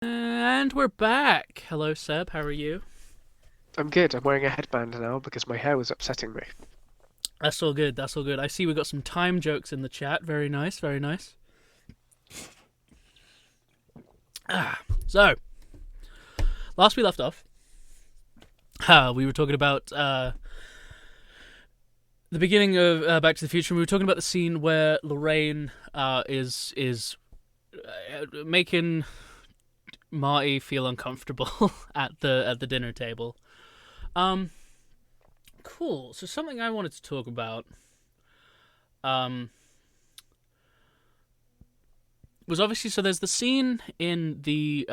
[SPEAKER 3] And we're back. Hello, Seb. How are you?
[SPEAKER 4] I'm good. I'm wearing a headband now because my hair was upsetting me.
[SPEAKER 3] That's all good. That's all good. I see we got some time jokes in the chat. Very nice. Very nice. So last we left off, we were talking about the beginning of Back to the Future. And we were talking about the scene where Lorraine is making Marty feel uncomfortable at the dinner table. Cool. So something I wanted to talk about was obviously, so there's the scene in the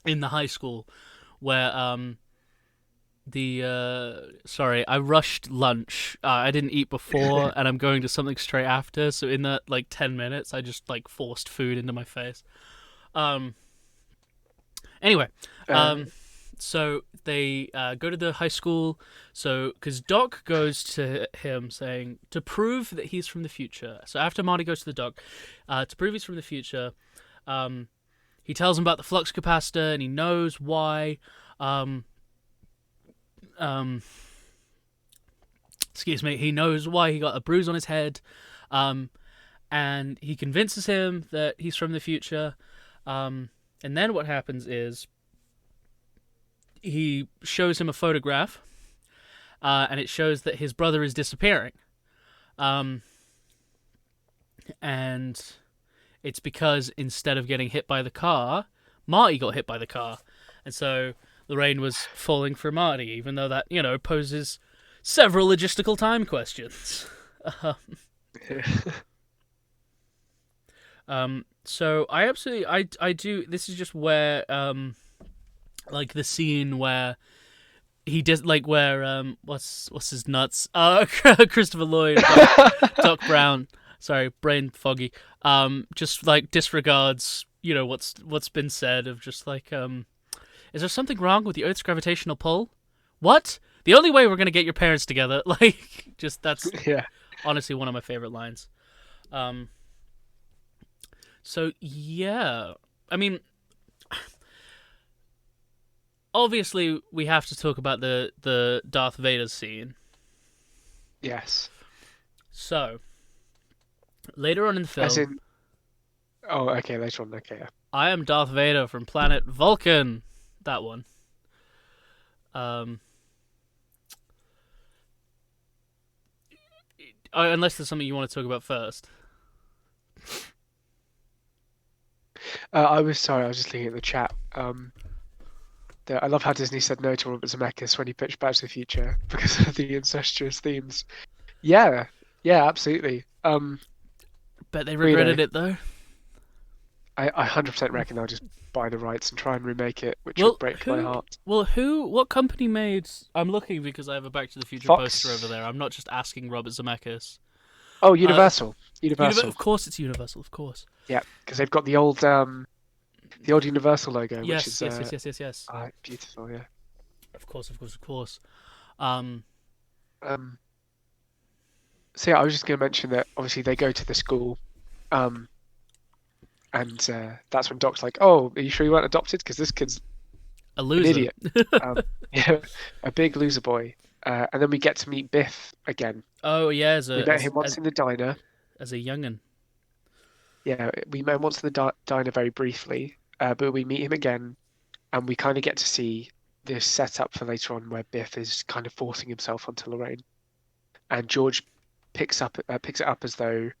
[SPEAKER 3] high school where sorry, I rushed lunch. I didn't eat before and I'm going to something straight after, so in that 10 minutes I just forced food into my face. Anyway, so they go to the high school. So because Doc goes to him saying to prove that he's from the future. So after Marty goes to the Doc, to prove he's from the future, he tells him about the flux capacitor and he knows why. Excuse me. He knows why he got a bruise on his head, and he convinces him that he's from the future. And then what happens is he shows him a photograph, and it shows that his brother is disappearing. And it's because instead of getting hit by the car, Marty got hit by the car. And so Lorraine was falling for Marty, even though that, poses several logistical time questions. So I absolutely, I do, this is just where, the scene where he did, where, what's his nuts? Christopher Lloyd, Doc Brown, sorry, brain foggy, just, disregards, what's been said of just, is there something wrong with the Earth's gravitational pull? What? The only way we're gonna get your parents together, that's honestly one of my favorite lines. So, yeah, I mean, obviously we have to talk about the Darth Vader scene.
[SPEAKER 4] Yes.
[SPEAKER 3] So, later on in the film...
[SPEAKER 4] Oh, okay, later on. Okay, yeah.
[SPEAKER 3] I am Darth Vader from planet Vulcan. That one. Unless there's something you want to talk about first.
[SPEAKER 4] I was sorry. I was just looking at the chat. I love how Disney said no to Robert Zemeckis when he pitched Back to the Future because of the incestuous themes. Yeah, yeah, absolutely.
[SPEAKER 3] Bet they regretted it though.
[SPEAKER 4] I 100% reckon they'll just buy the rights and try and remake it, which
[SPEAKER 3] Well,
[SPEAKER 4] would break my heart.
[SPEAKER 3] Well, what company made? I'm looking because I have a Back to the Future
[SPEAKER 4] Fox.
[SPEAKER 3] poster over there. I'm not just asking Robert Zemeckis.
[SPEAKER 4] Oh, Universal. Universal.
[SPEAKER 3] Of course, it's Universal. Of course.
[SPEAKER 4] Yeah, because they've got the old Universal logo,
[SPEAKER 3] Yes,
[SPEAKER 4] which is
[SPEAKER 3] yes.
[SPEAKER 4] beautiful. Yeah.
[SPEAKER 3] Of course.
[SPEAKER 4] So yeah, I was just going to mention that obviously they go to the school, and that's when Doc's like, "Oh, are you sure you weren't adopted? Because this kid's
[SPEAKER 3] A loser.
[SPEAKER 4] an idiot." Yeah, a big loser boy. And then we get to meet Biff again.
[SPEAKER 3] Oh yeah,
[SPEAKER 4] We met him once in the diner.
[SPEAKER 3] as a youngin.
[SPEAKER 4] Yeah, we met him once in the diner very briefly, but we meet him again, and we kind of get to see this setup for later on where Biff is kind of forcing himself onto Lorraine, and George picks it up as though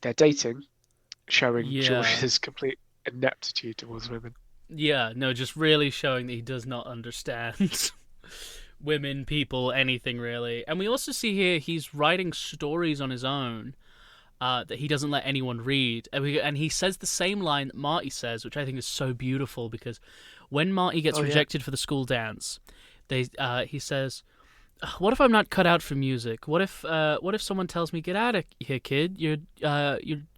[SPEAKER 4] they're dating, showing George's complete ineptitude towards women.
[SPEAKER 3] Yeah, no, just really showing that he does not understand women, people, anything really. And we also see here he's writing stories on his own that he doesn't let anyone read. And he says the same line that Marty says, which I think is so beautiful, because when Marty gets rejected for the school dance, he says, "What if I'm not cut out for music? What if someone tells me, 'Get out of here, kid. You're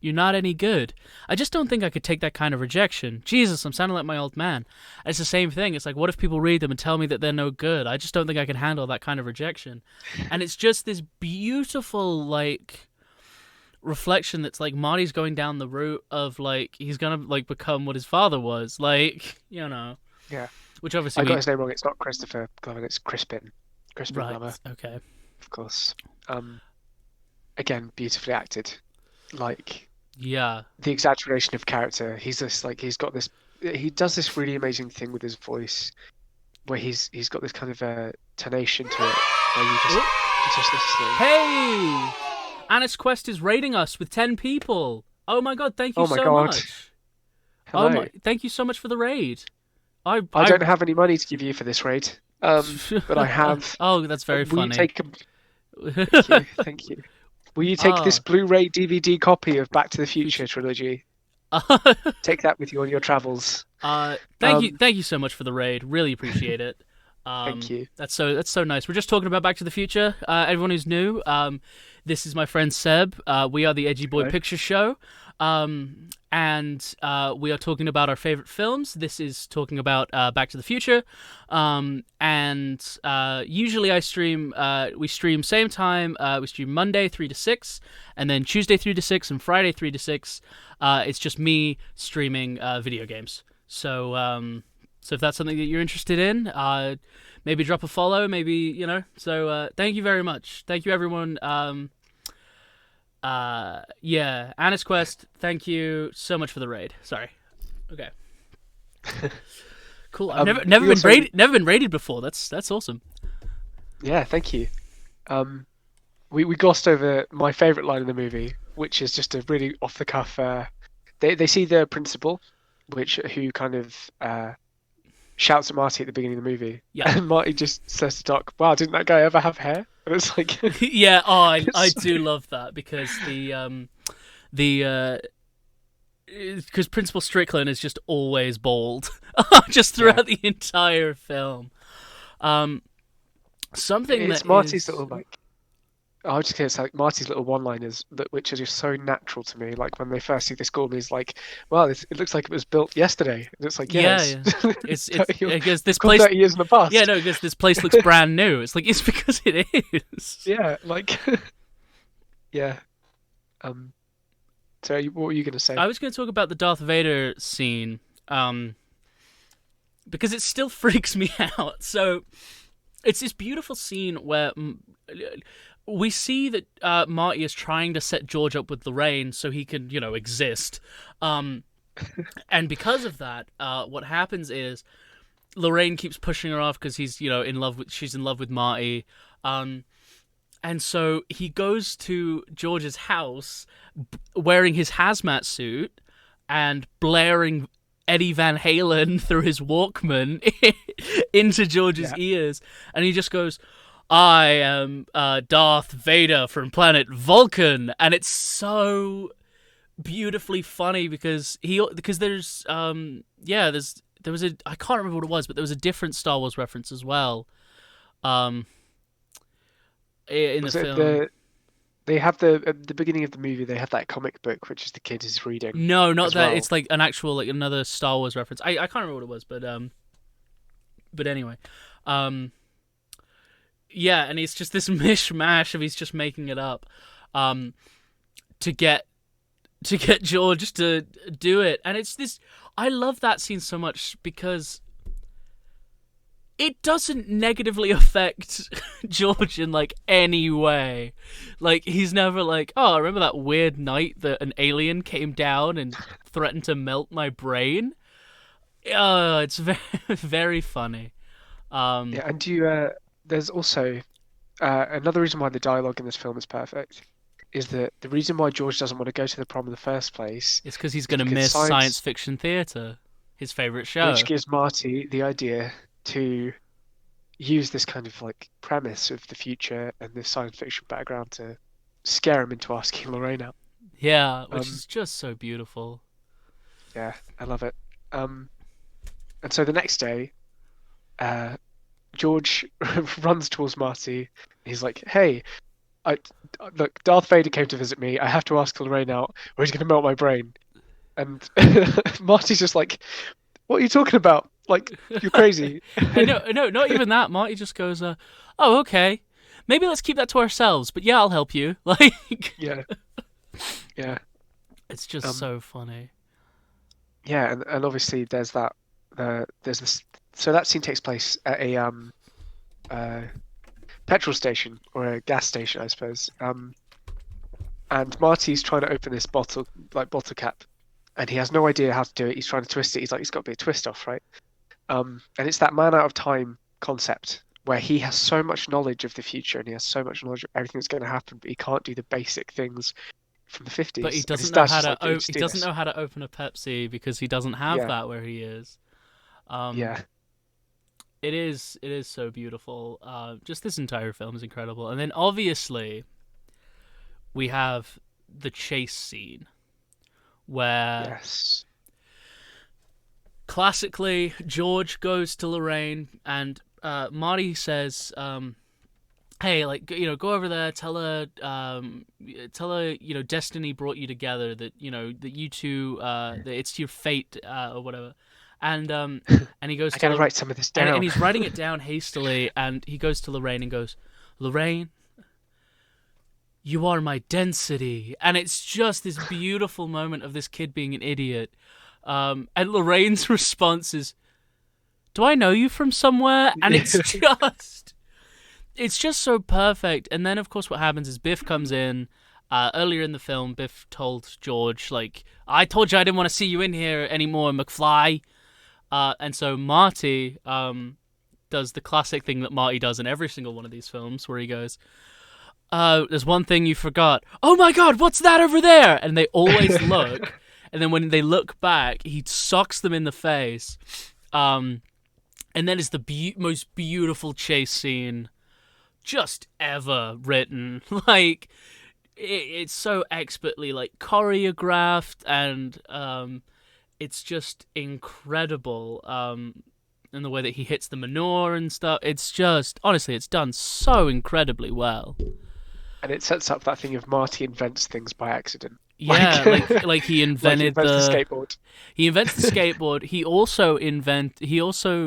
[SPEAKER 3] not any good'? I just don't think I could take that kind of rejection. Jesus, I'm sounding like my old man." And it's the same thing. It's like, what if people read them and tell me that they're no good? I just don't think I can handle that kind of rejection. And it's just this beautiful, like, reflection that's like Marty's going down the route of, like, he's gonna, like, become what his father was. Like, you know.
[SPEAKER 4] Yeah.
[SPEAKER 3] Which obviously
[SPEAKER 4] I got his name wrong. It's not Christopher Glover. It's Crispin. Crispin
[SPEAKER 3] right.
[SPEAKER 4] Glover.
[SPEAKER 3] Okay.
[SPEAKER 4] Of course. Again, beautifully acted. Like,
[SPEAKER 3] yeah,
[SPEAKER 4] the exaggeration of character. He does this really amazing thing with his voice, where he's got this kind of tonation to it, where you just listening.
[SPEAKER 3] Hey, Anna's Quest is raiding us with 10 people. Oh my god, thank you so much.
[SPEAKER 4] Hello.
[SPEAKER 3] Oh my, thank you so much for the raid. I
[SPEAKER 4] don't have any money to give you for this raid, but I have.
[SPEAKER 3] Oh, that's very funny.
[SPEAKER 4] Thank you. Will you take this Blu-ray DVD copy of Back to the Future trilogy? Take that with you on your travels.
[SPEAKER 3] Thank you so much for the raid. Really appreciate it.
[SPEAKER 4] Thank you.
[SPEAKER 3] That's so nice. We're just talking about Back to the Future. Everyone who's new, this is my friend Seb. We are the Edgy Boi Picture Show. And we are talking about our favorite films. This is talking about Back to the Future. And usually we stream same time. We stream Monday 3 to 6, and then Tuesday 3 to 6, and Friday 3 to 6. It's just me streaming video games. So if that's something that you're interested in, maybe drop a follow, maybe, you know. So thank you very much. Thank you, everyone. Anna's Quest, thank you so much for the raid. Sorry. Okay. Cool. I've never been raided before. That's awesome.
[SPEAKER 4] Yeah, thank you. We glossed over my favorite line in the movie, which is just a really off the cuff. They see the principal, who kind of shouts at Marty at the beginning of the movie. Yeah. And Marty just says to Doc, "Wow, didn't that guy ever have hair?" And it's like,
[SPEAKER 3] yeah. Oh, I do love that, because because Principal Strickland is just always bald, just throughout the entire film. It's
[SPEAKER 4] Marty's little, like, I was just gonna say, like, Marty's little one-liners, which are just so natural to me. Like when they first see the school, and he's like, "Well, it looks like it was built yesterday." And it's like,
[SPEAKER 3] yeah. It's because this place
[SPEAKER 4] 30 years in the past.
[SPEAKER 3] Yeah, no, because this place looks brand new. It's like, it's because it is.
[SPEAKER 4] Yeah, like, yeah. So what were you gonna say?
[SPEAKER 3] I was gonna talk about the Darth Vader scene, because it still freaks me out. So it's this beautiful scene where we see that Marty is trying to set George up with Lorraine so he can, exist. And because of that, what happens is Lorraine keeps pushing her off because she's in love with Marty. And so he goes to George's house wearing his hazmat suit and blaring Eddie Van Halen through his Walkman into George's ears. And he just goes, "I am Darth Vader from planet Vulcan." And it's so beautifully funny because there's there was I can't remember what it was, but there was a different Star Wars reference as well. In the film.
[SPEAKER 4] They have at the beginning of the movie, they have that comic book, which is the kid is reading.
[SPEAKER 3] No, not that.
[SPEAKER 4] Well.
[SPEAKER 3] It's like an actual, like another Star Wars reference. I can't remember what it was, but anyway, yeah, and it's just this mishmash of he's just making it up, to get George to do it, and it's this. I love that scene so much because it doesn't negatively affect George in like any way. Like he's never like, "Oh, I remember that weird night that an alien came down and threatened to melt my brain." It's very, very funny.
[SPEAKER 4] Yeah, and there's also another reason why the dialogue in this film is perfect is that the reason why George doesn't want to go to the prom in the first place
[SPEAKER 3] is because he's going to miss science fiction theater, his favorite show,
[SPEAKER 4] which gives Marty the idea to use this kind of like premise of the future and this science fiction background to scare him into asking Lorraine out.
[SPEAKER 3] Yeah, which is just so beautiful.
[SPEAKER 4] Yeah, I love it. And so the next day, George runs towards Marty. He's like, "Hey, look, Darth Vader came to visit me. I have to ask Lorraine out, or he's going to melt my brain." And Marty's just like, "What are you talking about? Like, you're crazy."
[SPEAKER 3] No, not even that. Marty just goes, "Oh, okay. Maybe let's keep that to ourselves. But yeah, I'll help you." Like,
[SPEAKER 4] yeah.
[SPEAKER 3] It's just so funny.
[SPEAKER 4] Yeah, and obviously there's this. So that scene takes place at a petrol station or a gas station, I suppose. And Marty's trying to open this bottle cap, and he has no idea how to do it. He's trying to twist it. He's like, "It's got to be a twist off, right?" And it's that man out of time concept where he has so much knowledge of the future and he has so much knowledge of everything that's going to happen, but he can't do the basic things from the 50s.
[SPEAKER 3] But he doesn't know how to. He doesn't know how to open a Pepsi because he doesn't have that where he is. It is so beautiful. Just this entire film is incredible, and then obviously we have the chase scene where classically George goes to Lorraine and Marty says, "Hey, like, go over there, tell her, destiny brought you together, that you two, that it's your fate, or whatever." And he goes,
[SPEAKER 4] "I gotta write some of this down."
[SPEAKER 3] And he's writing it down hastily, and he goes to Lorraine and goes, "Lorraine, you are my density." And it's just this beautiful moment of this kid being an idiot. And Lorraine's response is, "Do I know you from somewhere?" And it's just so perfect. And then, of course, what happens is Biff comes in. Earlier in the film, Biff told George, like, "I told you I didn't want to see you in here anymore, McFly." And so Marty does the classic thing that Marty does in every single one of these films, where he goes, "There's one thing you forgot. Oh my God, what's that over there?" And they always look. And then when they look back, he socks them in the face. And then it's the most beautiful chase scene just ever written. Like, it's so expertly like choreographed, and it's just incredible. In the way that he hits the manure and stuff. It's just, honestly, it's done so incredibly well.
[SPEAKER 4] And it sets up that thing of Marty invents things by accident.
[SPEAKER 3] Yeah, like he invented
[SPEAKER 4] the skateboard.
[SPEAKER 3] He invents the skateboard. He also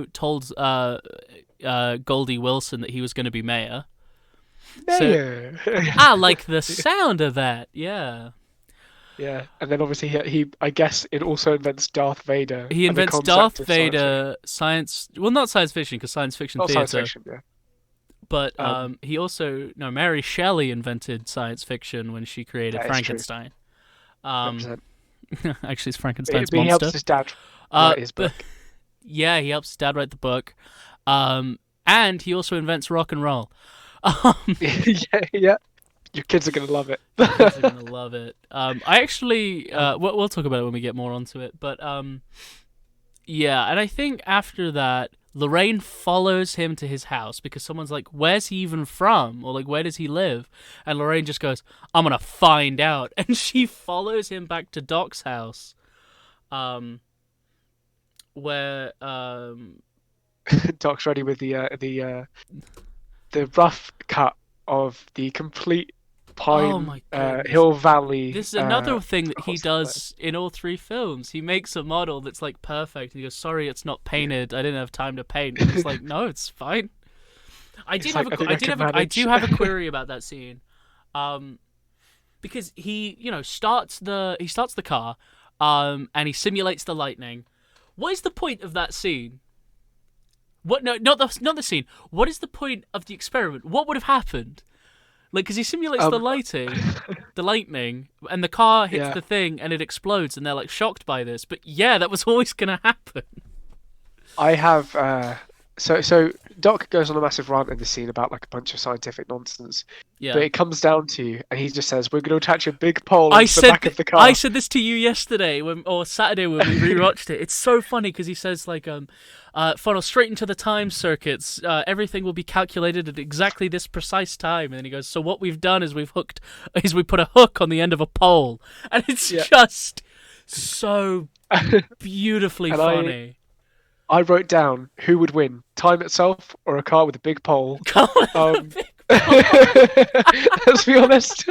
[SPEAKER 3] told Goldie Wilson that he was going to be mayor.
[SPEAKER 4] Mayor.
[SPEAKER 3] So, I like the sound of that. Yeah.
[SPEAKER 4] Yeah, and then obviously he I guess it also invents Darth Vader.
[SPEAKER 3] He invents Darth Vader, not science fiction, because science fiction theater.
[SPEAKER 4] Science fiction, yeah.
[SPEAKER 3] But he also Mary Shelley invented science fiction when she created
[SPEAKER 4] That is true.
[SPEAKER 3] Frankenstein.
[SPEAKER 4] 100%.
[SPEAKER 3] Actually, it's Frankenstein's
[SPEAKER 4] But he
[SPEAKER 3] monster.
[SPEAKER 4] helps his dad write his
[SPEAKER 3] but-
[SPEAKER 4] book.
[SPEAKER 3] Yeah, he helps his dad write the book. And he also invents rock and roll.
[SPEAKER 4] Yeah. Your kids are gonna love it.
[SPEAKER 3] Kids are gonna love it. I actually, we'll talk about it when we get more onto it. But yeah, and I think after that, Lorraine follows him to his house because someone's like, "Where's he even from?" Or like, "Where does he live?" And Lorraine just goes, "I'm gonna find out," and she follows him back to Doc's house, where
[SPEAKER 4] Doc's ready with the rough cut of the complete
[SPEAKER 3] Oh my goodness.
[SPEAKER 4] Hill Valley.
[SPEAKER 3] This is another thing that he
[SPEAKER 4] what's
[SPEAKER 3] does in all three films. He makes a model that's like perfect, and he goes, "Sorry, it's not painted. I didn't have time to paint." And he's like, "No, it's fine." I do have a query about that scene, because he starts the car, and he simulates the lightning. What is the point of that scene? What? No, not the scene. What is the point of the experiment? What would have happened? Like, because he simulates the lightning, and the car hits the thing, and it explodes, and they're like shocked by this. But yeah, that was always gonna happen.
[SPEAKER 4] I have so Doc goes on a massive rant in the scene about like a bunch of scientific nonsense.
[SPEAKER 3] Yeah.
[SPEAKER 4] But it comes down to, and he just says, "We're going to attach a big pole onto the back of the car."
[SPEAKER 3] I said this to you yesterday or Saturday when we rewatched it. It's so funny because he says like, "Funnel straight into the time circuits. Everything will be calculated at exactly this precise time." And then he goes, "So what we've done is we put a hook on the end of a pole," and it's just so beautifully funny.
[SPEAKER 4] I wrote down who would win: time itself or a car with a big pole. Let's be honest.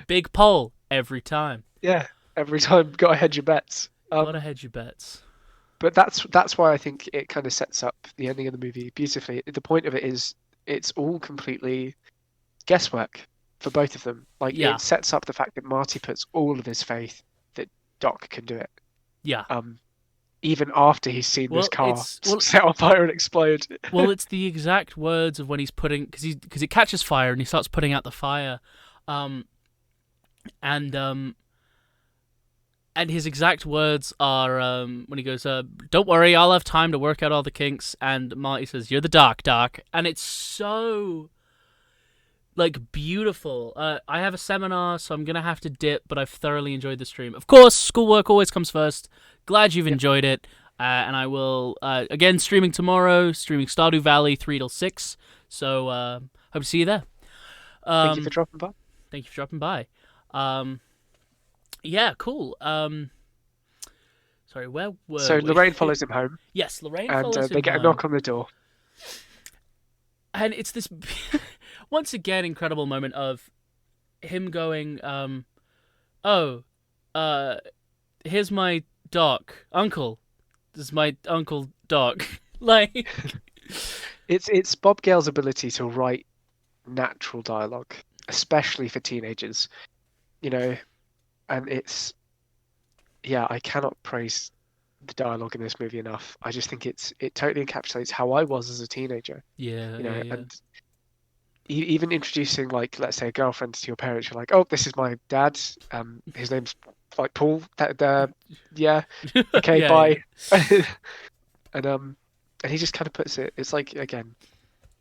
[SPEAKER 3] Big pole every time.
[SPEAKER 4] Yeah, every time. Gotta hedge your bets.
[SPEAKER 3] Gotta hedge your bets.
[SPEAKER 4] But that's why I think it kind of sets up the ending of the movie beautifully. The point of it is it's all completely guesswork for both of them. Like it sets up the fact that Marty puts all of his faith that Doc can do it.
[SPEAKER 3] Yeah.
[SPEAKER 4] Even after he's seen this car set on fire and explode.
[SPEAKER 3] Well, it's the exact words of when he's putting, because it catches fire and he starts putting out the fire, and his exact words are when he goes, "Don't worry, I'll have time to work out all the kinks." And Marty says, "You're the Doc," and it's so like beautiful. I have a seminar, so I'm gonna have to dip, but I've thoroughly enjoyed the stream. Of course, schoolwork always comes first. Glad you've enjoyed it, and I will again streaming tomorrow. Streaming Stardew Valley 3 till 6. So hope to see you there.
[SPEAKER 4] Thank you for dropping by.
[SPEAKER 3] Thank you for dropping by. Yeah, cool. Sorry, where were we?
[SPEAKER 4] Lorraine follows him home.
[SPEAKER 3] Yes, Lorraine
[SPEAKER 4] follows him home. And they get a knock on the door.
[SPEAKER 3] And it's this, once again, incredible moment of him going, here's my Doc. Uncle. This is my Uncle Doc. Like...
[SPEAKER 4] It's Bob Gale's ability to write natural dialogue, especially for teenagers. And it's... Yeah, I cannot praise the dialogue in this movie enough. I just think it totally encapsulates how I was as a teenager.
[SPEAKER 3] Yeah.
[SPEAKER 4] And even introducing, like, let's say a girlfriend to your parents, you're like, "Oh, this is my dad. His name's like Paul. Yeah. Okay, bye." Yeah. And he just kind of puts it. It's like, again,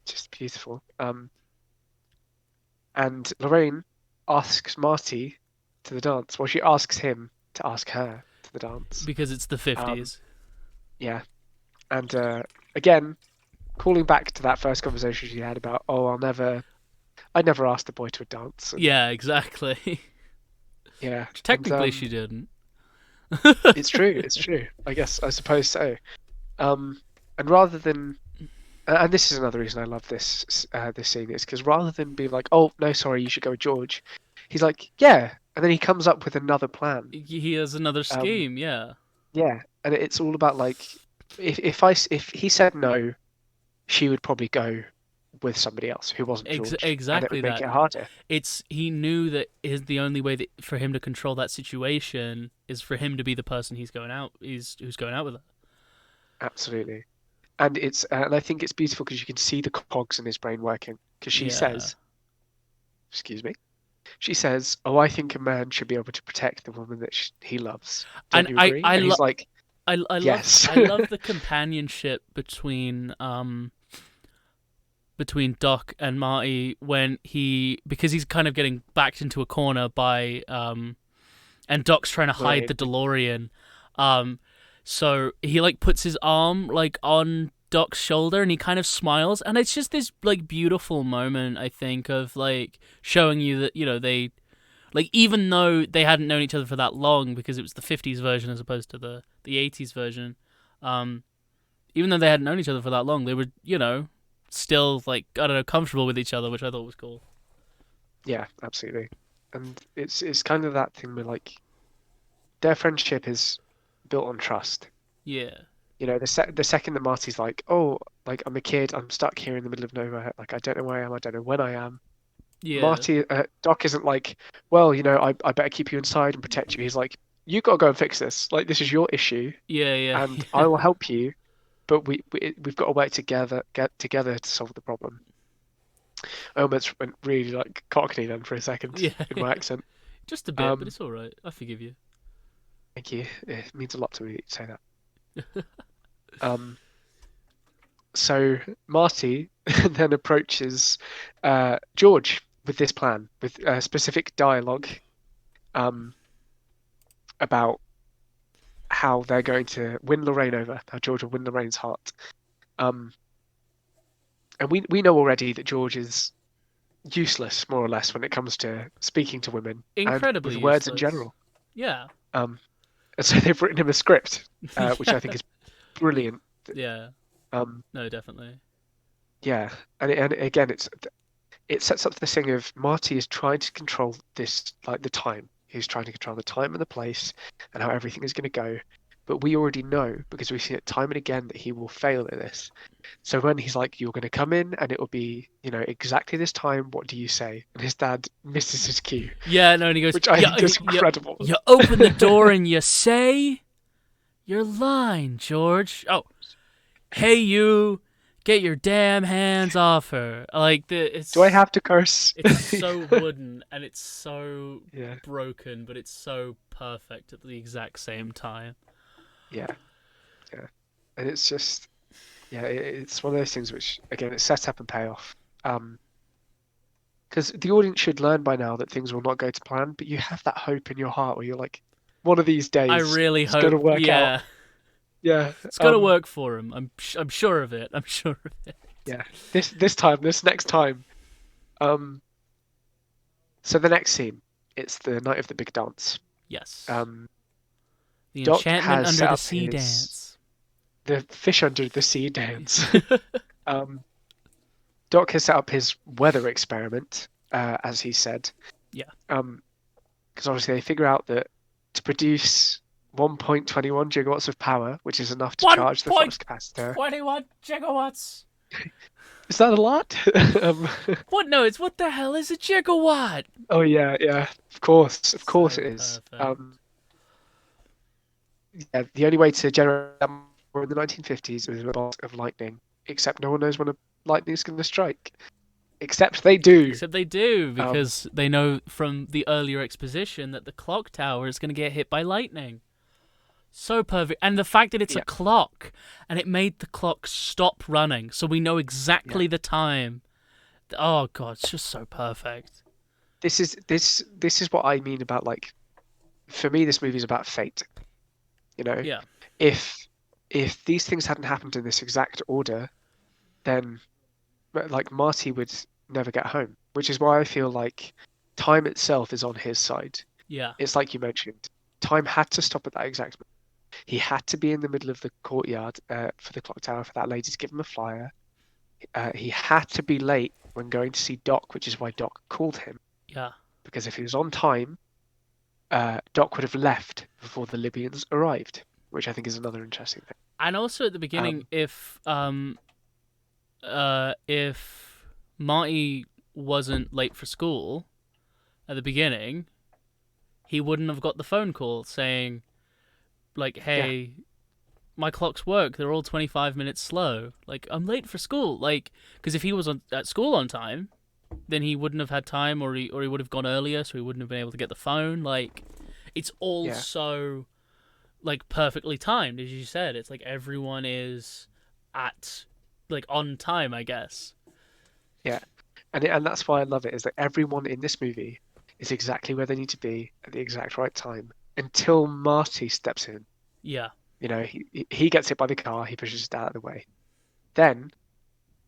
[SPEAKER 4] just beautiful. And Lorraine asks Marty to the dance. Well, she asks him to ask her to the dance
[SPEAKER 3] because it's the 50s.
[SPEAKER 4] Yeah, and again, calling back to that first conversation she had about, I never asked a boy to a dance.
[SPEAKER 3] Yeah, exactly.
[SPEAKER 4] Yeah,
[SPEAKER 3] technically she didn't.
[SPEAKER 4] It's true. I suppose so. And rather than, and this is another reason I love this scene, is because rather than being like, "Oh no, sorry, you should go with George," he's like, "Yeah," and then he comes up with another plan.
[SPEAKER 3] He has another scheme. Yeah.
[SPEAKER 4] Yeah, and it's all about like, if he said no, she would probably go with somebody else who wasn't George.
[SPEAKER 3] Exactly,
[SPEAKER 4] and it would make it harder.
[SPEAKER 3] He knew that the only way that for him to control that situation is for him to be the person who's going out with her.
[SPEAKER 4] Absolutely. and I think it's beautiful because you can see the cogs in his brain working. Because she
[SPEAKER 3] Yeah.
[SPEAKER 4] says, "Excuse me." She says, "Oh, I think a man should be able to protect the woman that he loves. Don't
[SPEAKER 3] And
[SPEAKER 4] you agree?" And he's like, "Yes."
[SPEAKER 3] I love the companionship between Doc and Marty because he's kind of getting backed into a corner by and Doc's trying to hide the DeLorean. So he like puts his arm like on Doc's shoulder and he kind of smiles, and it's just this like beautiful moment, I think, of like showing you that, you know, they like, even though they hadn't known each other for that long because it was the 50s version as opposed to the 80s version, even though they hadn't known each other for that long, they were, you know, still like, I don't know, comfortable with each other, which I thought was cool.
[SPEAKER 4] Yeah, absolutely. And it's kind of that thing where like their friendship is built on trust.
[SPEAKER 3] Yeah.
[SPEAKER 4] You know, the second that Marty's like, "Oh, like I'm a kid, I'm stuck here in the middle of nowhere, like I don't know where I am, I don't know when I am."
[SPEAKER 3] Yeah.
[SPEAKER 4] Doc isn't like, "Well, you know, I better keep you inside and protect you." He's like, "You got to go and fix this. Like this is your issue,
[SPEAKER 3] Yeah.
[SPEAKER 4] and I will help you, but we've got to work together, get together to solve the problem." I almost went really like Cockney then for a second
[SPEAKER 3] Yeah.
[SPEAKER 4] in my accent.
[SPEAKER 3] Just a bit, but it's all right. I forgive you.
[SPEAKER 4] Thank you. It means a lot to me that you say that. So Marty then approaches George with this plan, with specific dialogue about how they're going to win Lorraine over, how George will win Lorraine's heart. And we know already that George is useless, more or less, when it comes to speaking to women
[SPEAKER 3] Incredibly
[SPEAKER 4] and with words in
[SPEAKER 3] useless.
[SPEAKER 4] general.
[SPEAKER 3] Yeah.
[SPEAKER 4] And so they've written him a script, which I think is brilliant.
[SPEAKER 3] Yeah. No, definitely.
[SPEAKER 4] Yeah, and again, it sets up this thing of Marty is trying to control this, like the time. He's trying to control the time and the place and how everything is going to go. But we already know, because we've seen it time and again, that he will fail at this. So when he's like, "You're going to come in and it will be, you know, exactly this time, what do you say?" And his dad misses his cue.
[SPEAKER 3] Yeah, no, and he goes,
[SPEAKER 4] which I think is incredible.
[SPEAKER 3] You open the door and you say your line, George. Oh, hey, you. Get your damn hands off her. Like,
[SPEAKER 4] do I have to curse?
[SPEAKER 3] It's so wooden and it's so broken, but it's so perfect at the exact same time.
[SPEAKER 4] Yeah. And it's just, it's one of those things which, again, it's set up and pay off. Because the audience should learn by now that things will not go to plan, but you have that hope in your heart where you're like, one of these days,
[SPEAKER 3] I really hope
[SPEAKER 4] it's going to work out. Yeah,
[SPEAKER 3] it's gonna work for him. I'm sure of it. I'm sure of it.
[SPEAKER 4] Yeah, this next time. So the next scene, it's the night of the big dance.
[SPEAKER 3] Yes. The
[SPEAKER 4] Doc
[SPEAKER 3] enchantment
[SPEAKER 4] has
[SPEAKER 3] under the sea dance.
[SPEAKER 4] The fish under the sea dance. Doc has set up his weather experiment, as he said.
[SPEAKER 3] Yeah.
[SPEAKER 4] Because obviously they figure out that to produce 1.21 gigawatts of power, which is enough to charge the flux capacitor.
[SPEAKER 3] 21 gigawatts.
[SPEAKER 4] Is that a lot?
[SPEAKER 3] What? No, it's what the hell is a gigawatt?
[SPEAKER 4] Oh yeah. Of course it is. Yeah, the only way to generate that more in the 1950s was with a bolt of lightning. Except no one knows when a lightning's going to strike. Except they do.
[SPEAKER 3] Except they do, because they know from the earlier exposition that the clock tower is going to get hit by lightning. So perfect. And the fact that it's a clock, and it made the clock stop running, so we know exactly the time. Oh god, it's just so perfect.
[SPEAKER 4] This is what I mean about, like, for me this movie is about fate. You know?
[SPEAKER 3] Yeah.
[SPEAKER 4] If these things hadn't happened in this exact order, then like Marty would never get home, which is why I feel like time itself is on his side.
[SPEAKER 3] Yeah.
[SPEAKER 4] It's like you mentioned, time had to stop at that exact moment. He had to be in the middle of the courtyard for the clock tower for that lady to give him a flyer. He had to be late when going to see Doc, which is why Doc called him.
[SPEAKER 3] Yeah.
[SPEAKER 4] Because if he was on time, Doc would have left before the Libyans arrived, which I think is another interesting thing.
[SPEAKER 3] And also at the beginning, if Marty wasn't late for school at the beginning, he wouldn't have got the phone call saying, like, hey, my clocks work. They're all 25 minutes slow. Like, I'm late for school. Like, because if he was at school on time, then he wouldn't have had time, or he would have gone earlier, so he wouldn't have been able to get the phone. Like, it's all so, like, perfectly timed, as you said. It's like everyone is at, like, on time, I guess.
[SPEAKER 4] Yeah, and that's why I love it, is that everyone in this movie is exactly where they need to be at the exact right time until Marty steps in.
[SPEAKER 3] Yeah.
[SPEAKER 4] You know, he gets hit by the car, he pushes his dad out of the way. Then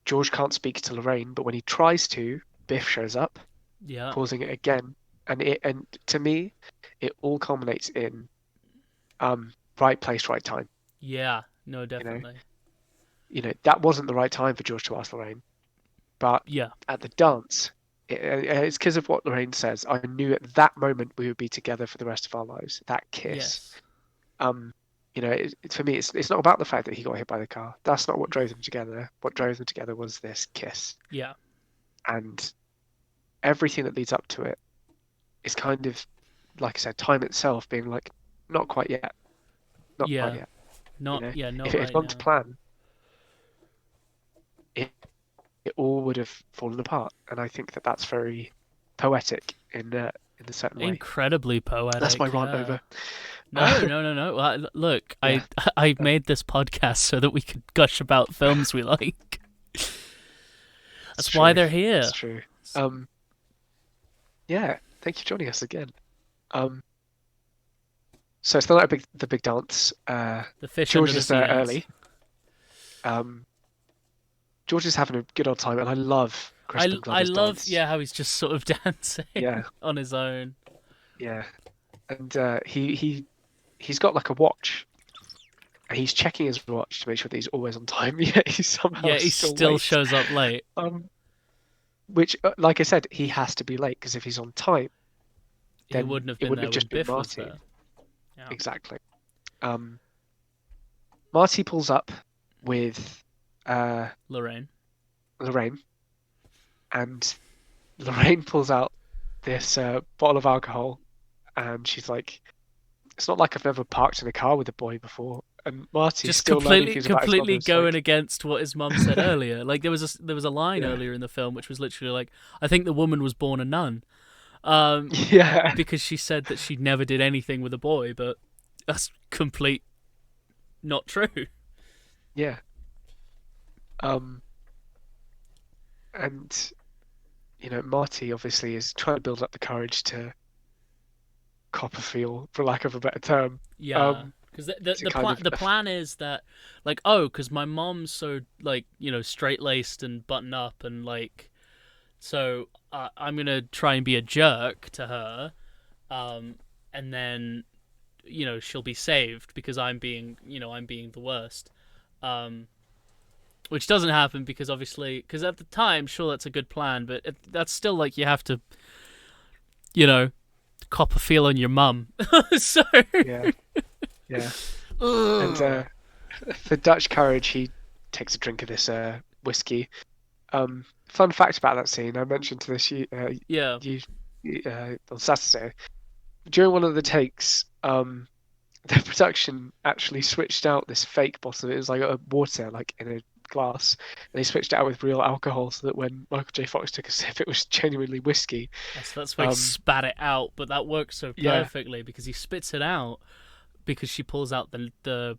[SPEAKER 4] George can't speak to Lorraine, but when he tries to, Biff shows up, pausing it again, and to me, it all culminates in right place, right time.
[SPEAKER 3] Yeah, no, definitely.
[SPEAKER 4] You know, that wasn't the right time for George to ask Lorraine, but at the dance, it's because of what Lorraine says. I knew at that moment we would be together for the rest of our lives. That kiss.
[SPEAKER 3] Yes.
[SPEAKER 4] You know, for me, it's not about the fact that he got hit by the car. That's not what drove them together. What drove them together was this kiss.
[SPEAKER 3] Yeah.
[SPEAKER 4] And everything that leads up to it is kind of, like I said, time itself being like, not quite yet. Not quite yet.
[SPEAKER 3] Not,
[SPEAKER 4] you know?
[SPEAKER 3] not
[SPEAKER 4] if it had
[SPEAKER 3] right
[SPEAKER 4] gone
[SPEAKER 3] now.
[SPEAKER 4] to plan, it all would have fallen apart. And I think that that's very poetic in a certain way.
[SPEAKER 3] Incredibly poetic.
[SPEAKER 4] That's my rant over.
[SPEAKER 3] No. Well, look, I made this podcast so that we could gush about films we like. That's why they're here.
[SPEAKER 4] That's true. Yeah, thank you for joining us again. So it's the night of the big dance.
[SPEAKER 3] The fish
[SPEAKER 4] George
[SPEAKER 3] under the
[SPEAKER 4] is there
[SPEAKER 3] sea
[SPEAKER 4] early. George is having a good old time, and I love Crispin Glover's dance.
[SPEAKER 3] how he's just sort of dancing on his own.
[SPEAKER 4] Yeah, and he's got like a watch, and he's checking his watch to make sure that he's always on time. Yet he
[SPEAKER 3] still shows up late.
[SPEAKER 4] Which, like I said, he has to be late, because if he's on time, then
[SPEAKER 3] he wouldn't have
[SPEAKER 4] it
[SPEAKER 3] been
[SPEAKER 4] wouldn't
[SPEAKER 3] there
[SPEAKER 4] have just
[SPEAKER 3] when
[SPEAKER 4] been
[SPEAKER 3] Biff was
[SPEAKER 4] Marty.
[SPEAKER 3] there. Yeah.
[SPEAKER 4] Exactly. Marty pulls up with
[SPEAKER 3] Lorraine,
[SPEAKER 4] and Lorraine pulls out this bottle of alcohol, and she's like, "It's not like I've never parked in a car with a boy before." And Marty's
[SPEAKER 3] just
[SPEAKER 4] still
[SPEAKER 3] completely going against what his mum said earlier. Like there was a line earlier in the film which was literally like, "I think the woman was born a nun." Because she said that she never did anything with a boy, but that's complete not true.
[SPEAKER 4] Yeah. And you know, Marty obviously is trying to build up the courage to cop a feel, for lack of a better term.
[SPEAKER 3] Yeah. Because the plan is that, like, because my mom's so, like, you know, straight-laced and button up, and, like, so I'm going to try and be a jerk to her, and then, you know, she'll be saved because I'm being the worst. Which doesn't happen because, obviously, because at the time, sure, that's a good plan, but that's still, like, you have to, you know, cop a feel on your mum. So...
[SPEAKER 4] Yeah. And for Dutch courage, he takes a drink of this whiskey. Fun fact about that scene, I mentioned to this on Saturday. During one of the takes, the production actually switched out this fake bottle. It was like a water, like in a glass, and they switched it out with real alcohol so that when Michael J. Fox took a sip, it was genuinely whiskey.
[SPEAKER 3] That's why he spat it out, but that works so perfectly because he spits it out. Because she pulls out the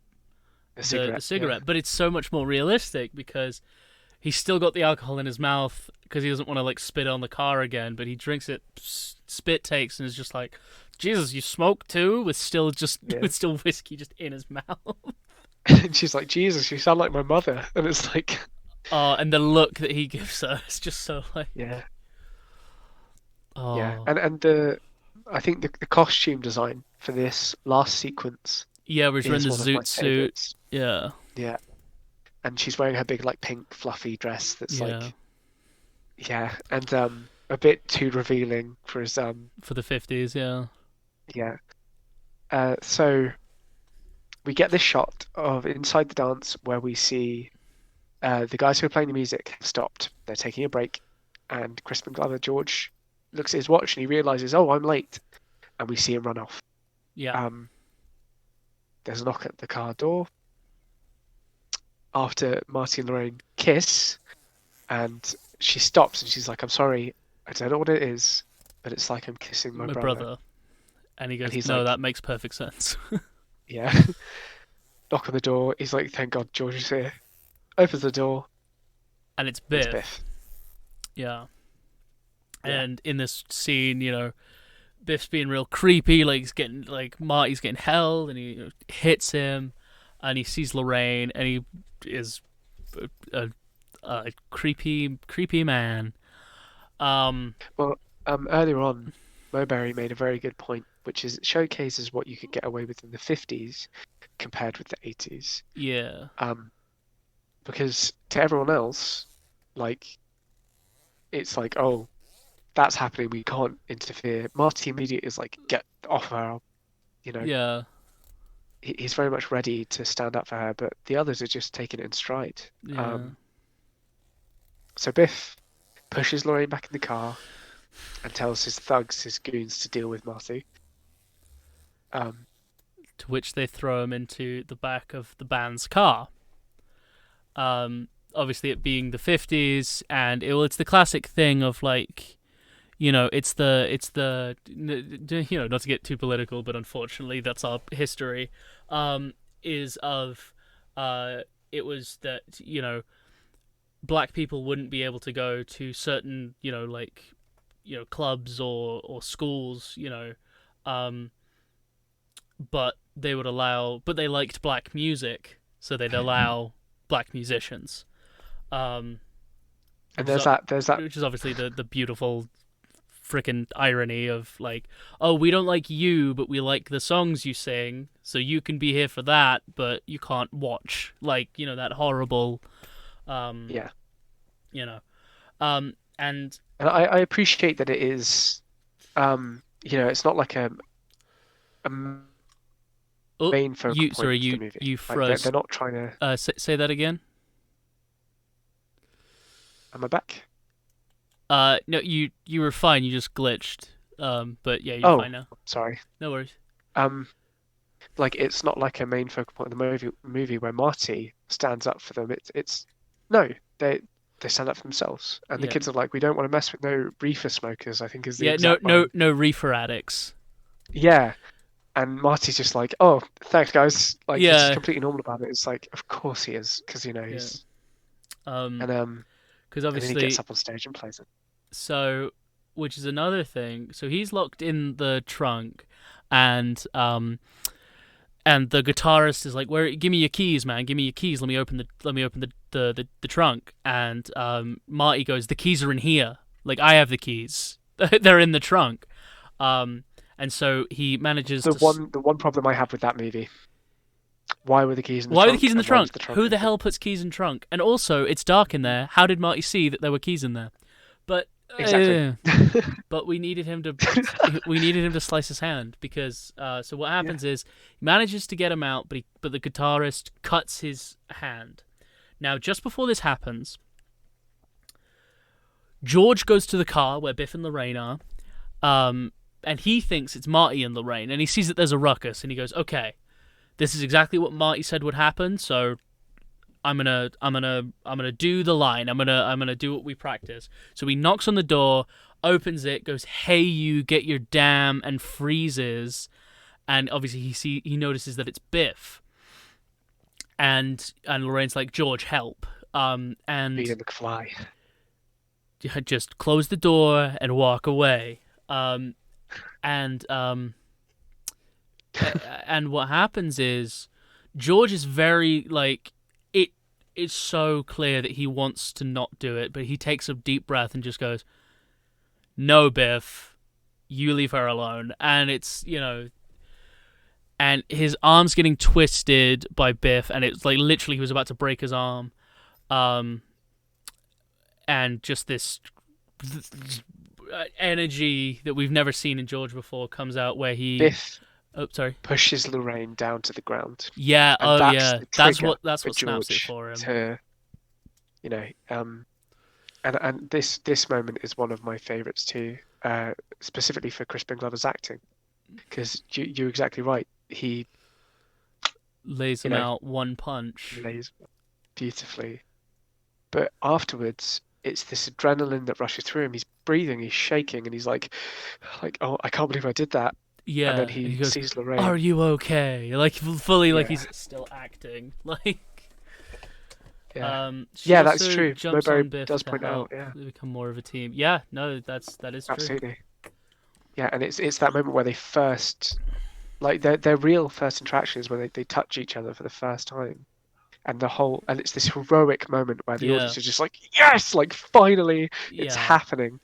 [SPEAKER 3] cigarette. But it's so much more realistic because he's still got the alcohol in his mouth because he doesn't want to, like, spit on the car again, but he drinks it, spit takes, and is just like, Jesus, you smoke too? With still whiskey just in his mouth.
[SPEAKER 4] And she's like, Jesus, you sound like my mother. And it's like...
[SPEAKER 3] Oh, and the look that he gives her is just so, like...
[SPEAKER 4] Yeah.
[SPEAKER 3] Oh.
[SPEAKER 4] Yeah, and I think the costume design for this last sequence.
[SPEAKER 3] Yeah, where she's wearing the zoot suit. Yeah.
[SPEAKER 4] Yeah. And she's wearing her big, like, pink fluffy dress that's like... Yeah, and a bit too revealing for his...
[SPEAKER 3] For the 50s, yeah.
[SPEAKER 4] Yeah. So we get this shot of inside the dance where we see the guys who are playing the music have stopped. They're taking a break, and Crispin Glover, George, looks at his watch and he realizes, oh, I'm late. And we see him run off.
[SPEAKER 3] Yeah.
[SPEAKER 4] There's a knock at the car door, after Marty and Lorraine kiss, and she stops and she's like, "I'm sorry, I don't know what it is, but it's like I'm kissing my
[SPEAKER 3] My
[SPEAKER 4] brother."
[SPEAKER 3] brother. And he goes,
[SPEAKER 4] And he's
[SPEAKER 3] no,
[SPEAKER 4] like,
[SPEAKER 3] that makes perfect sense.
[SPEAKER 4] "Yeah." Knock on the door. He's like, "Thank God George is here." Opens the door.
[SPEAKER 3] And it's
[SPEAKER 4] It's
[SPEAKER 3] Biff.
[SPEAKER 4] Biff.
[SPEAKER 3] Yeah.
[SPEAKER 4] Yeah.
[SPEAKER 3] And in this scene, Biff's being real creepy. Like he's getting Marty's getting held, and he hits him, and he sees Lorraine, and he is a creepy man.
[SPEAKER 4] Well, earlier on, Moberry made a very good point, which is it showcases what you could get away with in the 50s compared with the 80s.
[SPEAKER 3] Yeah.
[SPEAKER 4] Because to everyone else, like, it's like, oh, that's happening, we can't interfere. Marty immediately is like, get off her,
[SPEAKER 3] Yeah.
[SPEAKER 4] He's very much ready to stand up for her, but the others are just taking it in stride.
[SPEAKER 3] Yeah.
[SPEAKER 4] So Biff pushes Lorraine back in the car and tells his thugs, his goons, to deal with Marty.
[SPEAKER 3] To which they throw him into the back of the band's car. Obviously, it being the 50s, and it's the classic thing of like, it's the not to get too political, but unfortunately, that's our history. Is of it was that black people wouldn't be able to go to certain clubs or schools, but they liked black music, so they'd allow black musicians.
[SPEAKER 4] And there's that,
[SPEAKER 3] which is obviously the beautiful freaking irony of like, oh, we don't like you, but we like the songs you sing, so you can be here for that, but you can't watch, that horrible,
[SPEAKER 4] yeah.
[SPEAKER 3] And
[SPEAKER 4] I appreciate that it is, it's not like a main focal point of the movie.
[SPEAKER 3] You
[SPEAKER 4] like,
[SPEAKER 3] froze.
[SPEAKER 4] they're not trying to.
[SPEAKER 3] Say that again.
[SPEAKER 4] Am I back?
[SPEAKER 3] No, you were fine. You just glitched. But yeah, you're fine now.
[SPEAKER 4] Sorry.
[SPEAKER 3] No worries.
[SPEAKER 4] Like it's not like a main focal point of the movie where Marty stands up for them. It's no, they stand up for themselves, and the kids are like, we don't want to mess with no reefer smokers, I think is the exact line.
[SPEAKER 3] No reefer addicts.
[SPEAKER 4] Yeah, and Marty's just like, oh, thanks guys. Like he's just completely normal about it. It's like, of course he is, because he's
[SPEAKER 3] because obviously
[SPEAKER 4] and then he gets up on stage and plays it.
[SPEAKER 3] So, which is another thing. So he's locked in the trunk, and the guitarist is like, "Where? Give me your keys, man. Give me your keys. Let me open the trunk." And Marty goes, "The keys are in here. Like I have the keys. They're in the trunk." And so he manages
[SPEAKER 4] the one problem I have with that movie. Why were the keys in the trunk?
[SPEAKER 3] Why were the keys in the trunk? Who the hell puts keys in trunk? And also, it's dark in there. How did Marty see that there were keys in there? But
[SPEAKER 4] exactly.
[SPEAKER 3] But we needed him to slice his hand because so what happens is he manages to get him out, but the guitarist cuts his hand. Now, just before this happens, George goes to the car where Biff and Lorraine are, and he thinks it's Marty and Lorraine, and he sees that there's a ruckus, and he goes, "Okay, this is exactly what Marty said would happen, so I'm gonna do the line. I'm gonna do what we practice." So he knocks on the door, opens it, goes, "Hey, you, get your damn," and freezes. And obviously he notices that it's Biff. And Lorraine's like, "George, help!" And
[SPEAKER 4] Peter McFly.
[SPEAKER 3] Just close the door and walk away. And what happens is George is very like it's so clear that he wants to not do it, but he takes a deep breath and just goes, "No, Biff, you leave her alone." And it's and his arm's getting twisted by Biff, and it's like literally he was about to break his arm, and just this energy that we've never seen in George before comes out where he
[SPEAKER 4] Biff
[SPEAKER 3] pushes
[SPEAKER 4] Lorraine down to the ground.
[SPEAKER 3] Yeah,
[SPEAKER 4] and
[SPEAKER 3] that's what snaps it
[SPEAKER 4] George
[SPEAKER 3] for him.
[SPEAKER 4] And this moment is one of my favorites too, specifically for Crispin Glover's acting, because you're exactly right. He
[SPEAKER 3] lays him out one punch.
[SPEAKER 4] beautifully. But afterwards, it's this adrenaline that rushes through him. He's breathing, he's shaking, and he's like, oh, I can't believe I did that. And then
[SPEAKER 3] Yeah, and
[SPEAKER 4] he
[SPEAKER 3] he goes,
[SPEAKER 4] sees
[SPEAKER 3] "Are
[SPEAKER 4] Lorraine.
[SPEAKER 3] you okay?" Like fully, like
[SPEAKER 4] Yeah,
[SPEAKER 3] he's still acting. Like,
[SPEAKER 4] yeah,
[SPEAKER 3] she
[SPEAKER 4] yeah. That's
[SPEAKER 3] also
[SPEAKER 4] true.
[SPEAKER 3] jumps
[SPEAKER 4] Mowbray
[SPEAKER 3] on Biff
[SPEAKER 4] does
[SPEAKER 3] to
[SPEAKER 4] point out.
[SPEAKER 3] help
[SPEAKER 4] Yeah,
[SPEAKER 3] they become more of a team. Yeah, no, that is true.
[SPEAKER 4] absolutely. Yeah, and it's that moment where they first, like their real first interaction is when they touch each other for the first time, and it's this heroic moment where the
[SPEAKER 3] Yeah,
[SPEAKER 4] audience is just like, yes, like finally it's
[SPEAKER 3] yeah.
[SPEAKER 4] happening.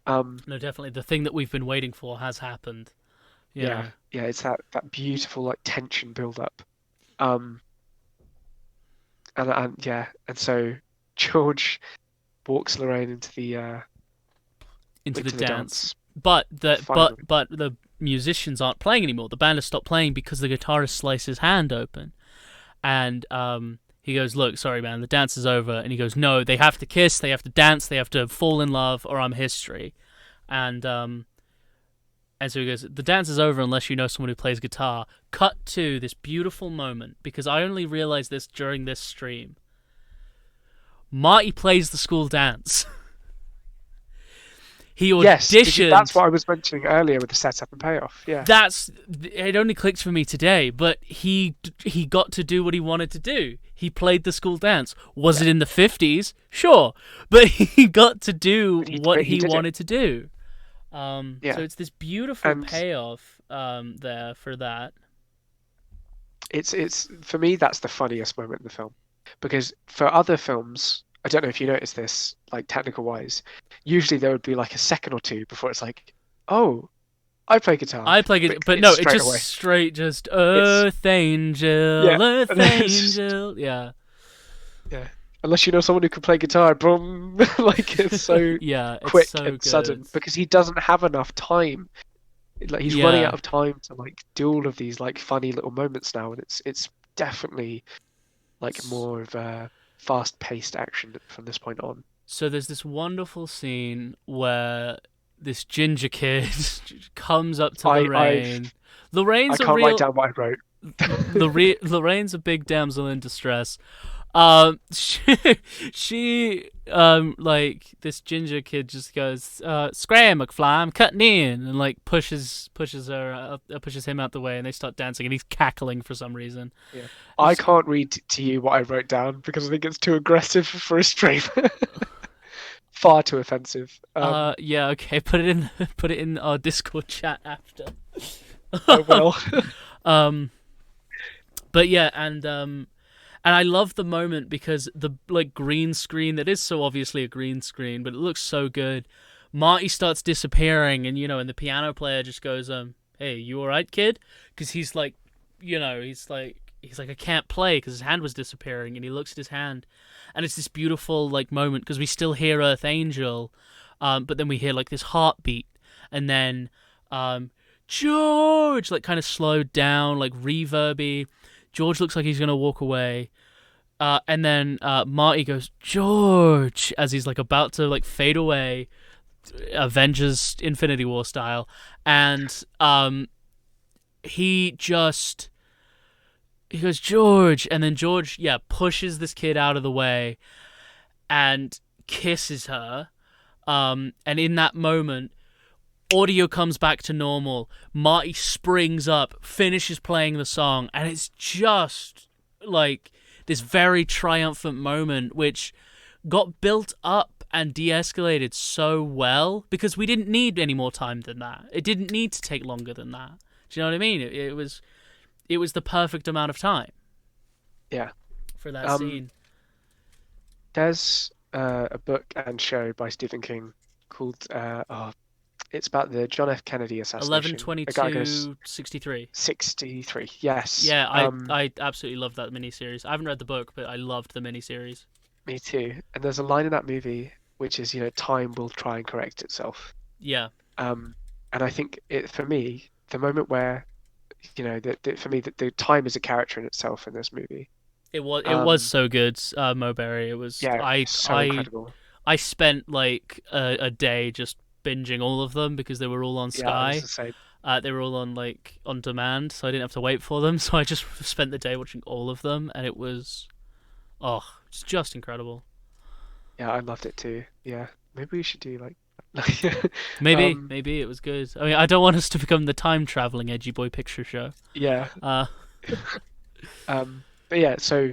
[SPEAKER 4] Um,
[SPEAKER 3] No, definitely the thing that we've been waiting for has happened. You
[SPEAKER 4] yeah,
[SPEAKER 3] know.
[SPEAKER 4] yeah, it's that beautiful like tension build up. Um, and yeah, and so George walks Lorraine
[SPEAKER 3] Into the
[SPEAKER 4] into the
[SPEAKER 3] dance.
[SPEAKER 4] dance
[SPEAKER 3] But the
[SPEAKER 4] finally.
[SPEAKER 3] but the musicians aren't playing anymore. The band has stopped playing because the guitarist sliced his hand open. And he goes, "Look, sorry man, the dance is over." And he goes, "No, they have to kiss, they have to dance, they have to fall in love or I'm history." And so he goes, "The dance is over unless you know someone who plays guitar." Cut to this beautiful moment because I only realized this during this stream. Marty plays the school dance. He
[SPEAKER 4] Yes,
[SPEAKER 3] auditioned.
[SPEAKER 4] that's what I was mentioning earlier with the setup and payoff. Yeah,
[SPEAKER 3] That's it. Only clicked for me today, but he got to do what he wanted to do. He played the school dance. Was
[SPEAKER 4] yeah.
[SPEAKER 3] it in the 50s? Sure, but he got to do what
[SPEAKER 4] But he
[SPEAKER 3] he
[SPEAKER 4] did it.
[SPEAKER 3] wanted to do. So
[SPEAKER 4] Yeah,
[SPEAKER 3] it's this beautiful
[SPEAKER 4] and
[SPEAKER 3] payoff there for that.
[SPEAKER 4] it's for me that's the funniest moment in the film, because for other films, I don't know if you noticed this, like technical wise, usually there would be like a second or two before it's like, oh, I play guitar,
[SPEAKER 3] I play it, but
[SPEAKER 4] it's
[SPEAKER 3] no, it's
[SPEAKER 4] straight
[SPEAKER 3] just
[SPEAKER 4] away.
[SPEAKER 3] straight, just
[SPEAKER 4] It's
[SPEAKER 3] Earth Angel,
[SPEAKER 4] yeah,
[SPEAKER 3] Earth
[SPEAKER 4] and then it's just
[SPEAKER 3] Angel, yeah,
[SPEAKER 4] yeah. Unless you know someone who can play guitar, boom, like it's so
[SPEAKER 3] yeah, it's
[SPEAKER 4] quick
[SPEAKER 3] so
[SPEAKER 4] and
[SPEAKER 3] good.
[SPEAKER 4] sudden because he doesn't have enough time. Like he's running
[SPEAKER 3] Yeah.
[SPEAKER 4] out of time to like do all of these like funny little moments now, and it's definitely like more of a fast-paced action from this point on.
[SPEAKER 3] So there's this wonderful scene where this ginger kid comes up to
[SPEAKER 4] I
[SPEAKER 3] Lorraine.
[SPEAKER 4] I
[SPEAKER 3] Lorraine's a
[SPEAKER 4] can't write
[SPEAKER 3] real
[SPEAKER 4] down what I wrote.
[SPEAKER 3] Lorraine's a big damsel in distress. She, like this ginger kid just goes, "Scram, McFly, I'm cutting in," and like pushes him out the way, and they start dancing, and he's cackling for some reason.
[SPEAKER 4] Yeah. I can't read to you what I wrote down because I think it's too aggressive for a stream. Far too offensive.
[SPEAKER 3] Yeah, okay, put it in our Discord chat after.
[SPEAKER 4] Oh well.
[SPEAKER 3] But yeah, and I love the moment because the like green screen that is so obviously a green screen, but it looks so good. Marty starts disappearing, and and the piano player just goes, "Hey, you all right, kid?" Because he's like, he's like, I can't play because his hand was disappearing, and he looks at his hand, and it's this beautiful like moment because we still hear Earth Angel, but then we hear like this heartbeat, and then George like kind of slowed down, like reverby. George looks like he's gonna walk away, and then Marty goes George as he's like about to like fade away, Avengers Infinity War style, and he goes George, and then George pushes this kid out of the way and kisses her, and in that moment audio comes back to normal. Marty springs up, finishes playing the song, and it's just like this very triumphant moment which got built up and de-escalated so well because we didn't need any more time than that. It didn't need to take longer than that. Do you know what I mean? It was the perfect amount of time.
[SPEAKER 4] Yeah.
[SPEAKER 3] For that scene.
[SPEAKER 4] There's a book and show by Stephen King called it's about the John F. Kennedy assassination.
[SPEAKER 3] 11/22/63.
[SPEAKER 4] 63. Yes.
[SPEAKER 3] Yeah, I absolutely loved that miniseries. I haven't read the book, but I loved the miniseries.
[SPEAKER 4] Me too. And there's a line in that movie which is, time will try and correct itself.
[SPEAKER 3] Yeah.
[SPEAKER 4] And I think for me, the moment where, for me, the time is a character in itself in this movie.
[SPEAKER 3] It was so good, Mowberry. It was
[SPEAKER 4] so incredible.
[SPEAKER 3] I spent like a day just binging all of them because they were all on Sky.
[SPEAKER 4] Yeah, the same.
[SPEAKER 3] They were all on like on demand, so I didn't have to wait for them. So I just spent the day watching all of them, and it was Oh, it's just incredible.
[SPEAKER 4] Yeah, I loved it too. Yeah, maybe we should do like.
[SPEAKER 3] Maybe it was good. I mean, I don't want us to become the time traveling Edgy Boy picture show.
[SPEAKER 4] Yeah.
[SPEAKER 3] Uh,
[SPEAKER 4] But yeah, so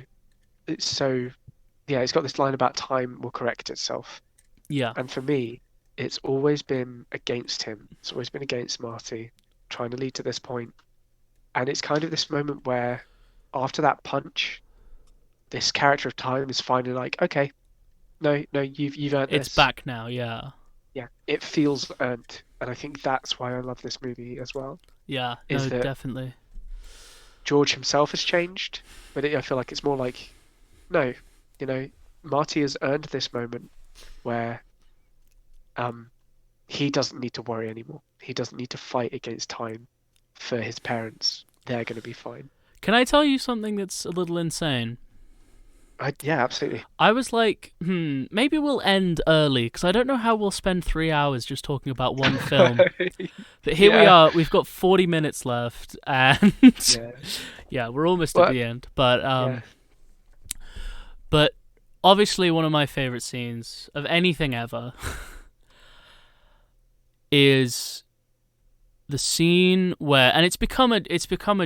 [SPEAKER 4] yeah, it's got this line about time will correct itself,
[SPEAKER 3] yeah,
[SPEAKER 4] and for me, it's always been against him. It's always been against Marty, trying to lead to this point, and it's kind of this moment where, after that punch, this character of time is finally like, okay, no, you've earned
[SPEAKER 3] it's
[SPEAKER 4] this.
[SPEAKER 3] back now. Yeah,
[SPEAKER 4] Yeah, it feels earned, and I think that's why I love this movie as well.
[SPEAKER 3] yeah,
[SPEAKER 4] Is
[SPEAKER 3] no,
[SPEAKER 4] that
[SPEAKER 3] definitely.
[SPEAKER 4] George himself has changed, but I feel like it's more like, no, Marty has earned this moment where he doesn't need to worry anymore. He doesn't need to fight against time for his parents. They're going to be fine.
[SPEAKER 3] Can I tell you something that's a little insane?
[SPEAKER 4] Yeah, absolutely.
[SPEAKER 3] I was like, maybe we'll end early because I don't know how we'll spend 3 hours just talking about one film. But here we
[SPEAKER 4] Yeah.
[SPEAKER 3] are. We've got 40 minutes left, and
[SPEAKER 4] Yeah.
[SPEAKER 3] yeah, we're almost at the end. But
[SPEAKER 4] Yeah.
[SPEAKER 3] but obviously one of my favorite scenes of anything ever is the scene where, and it's become a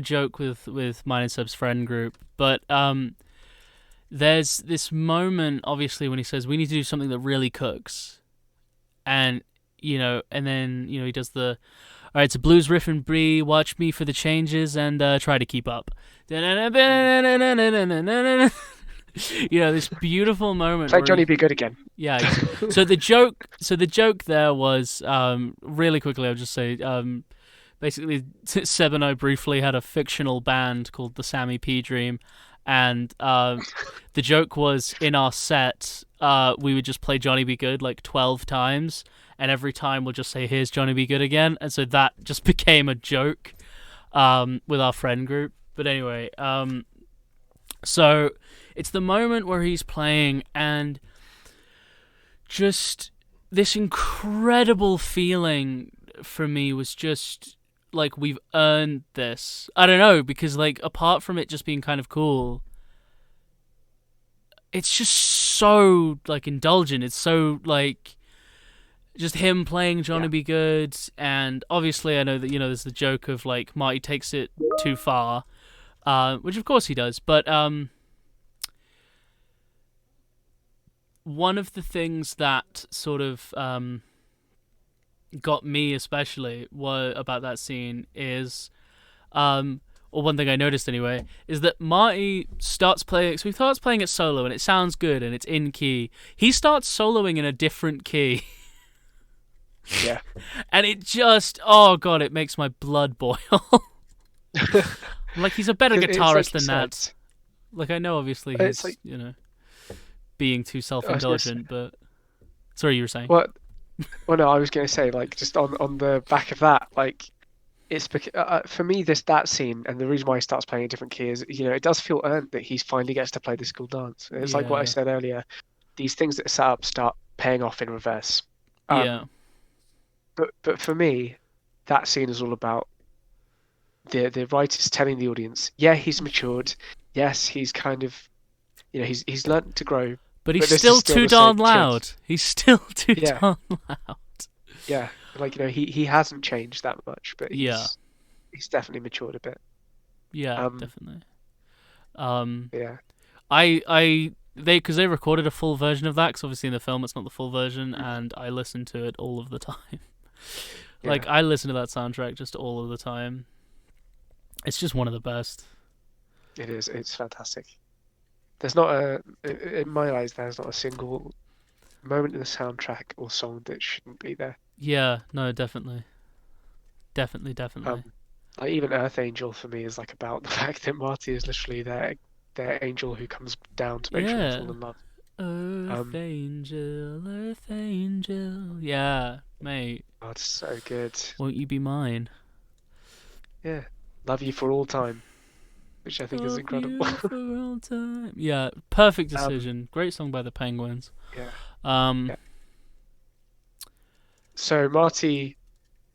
[SPEAKER 3] joke with mine and Seb's friend group, but there's this moment obviously when he says we need to do something that really cooks, and and then he does the, all right, it's a blues riff and brie, watch me for the changes and try to keep up. This beautiful moment.
[SPEAKER 4] It's like
[SPEAKER 3] where
[SPEAKER 4] Johnny Be Good again.
[SPEAKER 3] Yeah. So the joke there was, really quickly, I'll just say, basically Seb and I briefly had a fictional band called the Sammy P Dream, and the joke was, in our set, we would just play Johnny Be Good like 12 times, and every time we'll just say, here's Johnny Be Good again, and so that just became a joke with our friend group. But anyway, so it's the moment where he's playing, and just this incredible feeling for me was just like, we've earned this. I don't know, because like, apart from it just being kind of cool, it's just so like indulgent. It's so like just him playing Johnny Be Good, and obviously I know that there's the joke of like Marty takes it too far, which of course he does, but one of the things that sort of got me especially about that scene is, or one thing I noticed anyway, is that Marty starts playing. So he starts playing it solo, and it sounds good, and it's in key. He starts soloing in a different key.
[SPEAKER 4] Yeah.
[SPEAKER 3] And it just, oh god, it makes my blood boil. Like, he's a better guitarist than that. Like, I know obviously he's
[SPEAKER 4] like,
[SPEAKER 3] being too self-indulgent, but sorry, you were saying.
[SPEAKER 4] Well, no, I was going to say, like, just on the back of that, like, it's for me that scene, and the reason why he starts playing a different key is, it does feel earned that he finally gets to play this cool dance. It's like what I said earlier, these things that are set up start paying off in reverse.
[SPEAKER 3] Yeah.
[SPEAKER 4] But for me, that scene is all about the writers telling the audience, yeah, he's matured, yes, he's kind of, he's learned to grow,
[SPEAKER 3] but he's
[SPEAKER 4] this
[SPEAKER 3] still
[SPEAKER 4] is still
[SPEAKER 3] too
[SPEAKER 4] the same
[SPEAKER 3] darn
[SPEAKER 4] kid.
[SPEAKER 3] loud. He's still too darn loud.
[SPEAKER 4] Yeah, like, he hasn't changed that much, but
[SPEAKER 3] Yeah.
[SPEAKER 4] he's definitely matured a bit.
[SPEAKER 3] Yeah, definitely.
[SPEAKER 4] Yeah.
[SPEAKER 3] Because they recorded a full version of that, because obviously in the film it's not the full version, and I listen to it all of the time. Like, I listen to that soundtrack just all of the time. It's just one of the best.
[SPEAKER 4] It is. It's fantastic. There's not in my eyes, there's not a single moment in the soundtrack or song that shouldn't be there.
[SPEAKER 3] Yeah, no, definitely. Definitely.
[SPEAKER 4] Like, even Earth Angel for me is like about the fact that Marty is literally their angel who comes down to make sure they fall in love.
[SPEAKER 3] Earth Angel. Yeah, mate.
[SPEAKER 4] Oh, it's so good.
[SPEAKER 3] Won't you be mine?
[SPEAKER 4] Yeah. Love You for All Time, which I think is incredible.
[SPEAKER 3] For all time. Yeah, perfect decision. Great song by the Penguins.
[SPEAKER 4] Yeah. So Marty,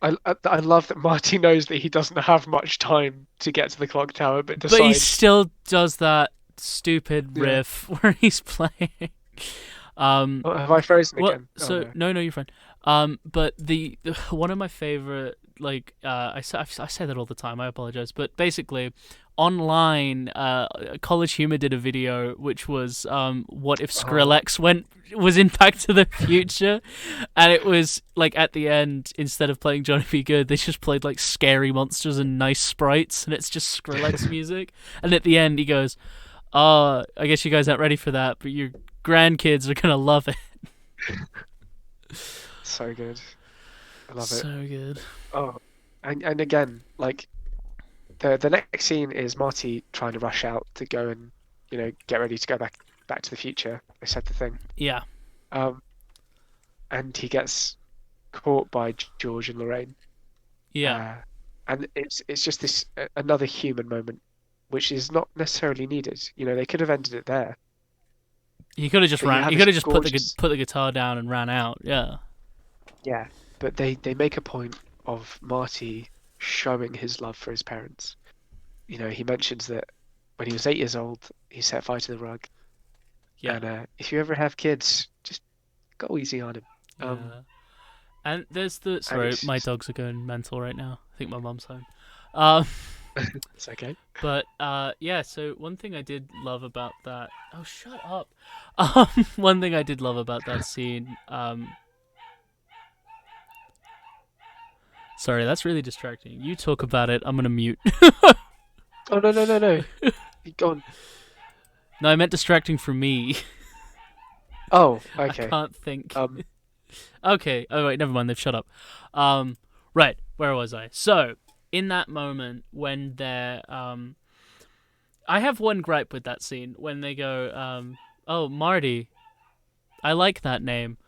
[SPEAKER 4] I love that Marty knows that he doesn't have much time to get to the clock tower, but decides.
[SPEAKER 3] But he still does that stupid riff where he's playing.
[SPEAKER 4] Oh, have I frozen
[SPEAKER 3] Well,
[SPEAKER 4] again? Oh,
[SPEAKER 3] so no, you're fine. But the one of my favorite, like, I say that all the time. I apologize, but basically, online, College Humor did a video which was what if Skrillex was in Back to the Future, and it was like at the end, instead of playing Johnny B. Good, they just played like scary monsters and nice sprites, and it's just Skrillex music. And at the end, he goes, "Oh, I guess you guys aren't ready for that, but your grandkids are gonna love it."
[SPEAKER 4] So good. I love it.
[SPEAKER 3] So good.
[SPEAKER 4] Oh, and again, like the next scene is Marty trying to rush out to go and get ready to go back to the future. I said the thing.
[SPEAKER 3] Yeah.
[SPEAKER 4] And he gets caught by George and Lorraine.
[SPEAKER 3] Yeah.
[SPEAKER 4] And it's just this another human moment, which is not necessarily needed. They could have ended it there.
[SPEAKER 3] He could have just
[SPEAKER 4] But
[SPEAKER 3] ran. He could have just put the guitar down and ran out. Yeah.
[SPEAKER 4] Yeah, but they make a point of Marty showing his love for his parents. He mentions that when he was 8 years old, he set fire to the rug.
[SPEAKER 3] Yeah.
[SPEAKER 4] And if you ever have kids, just go easy on him.
[SPEAKER 3] Yeah. And there's the sorry, my dogs are going mental right now. I think my mum's home.
[SPEAKER 4] It's okay.
[SPEAKER 3] But yeah. So one thing I did love about that. Oh, shut up. One thing I did love about that scene. Sorry, that's really distracting. You talk about it. I'm gonna mute.
[SPEAKER 4] Oh no! Go on.
[SPEAKER 3] No, I meant distracting for me.
[SPEAKER 4] Oh, okay.
[SPEAKER 3] I can't think. Okay. Oh wait, never mind. They've shut up. Right. Where was I? So in that moment when they're I have one gripe with that scene when they go, "Oh, Marty, I like that name."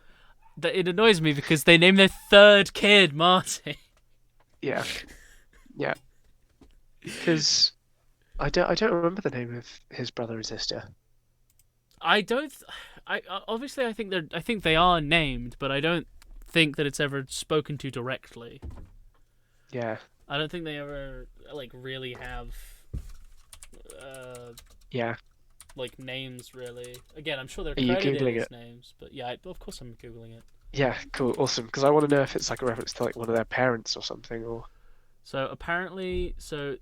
[SPEAKER 3] It annoys me because they name their third kid Marty.
[SPEAKER 4] Yeah. Because I don't remember the name of his brother and sister.
[SPEAKER 3] I don't. I obviously I think they are named, but I don't think that it's ever spoken to directly.
[SPEAKER 4] Yeah.
[SPEAKER 3] I don't think they ever like really have.
[SPEAKER 4] Yeah.
[SPEAKER 3] Like names really. Again, I'm sure they're
[SPEAKER 4] Are you
[SPEAKER 3] credited
[SPEAKER 4] Googling
[SPEAKER 3] as
[SPEAKER 4] it?
[SPEAKER 3] names, but yeah, of course I'm googling it.
[SPEAKER 4] Yeah. Cool. Awesome. Because I want to know if it's like a reference to like one of their parents or something, or.
[SPEAKER 3] So apparently, the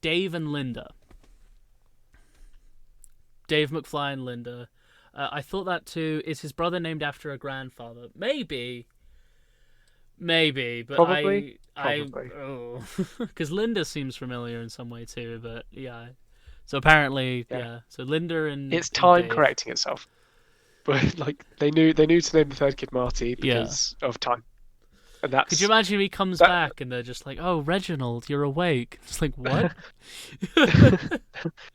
[SPEAKER 3] Dave and Linda. Dave McFly and Linda. I thought that too. Is his brother named after a grandfather? Maybe, but
[SPEAKER 4] Probably.
[SPEAKER 3] because Linda seems familiar in some way too. But yeah, so apparently, yeah. So Linda and
[SPEAKER 4] it's time
[SPEAKER 3] Dave.
[SPEAKER 4] correcting itself, but like they knew to name the third kid Marty because of time. And that's.
[SPEAKER 3] Could you imagine if he comes back and they're just like, "Oh, Reginald, you're awake." It's like, what?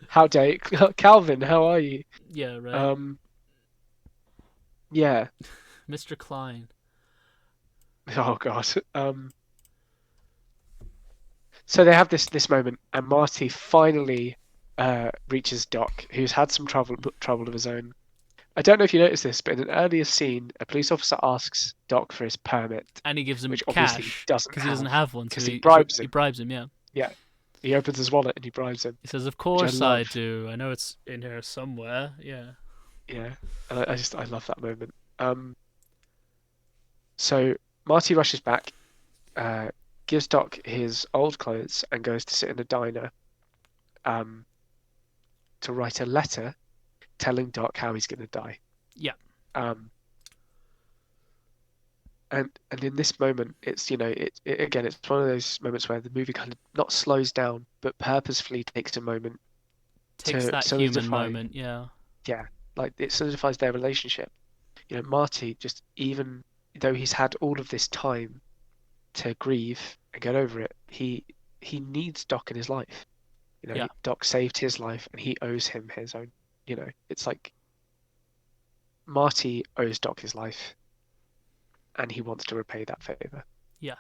[SPEAKER 4] How dare Calvin? How are you?
[SPEAKER 3] Yeah, right.
[SPEAKER 4] Yeah.
[SPEAKER 3] Mr. Klein.
[SPEAKER 4] Oh God. So they have this moment, and Marty finally reaches Doc, who's had some trouble of his own. I don't know if you noticed this, but in an earlier scene, a police officer asks Doc for his permit,
[SPEAKER 3] and he gives him
[SPEAKER 4] which
[SPEAKER 3] cash
[SPEAKER 4] obviously because
[SPEAKER 3] he doesn't have one.
[SPEAKER 4] Because
[SPEAKER 3] so
[SPEAKER 4] he bribes him.
[SPEAKER 3] He bribes him, yeah.
[SPEAKER 4] Yeah. He opens his wallet and he bribes him.
[SPEAKER 3] He says, "Of course I do. I know it's in here somewhere." Yeah.
[SPEAKER 4] Yeah, and I love that moment. So Marty rushes back, gives Doc his old clothes, and goes to sit in a diner, to write a letter telling Doc how he's going to die.
[SPEAKER 3] Yeah.
[SPEAKER 4] And in this moment, it's again, it's one of those moments where the movie kind of not slows down, but purposefully takes a moment.
[SPEAKER 3] Takes that human moment, yeah.
[SPEAKER 4] Yeah, like it solidifies their relationship. Marty, just even though he's had all of this time to grieve and get over it, he needs Doc in his life.
[SPEAKER 3] Yeah.
[SPEAKER 4] Doc saved his life, and he owes him his own. It's like Marty owes Doc his life, and he wants to repay that favor.
[SPEAKER 3] Yeah.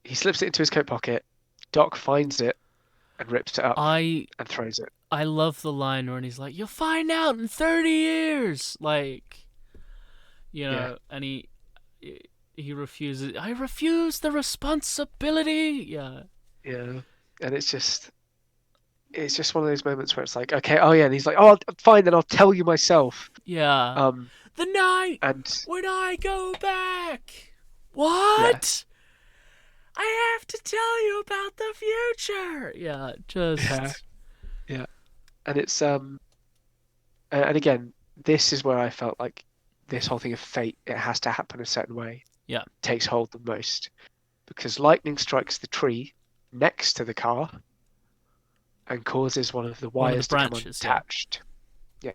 [SPEAKER 4] He slips it into his coat pocket. Doc finds it and rips it up and throws it.
[SPEAKER 3] I love the line where he's like, "You'll find out in 30 years." Like, and he refuses. I refuse the responsibility. Yeah.
[SPEAKER 4] Yeah, and it's just one of those moments where it's like, okay, oh yeah, and he's like, oh, fine, then I'll tell you myself.
[SPEAKER 3] Yeah.
[SPEAKER 4] Um,
[SPEAKER 3] The night
[SPEAKER 4] and
[SPEAKER 3] when I go back.
[SPEAKER 4] yeah,
[SPEAKER 3] What? I have to tell you about the future. Yeah,
[SPEAKER 4] yeah,
[SPEAKER 3] just
[SPEAKER 4] yeah, and it's and again, this is where I felt like this whole thing of fate, it has to happen a certain way,
[SPEAKER 3] yeah.
[SPEAKER 4] takes hold the most, because lightning strikes the tree next to the car and causes one of the
[SPEAKER 3] One of the
[SPEAKER 4] wires to come
[SPEAKER 3] branches. Yeah.
[SPEAKER 4] unattached. Yeah.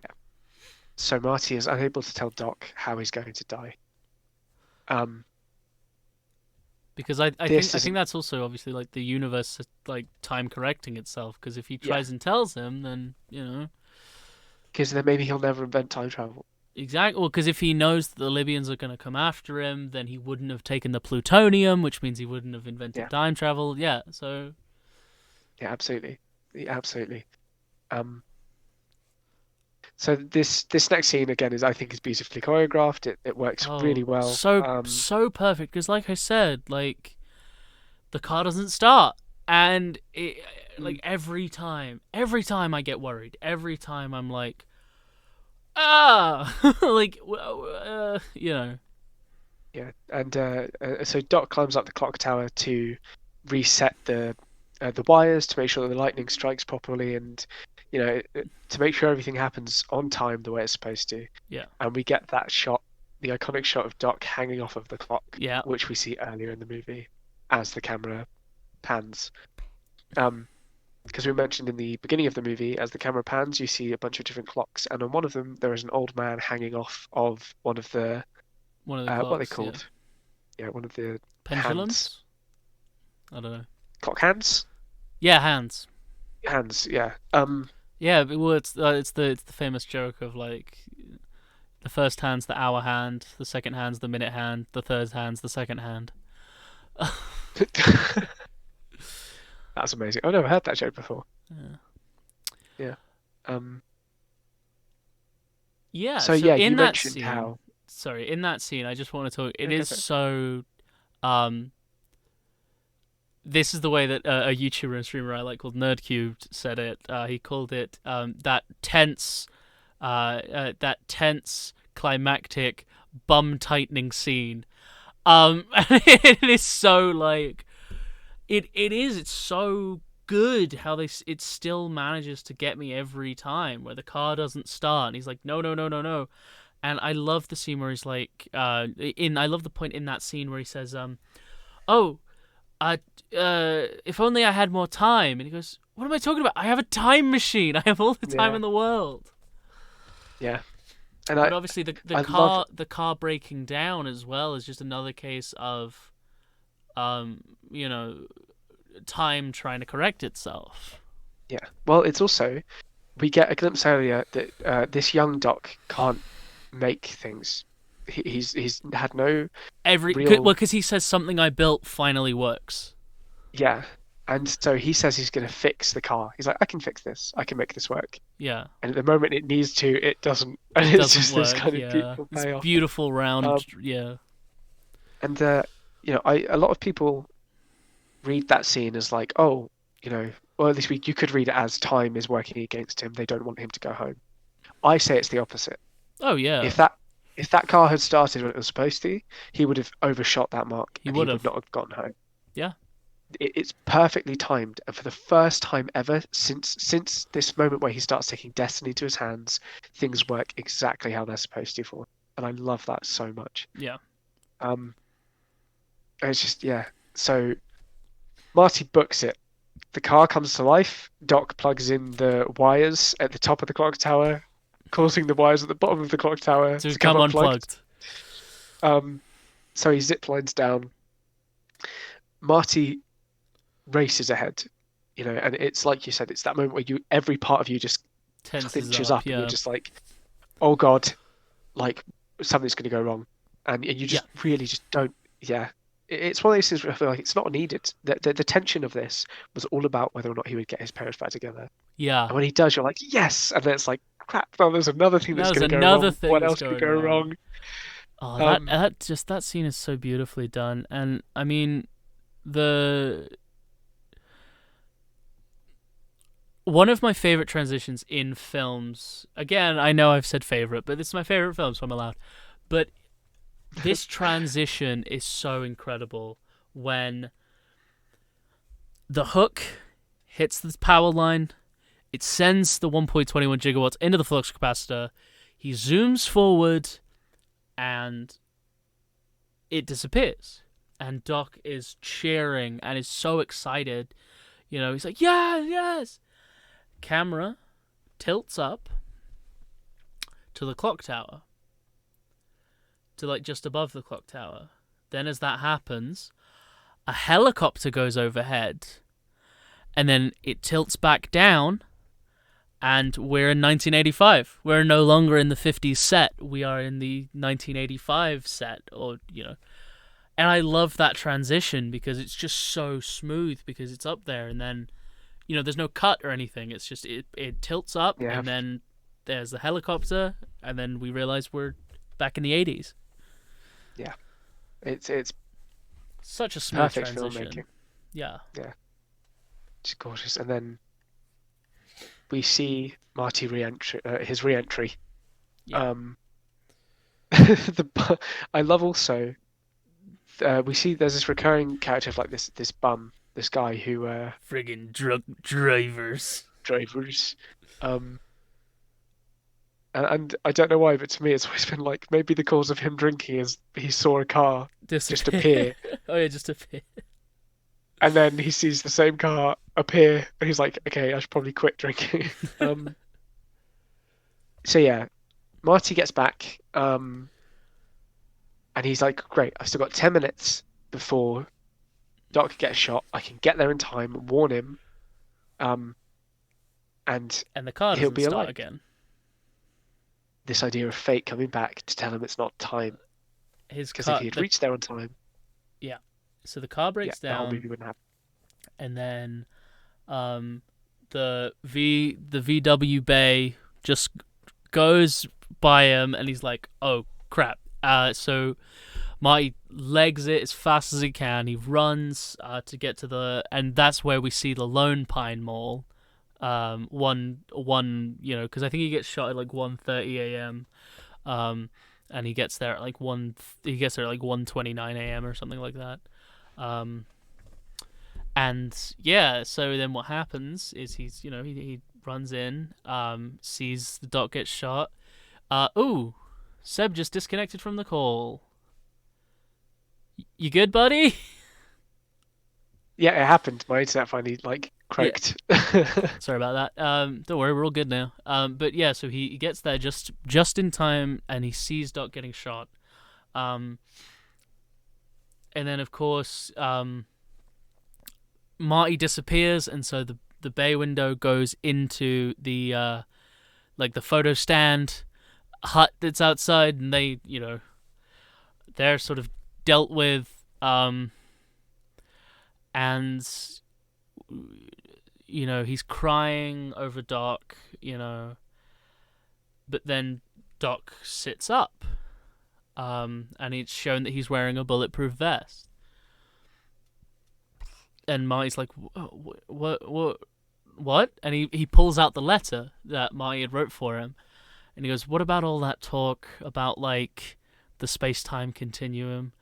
[SPEAKER 4] So Marty is unable to tell Doc how he's going to die. Um,
[SPEAKER 3] Because I
[SPEAKER 4] this
[SPEAKER 3] think
[SPEAKER 4] isn't,
[SPEAKER 3] that's also obviously like the universe like time correcting itself. Because if he
[SPEAKER 4] yeah,
[SPEAKER 3] tries and tells him, then
[SPEAKER 4] because then maybe he'll never invent time travel.
[SPEAKER 3] exactly. Well, because if he knows that the Libyans are going to come after him, then he wouldn't have taken the plutonium, which means he wouldn't have invented
[SPEAKER 4] Yeah,
[SPEAKER 3] time travel. Yeah. So
[SPEAKER 4] yeah, absolutely, yeah, absolutely. Um, so this next scene again is I think is beautifully choreographed. It works really well.
[SPEAKER 3] so perfect. Because like I said, like the car doesn't start, and it like
[SPEAKER 4] Mm,
[SPEAKER 3] every time I get worried, every time I'm like, ah, like
[SPEAKER 4] yeah, and so Doc climbs up the clock tower to reset the wires to make sure that the lightning strikes properly, and to make sure everything happens on time the way it's supposed to.
[SPEAKER 3] yeah,
[SPEAKER 4] And we get that shot, the iconic shot of Doc hanging off of the clock,
[SPEAKER 3] yeah,
[SPEAKER 4] which we see earlier in the movie as the camera pans. Because we mentioned in the beginning of the movie, as the camera pans, you see a bunch of different clocks, and on one of them there is an old man hanging off of one of the
[SPEAKER 3] one of the
[SPEAKER 4] what are they
[SPEAKER 3] clocks, yeah,
[SPEAKER 4] called? Yeah, one of the hands,
[SPEAKER 3] pendulums. I don't know.
[SPEAKER 4] clock hands,
[SPEAKER 3] Yeah, hands.
[SPEAKER 4] hands. Yeah.
[SPEAKER 3] Yeah, well, it's the famous joke of like the first hand's the hour hand, the second hand's the minute hand, the third hand's the second hand.
[SPEAKER 4] That's amazing. I've never heard that joke before.
[SPEAKER 3] Yeah.
[SPEAKER 4] Yeah. Um.
[SPEAKER 3] Yeah.
[SPEAKER 4] So
[SPEAKER 3] So
[SPEAKER 4] yeah, you
[SPEAKER 3] in that
[SPEAKER 4] mentioned
[SPEAKER 3] scene,
[SPEAKER 4] how.
[SPEAKER 3] sorry, in that scene, I just want to talk. It
[SPEAKER 4] Yeah, go
[SPEAKER 3] is
[SPEAKER 4] for it.
[SPEAKER 3] so. Um. This is the way that a YouTuber and streamer called NerdCubed said it. He called it that tense climactic bum tightening scene. It is so like it's so good how it still manages to get me every time where the car doesn't start and he's like no no no no no, and I love the scene where he's like I love the point in that scene where he says oh if only I had more time, and he goes, what am I talking about? I have a time machine. I have all the time
[SPEAKER 4] Yeah.
[SPEAKER 3] in the world.
[SPEAKER 4] Yeah. And
[SPEAKER 3] But obviously
[SPEAKER 4] I love.
[SPEAKER 3] the car breaking down as well is just another case of um you know time trying to correct itself.
[SPEAKER 4] Yeah. Well, it's also we get a glimpse earlier that this young Doc can't make things. He's had no real.
[SPEAKER 3] Because he says something I built finally works.
[SPEAKER 4] Yeah. And so he says he's going to fix the car. He's like, I can fix this. I can make this work.
[SPEAKER 3] Yeah.
[SPEAKER 4] And at the moment it needs to, it doesn't. And
[SPEAKER 3] It
[SPEAKER 4] it's
[SPEAKER 3] doesn't
[SPEAKER 4] just this
[SPEAKER 3] work.
[SPEAKER 4] kind of
[SPEAKER 3] Yeah.
[SPEAKER 4] beautiful
[SPEAKER 3] It's
[SPEAKER 4] payoff.
[SPEAKER 3] beautiful round.
[SPEAKER 4] Um,
[SPEAKER 3] Yeah.
[SPEAKER 4] And a lot of people read that scene as like, oh, or at least you could read it as time is working against him. They don't want him to go home. I say it's the opposite.
[SPEAKER 3] Oh yeah.
[SPEAKER 4] If that car had started when it was supposed to, he would have overshot that mark
[SPEAKER 3] He
[SPEAKER 4] and
[SPEAKER 3] would
[SPEAKER 4] he
[SPEAKER 3] have.
[SPEAKER 4] would not have gotten home.
[SPEAKER 3] Yeah.
[SPEAKER 4] It's perfectly timed, and for the first time ever since this moment where he starts taking destiny to his hands, things work exactly how they're supposed to for him. And I love that so much.
[SPEAKER 3] Yeah.
[SPEAKER 4] Um, it's just yeah. So Marty books it. The car comes to life. Doc plugs in the wires at the top of the clock tower, causing the wires at the bottom of the clock tower
[SPEAKER 3] To
[SPEAKER 4] to
[SPEAKER 3] come
[SPEAKER 4] come unplugged.
[SPEAKER 3] unplugged.
[SPEAKER 4] So he zip lines down. Marty races ahead, and it's like you said, it's that moment where every part of you just
[SPEAKER 3] Tenses
[SPEAKER 4] clinches
[SPEAKER 3] up.
[SPEAKER 4] up, and
[SPEAKER 3] Yeah.
[SPEAKER 4] you're just like, oh God, like something's going to go wrong, and you just really just don't. Yeah, it's one of those things where I feel like it's not needed. The tension of this was all about whether or not he would get his parents back together,
[SPEAKER 3] Yeah.
[SPEAKER 4] and when he does, you're like, yes, and then it's like, crap, well, there's another thing that's
[SPEAKER 3] There's
[SPEAKER 4] going to go
[SPEAKER 3] another
[SPEAKER 4] wrong.
[SPEAKER 3] thing
[SPEAKER 4] What
[SPEAKER 3] that's
[SPEAKER 4] else could
[SPEAKER 3] going
[SPEAKER 4] go
[SPEAKER 3] wrong.
[SPEAKER 4] wrong?
[SPEAKER 3] Oh, that scene is so beautifully done, and I mean, one of my favorite transitions in films. Again, I know I've said favorite, but it's my favorite film, so I'm allowed. But this transition is so incredible when the hook hits the power line. It sends the 1.21 gigawatts into the flux capacitor. He zooms forward, and it disappears. And Doc is cheering and is so excited. You know, he's like, yeah, yes! Camera tilts up to the clock tower. To, like, just above the clock tower. Then as that happens, a helicopter goes overhead. And then it tilts back down. And we're in 1985. We're no longer in the 50s set. We are in the 1985 set, or, you know. And I love that transition because it's just so smooth because it's up there. And then, you know, there's no cut or anything. It's just, it tilts up, and then there's the helicopter, and then we realize we're back in the 80s.
[SPEAKER 4] Yeah. It's
[SPEAKER 3] such a smooth
[SPEAKER 4] perfect
[SPEAKER 3] transition.
[SPEAKER 4] filmmaking.
[SPEAKER 3] Yeah.
[SPEAKER 4] Yeah. It's gorgeous. And then we see Marty his re-entry.
[SPEAKER 3] Yeah.
[SPEAKER 4] I love also. We see there's this recurring character of like this bum, this guy who
[SPEAKER 3] friggin' drunk drivers.
[SPEAKER 4] And I don't know why, but to me it's always been like maybe the cause of him drinking is he saw a car just appear.
[SPEAKER 3] Oh yeah, just appear.
[SPEAKER 4] And then he sees the same car appear, and he's like, okay, I should probably quit drinking. So yeah, Marty gets back, and he's like, great, I've still got 10 minutes before Doc gets shot. I can get there in time, warn him, and
[SPEAKER 3] the car
[SPEAKER 4] he'll
[SPEAKER 3] doesn't
[SPEAKER 4] be
[SPEAKER 3] start
[SPEAKER 4] alive.
[SPEAKER 3] again.
[SPEAKER 4] This idea of fate coming back to tell him it's not time. Because if he had reached there on time...
[SPEAKER 3] Yeah. So the car breaks down.
[SPEAKER 4] The whole movie wouldn't happen.
[SPEAKER 3] And then the VW Bay just goes by him, and he's like, oh, crap. So Marty legs it as fast as he can. He runs to get to and that's where we see the Lone Pine Mall. One, you know, because I think he gets shot at like 1:30 a.m. And he gets there at like 1:29 a.m. or something like that. And yeah, so then what happens is he runs in, sees the Doc get shot. Seb just disconnected from the call. You good, buddy?
[SPEAKER 4] Yeah, it happened. My internet finally croaked.
[SPEAKER 3] Yeah. Sorry about that. Don't worry, we're all good now. But yeah, so he gets there just in time, and he sees Doc getting shot. And then of course, Marty disappears, and so the bay window goes into the the photo stand hut that's outside, and they're sort of dealt with, and he's crying over Doc, but then Doc sits up, and it's shown that he's wearing a bulletproof vest. And Marty's like, what? And he pulls out the letter that Marty had wrote for him. And he goes, what about all that talk about, the space-time continuum?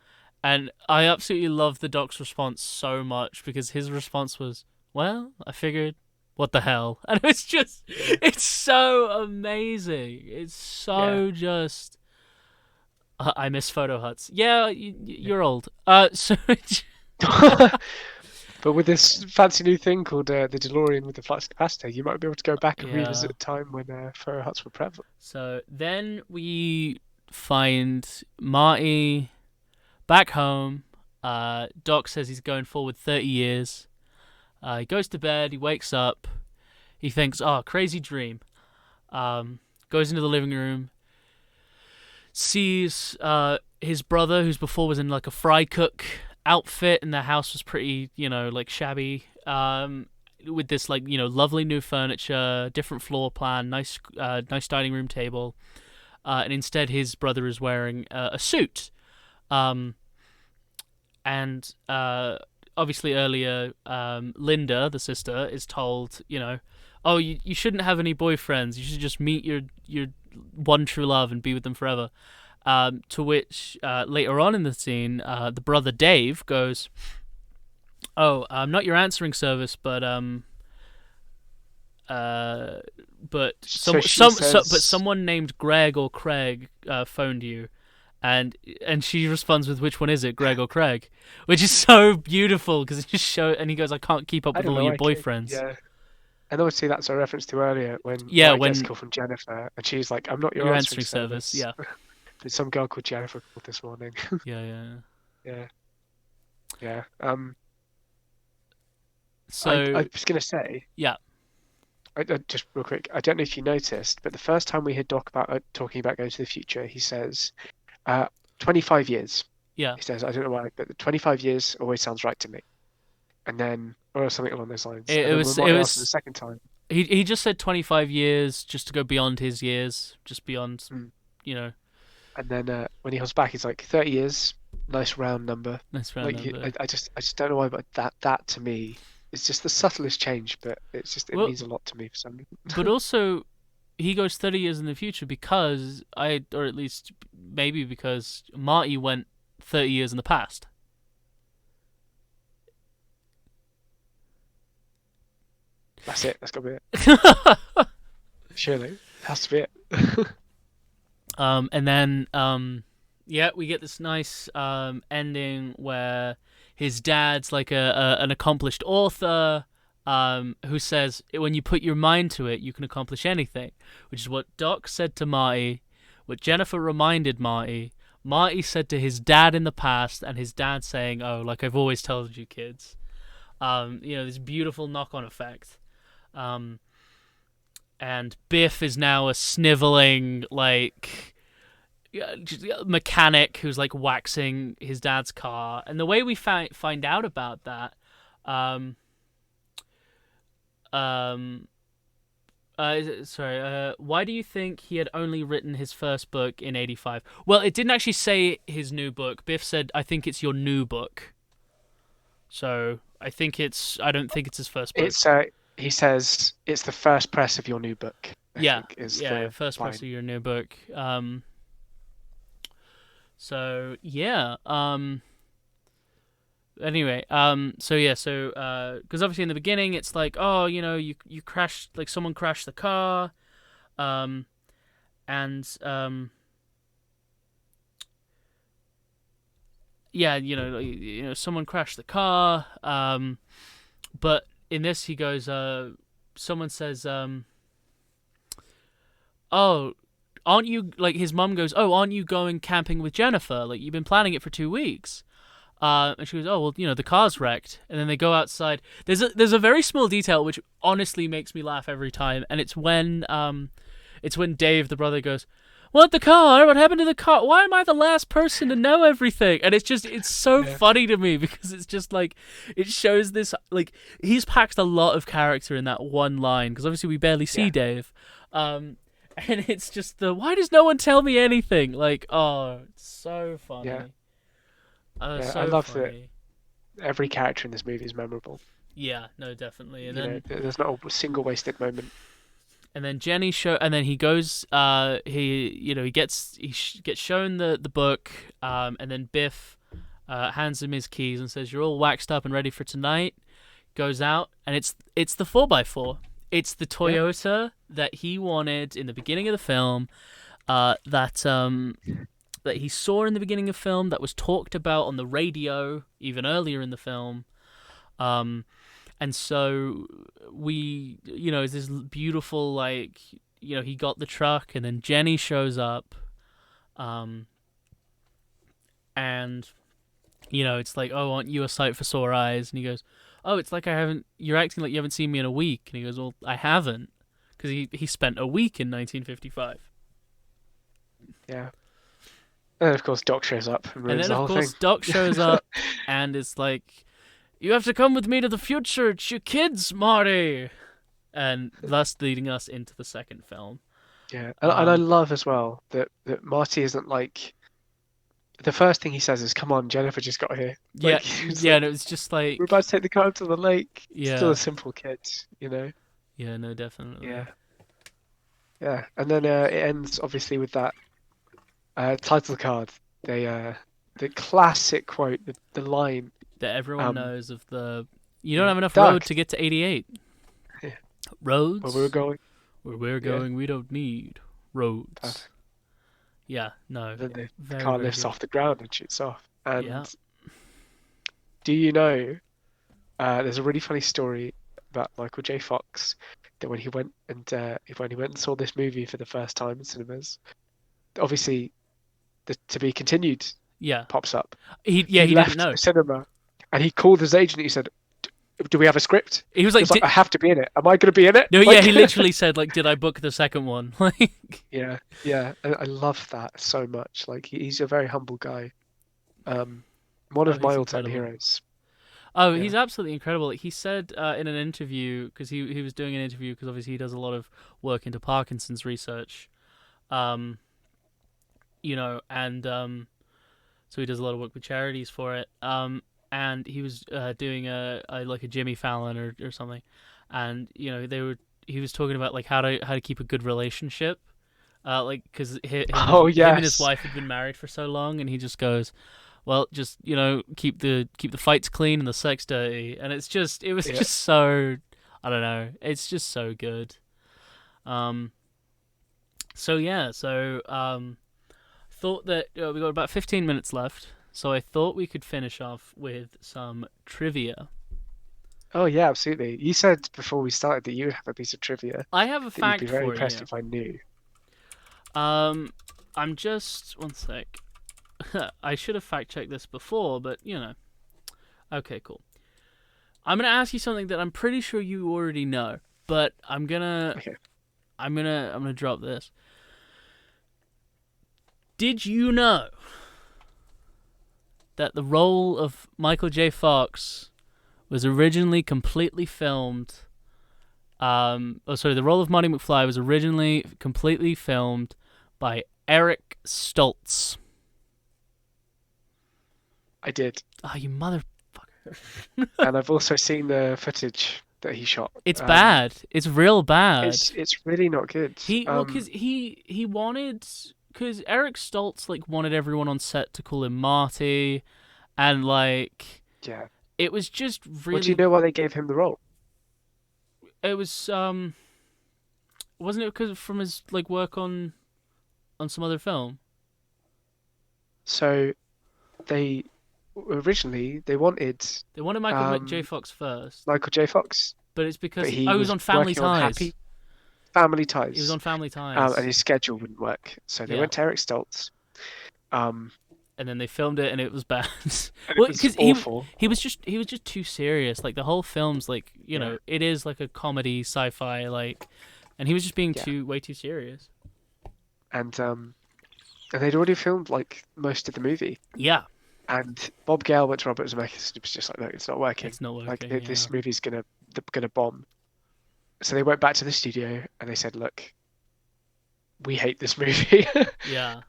[SPEAKER 3] And I absolutely love the Doc's response so much, because his response was, well, I figured, what the hell? And it's so amazing. It's so just... I miss photo huts. Yeah, you're old.
[SPEAKER 4] But with this fancy new thing called the DeLorean with the flux capacitor, you might be able to go back and revisit a time when photo huts were prevalent.
[SPEAKER 3] So then we find Marty back home. Doc says he's going forward 30 years. He goes to bed. He wakes up. He thinks, crazy dream. Goes into the living room. Sees his brother, who's before was in a fry cook outfit, and the house was pretty, shabby, with this lovely new furniture, different floor plan, nice dining room table. and instead his brother is wearing a suit. And obviously earlier, Linda, the sister, is told, oh, you shouldn't have any boyfriends. You should just meet your one true love and be with them forever. To which later on in the scene, the brother Dave goes, "Oh, I'm not your answering service, but someone named Greg or Craig phoned you." And she responds with, "Which one is it, Greg or Craig?" Which is so beautiful because it just shows. And he goes, "I can't keep up with all your boyfriends."
[SPEAKER 4] Yeah. And obviously that's a reference to earlier when
[SPEAKER 3] when
[SPEAKER 4] gets a call from Jennifer, and she's like, "I'm not your answering service."
[SPEAKER 3] Yeah.
[SPEAKER 4] There's some girl called Jennifer called this morning.
[SPEAKER 3] Yeah. So
[SPEAKER 4] I was gonna say.
[SPEAKER 3] Yeah.
[SPEAKER 4] I just real quick. I don't know if you noticed, but the first time we heard Doc talking about going to the future, he says, 25 years.
[SPEAKER 3] Yeah.
[SPEAKER 4] He says, I don't know why, but the 25 years always sounds right to me. And then, or something along those lines.
[SPEAKER 3] It was
[SPEAKER 4] the second time.
[SPEAKER 3] He just said 25 years just to go beyond his years, just beyond,
[SPEAKER 4] And then when he comes back, he's like 30 years, nice round number.
[SPEAKER 3] Nice round number.
[SPEAKER 4] I just don't know why, but that to me is just the subtlest change, but it means a lot to me for some reason.
[SPEAKER 3] But also, he goes 30 years in the future because or at least maybe because Marty went 30 years in the past.
[SPEAKER 4] That's it. That's got to be it. Surely, it has to be it.
[SPEAKER 3] And then, we get this nice ending where his dad's like an accomplished author who says, when you put your mind to it, you can accomplish anything, which is what Doc said to Marty, what Jennifer reminded Marty said to his dad in the past, and his dad saying, "Oh, like I've always told you, kids." This beautiful knock-on effect. And Biff is now a sniveling, mechanic who's like waxing his dad's car. And the way we find out about that, why do you think he had only written his first book in 85? Well, it didn't actually say his new book. Biff said, "I think it's your new book." So I don't think it's his first book.
[SPEAKER 4] He says it's the first press of your new book.
[SPEAKER 3] First press of your new book. Anyway, because obviously in the beginning it's like, oh, you crashed, like someone crashed the car, someone crashed the car, but in this he goes, someone says, oh, aren't you, like his mum goes, oh, aren't you going camping with Jennifer? Like, you've been planning it for 2 weeks. And she goes, oh, well, the car's wrecked. And then they go outside. There's a very small detail which honestly makes me laugh every time, and it's when Dave, the brother, goes, "What, the car? What happened to the car? Why am I the last person to know everything?" And it's so funny to me because it's just like, it shows this, like, he's packed a lot of character in that one line, because obviously we barely see Dave. And it's just why does no one tell me anything? Like, oh, it's so funny.
[SPEAKER 4] Yeah.
[SPEAKER 3] I
[SPEAKER 4] love
[SPEAKER 3] funny.
[SPEAKER 4] that every character in this movie is memorable.
[SPEAKER 3] Yeah, no, definitely. And then
[SPEAKER 4] there's not a single wasted moment.
[SPEAKER 3] And then and then he goes, he gets shown the book, and then Biff hands him his keys and says, "You're all waxed up and ready for tonight." Goes out, and it's the 4x4. It's the Toyota that he wanted in the beginning of the film, that he saw in the beginning of film, that was talked about on the radio even earlier in the film. And so it's this beautiful, like, he got the truck, and then Jenny shows up, and it's like, "Oh, aren't you a sight for sore eyes?" And he goes, "Oh, it's like you're acting like you haven't seen me in a week." And he goes, "Well, I haven't," because he spent a week in 1955.
[SPEAKER 4] Yeah. And then, of course, Doc shows up and ruins the whole thing.
[SPEAKER 3] Doc shows up and it's like, "You have to come with me to the future. It's your kids, Marty." And thus leading us into the second film.
[SPEAKER 4] Yeah, and I love as well that Marty isn't like the first thing he says is, "Come on, Jennifer just got here."
[SPEAKER 3] Yeah,
[SPEAKER 4] Like it's
[SPEAKER 3] yeah,
[SPEAKER 4] like
[SPEAKER 3] and it was just like,
[SPEAKER 4] we're about to take the car to the lake. Still
[SPEAKER 3] yeah,
[SPEAKER 4] a simple kid, you know.
[SPEAKER 3] yeah, no, definitely.
[SPEAKER 4] Yeah, yeah, and then it ends obviously with that title card. They the classic quote, the line,
[SPEAKER 3] That everyone
[SPEAKER 4] um,
[SPEAKER 3] knows of the. You don't
[SPEAKER 4] yeah,
[SPEAKER 3] have enough
[SPEAKER 4] Doug,
[SPEAKER 3] road to get to 88.
[SPEAKER 4] yeah, where we were
[SPEAKER 3] Roads?
[SPEAKER 4] going.
[SPEAKER 3] Where we're
[SPEAKER 4] Yeah,
[SPEAKER 3] going, we don't need roads.
[SPEAKER 4] perfect.
[SPEAKER 3] Yeah, no,
[SPEAKER 4] Then the
[SPEAKER 3] very,
[SPEAKER 4] car
[SPEAKER 3] very
[SPEAKER 4] lifts
[SPEAKER 3] good.
[SPEAKER 4] off the ground and shoots off.
[SPEAKER 3] Yeah.
[SPEAKER 4] And do you know? There's a really funny story about Michael J. Fox that when he went and saw this movie for the first time in cinemas, obviously the to be continued
[SPEAKER 3] Yeah.
[SPEAKER 4] pops up.
[SPEAKER 3] He
[SPEAKER 4] He
[SPEAKER 3] didn't
[SPEAKER 4] left
[SPEAKER 3] know.
[SPEAKER 4] the cinema and he called his agent. He said, "Do we have a script?"
[SPEAKER 3] He was
[SPEAKER 4] He
[SPEAKER 3] like,
[SPEAKER 4] was like, "I have to be in it. Am I going to be in it?"
[SPEAKER 3] no, yeah,
[SPEAKER 4] Like,
[SPEAKER 3] he literally said, like, did I book the second one? Like,
[SPEAKER 4] yeah, yeah. I love that so much. Like he's a very humble guy. One
[SPEAKER 3] oh,
[SPEAKER 4] of my
[SPEAKER 3] he's
[SPEAKER 4] all-time
[SPEAKER 3] incredible.
[SPEAKER 4] heroes.
[SPEAKER 3] Oh,
[SPEAKER 4] Yeah.
[SPEAKER 3] he's absolutely incredible. He said in an interview, because he was doing an interview, because obviously he does a lot of work into Parkinson's research, um, and so he does a lot of work with charities for it. And he was doing like a Jimmy Fallon or something, and he was talking about like how to keep a good relationship, like because
[SPEAKER 4] Oh
[SPEAKER 3] him and his
[SPEAKER 4] yes.
[SPEAKER 3] wife had been married for so long, and he just goes, well, just keep the fights clean and the sex dirty, and it was
[SPEAKER 4] Yeah.
[SPEAKER 3] just so, I don't know, it's just so good. So yeah, thought that we got about 15 minutes left, so I thought we could finish off with some trivia.
[SPEAKER 4] Oh yeah, absolutely. You said before we started that you would have a piece of trivia
[SPEAKER 3] I have a
[SPEAKER 4] that you'd be
[SPEAKER 3] fact
[SPEAKER 4] very
[SPEAKER 3] for
[SPEAKER 4] impressed
[SPEAKER 3] you.
[SPEAKER 4] if I knew.
[SPEAKER 3] I'm just one sec. I should have fact checked this before, but okay, cool. I'm gonna ask you something that I'm pretty sure you already know, but I'm gonna drop this. Did you know that the role of Michael J. Fox was originally completely filmed? The role of Marty McFly was originally completely filmed by Eric Stoltz.
[SPEAKER 4] I did.
[SPEAKER 3] Oh, you motherfucker.
[SPEAKER 4] And I've also seen the footage that he shot.
[SPEAKER 3] It's bad. It's real bad.
[SPEAKER 4] It's really not good.
[SPEAKER 3] Because he wanted, because Eric Stoltz like wanted everyone on set to call him Marty, and like
[SPEAKER 4] Yeah.
[SPEAKER 3] it was just really.
[SPEAKER 4] Well, do you know why they gave him the role?
[SPEAKER 3] It was wasn't it because from his like work on some other film?
[SPEAKER 4] So they originally they wanted
[SPEAKER 3] Michael J. Fox first,
[SPEAKER 4] Michael J. Fox,
[SPEAKER 3] but it's because
[SPEAKER 4] but
[SPEAKER 3] he
[SPEAKER 4] he
[SPEAKER 3] was
[SPEAKER 4] was
[SPEAKER 3] on Family
[SPEAKER 4] working on
[SPEAKER 3] Ties.
[SPEAKER 4] Family Ties.
[SPEAKER 3] He was on Family Ties,
[SPEAKER 4] and his schedule wouldn't work, so they
[SPEAKER 3] Yeah.
[SPEAKER 4] went to Eric Stoltz.
[SPEAKER 3] And then they filmed it, and it was bad.
[SPEAKER 4] And
[SPEAKER 3] Well,
[SPEAKER 4] it was
[SPEAKER 3] because
[SPEAKER 4] awful.
[SPEAKER 3] he was just too serious. Like the whole film's like it is like a comedy sci-fi like, and he was just being way too serious.
[SPEAKER 4] And they'd already filmed like most of the movie.
[SPEAKER 3] Yeah,
[SPEAKER 4] And Bob Gale went to Robert Zemeckis and was just like, "Look, it's not working.
[SPEAKER 3] it's not working.
[SPEAKER 4] Like this movie's gonna bomb." So they went back to the studio and they said, "Look, we hate this movie.
[SPEAKER 3] Yeah,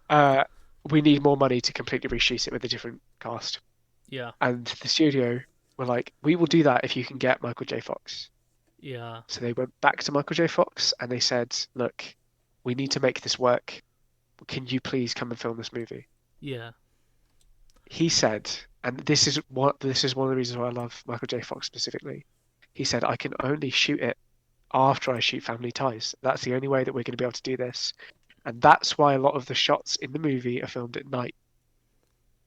[SPEAKER 4] We need more money to completely reshoot it with a different cast."
[SPEAKER 3] yeah,
[SPEAKER 4] And the studio were like, "We will do that if you can get Michael J. Fox."
[SPEAKER 3] yeah,
[SPEAKER 4] So they went back to Michael J. Fox and they said, "Look, we need to make this work. Can you please come and film this movie?"
[SPEAKER 3] yeah,
[SPEAKER 4] He said, and this is one of the reasons why I love Michael J. Fox specifically. He said, "I can only shoot it after I shoot Family Ties. That's the only way that we're going to be able to do this." And that's why a lot of the shots in the movie are filmed at night,